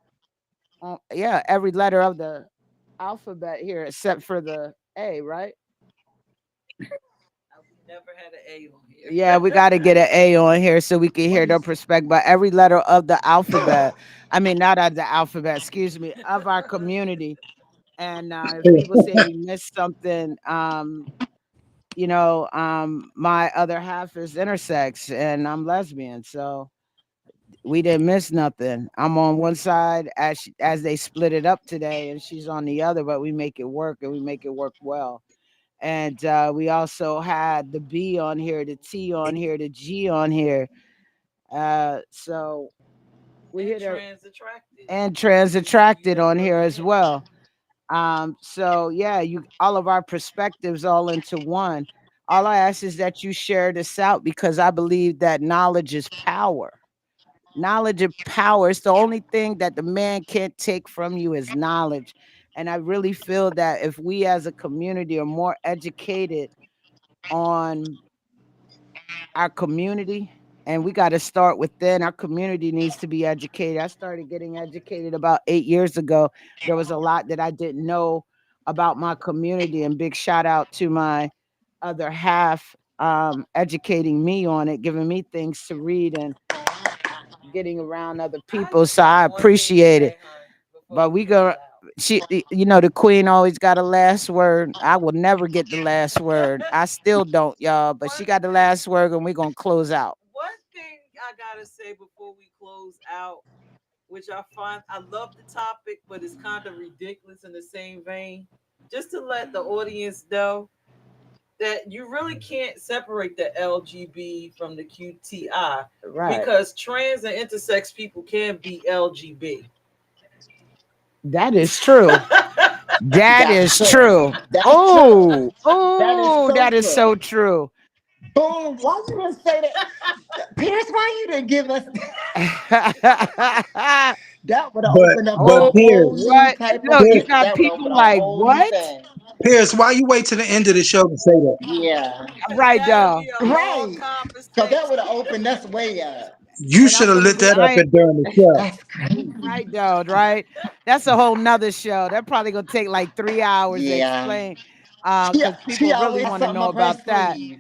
yeah, every letter of the alphabet here except for the A, right? We never had an A on here. Yeah, we got to get an A on here so we can What hear their is perspective. But every letter of the alphabet, I mean, not of the alphabet, excuse me, of our community. And if people say we missed something, my other half is intersex and I'm lesbian, so we didn't miss nothing. I'm on one side as they split it up today, and she's on the other, but we make it work and we make it work well. And we also had the B on here, the T on here, the G on here. So we And hit her trans attracted. and trans attracted Yeah, on look here at as that. well. So yeah, you all of our perspectives all into one. All I ask is that you share this out because I believe that knowledge is power. Knowledge is power. It's the only thing that the man can't take from you is knowledge. And I really feel that if we as a community are more educated on our community, and we got to start within our community needs to be educated. I started getting educated about 8 years ago. There was a lot that I didn't know about my community, and big shout out to my other half educating me on it, giving me things to read and getting around other people. So I appreciate it. But we go, the queen always got a last word. I will never get the last word. I still don't, y'all. But she got the last word, and we're gonna close out. One thing I gotta say before we close out, which I love the topic, but it's kind of ridiculous in the same vein. Just to let the audience know that you really can't separate the LGB from the QTI Right. because trans and intersex people can be LGB. That is true. That That's is true. true. That's true. Oh, That is oh, so that is true. so true. Boom. Why you didn't say that? Pierce, why you didn't give us that would have But opened up a but Oh, whole Pierce, new what? type of Look, you Pierce, got that would people open a like, whole new what? thing. Pierce, why you wait to the end of the show to say that? Yeah. Because Right, that'll y'all. be a long Right. So that would conversation. have opened us way up. You And should I'm have gonna lit be, that up I ain't during the show. That's crazy. right, though, right? That's a whole nother show. That probably gonna take like 3 hours to Yeah. explain. She Because she people really always want to something know up her about that. sleeve.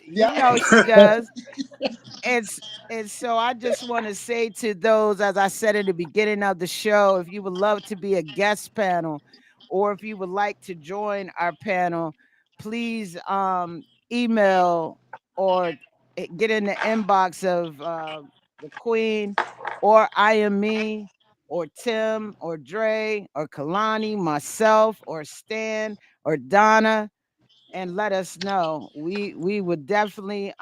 You Yeah. know she does. It's and so I just want to say to those, as I said at the beginning of the show, if you would love to be a guest panel, or if you would like to join our panel, please email or get in the inbox of the Queen, or I am me, or Tim, or Dre, or Kalani, myself, or Stan, or Donna, and let us know. We would definitely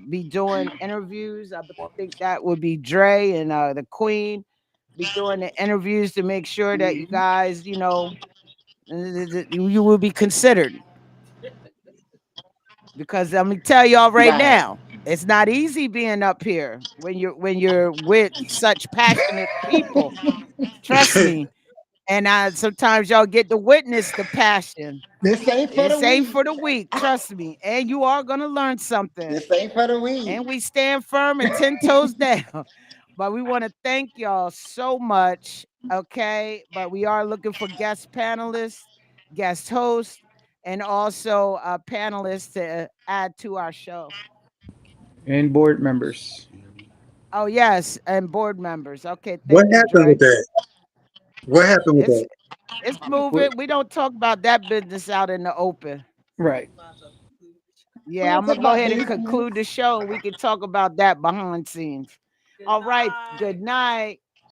be doing interviews. I think that would be Dre and the Queen be doing the interviews to make sure that you guys, you will be considered. Because I'm gonna tell y'all right Right. now, it's not easy being up here when you're with such passionate people. Trust me. And sometimes y'all get to witness the passion. This ain't for the This ain't weak. for the weak, trust me. And you are gonna learn something. This ain't for the weak. And we stand firm and 10 toes down. But we want to thank y'all so much. Okay. But we are looking for guest panelists, guest hosts. and also panelists to add to our show. And board members. Oh yes, and board members. Okay, What thank you, happened with Dre. that? What happened with It's that? it's We're, moving. We don't talk about that business out in the open. right. We're Yeah, gonna I'm gonna talk go about ahead and business. conclude the show. We can talk about that behind scenes. All right. Good night.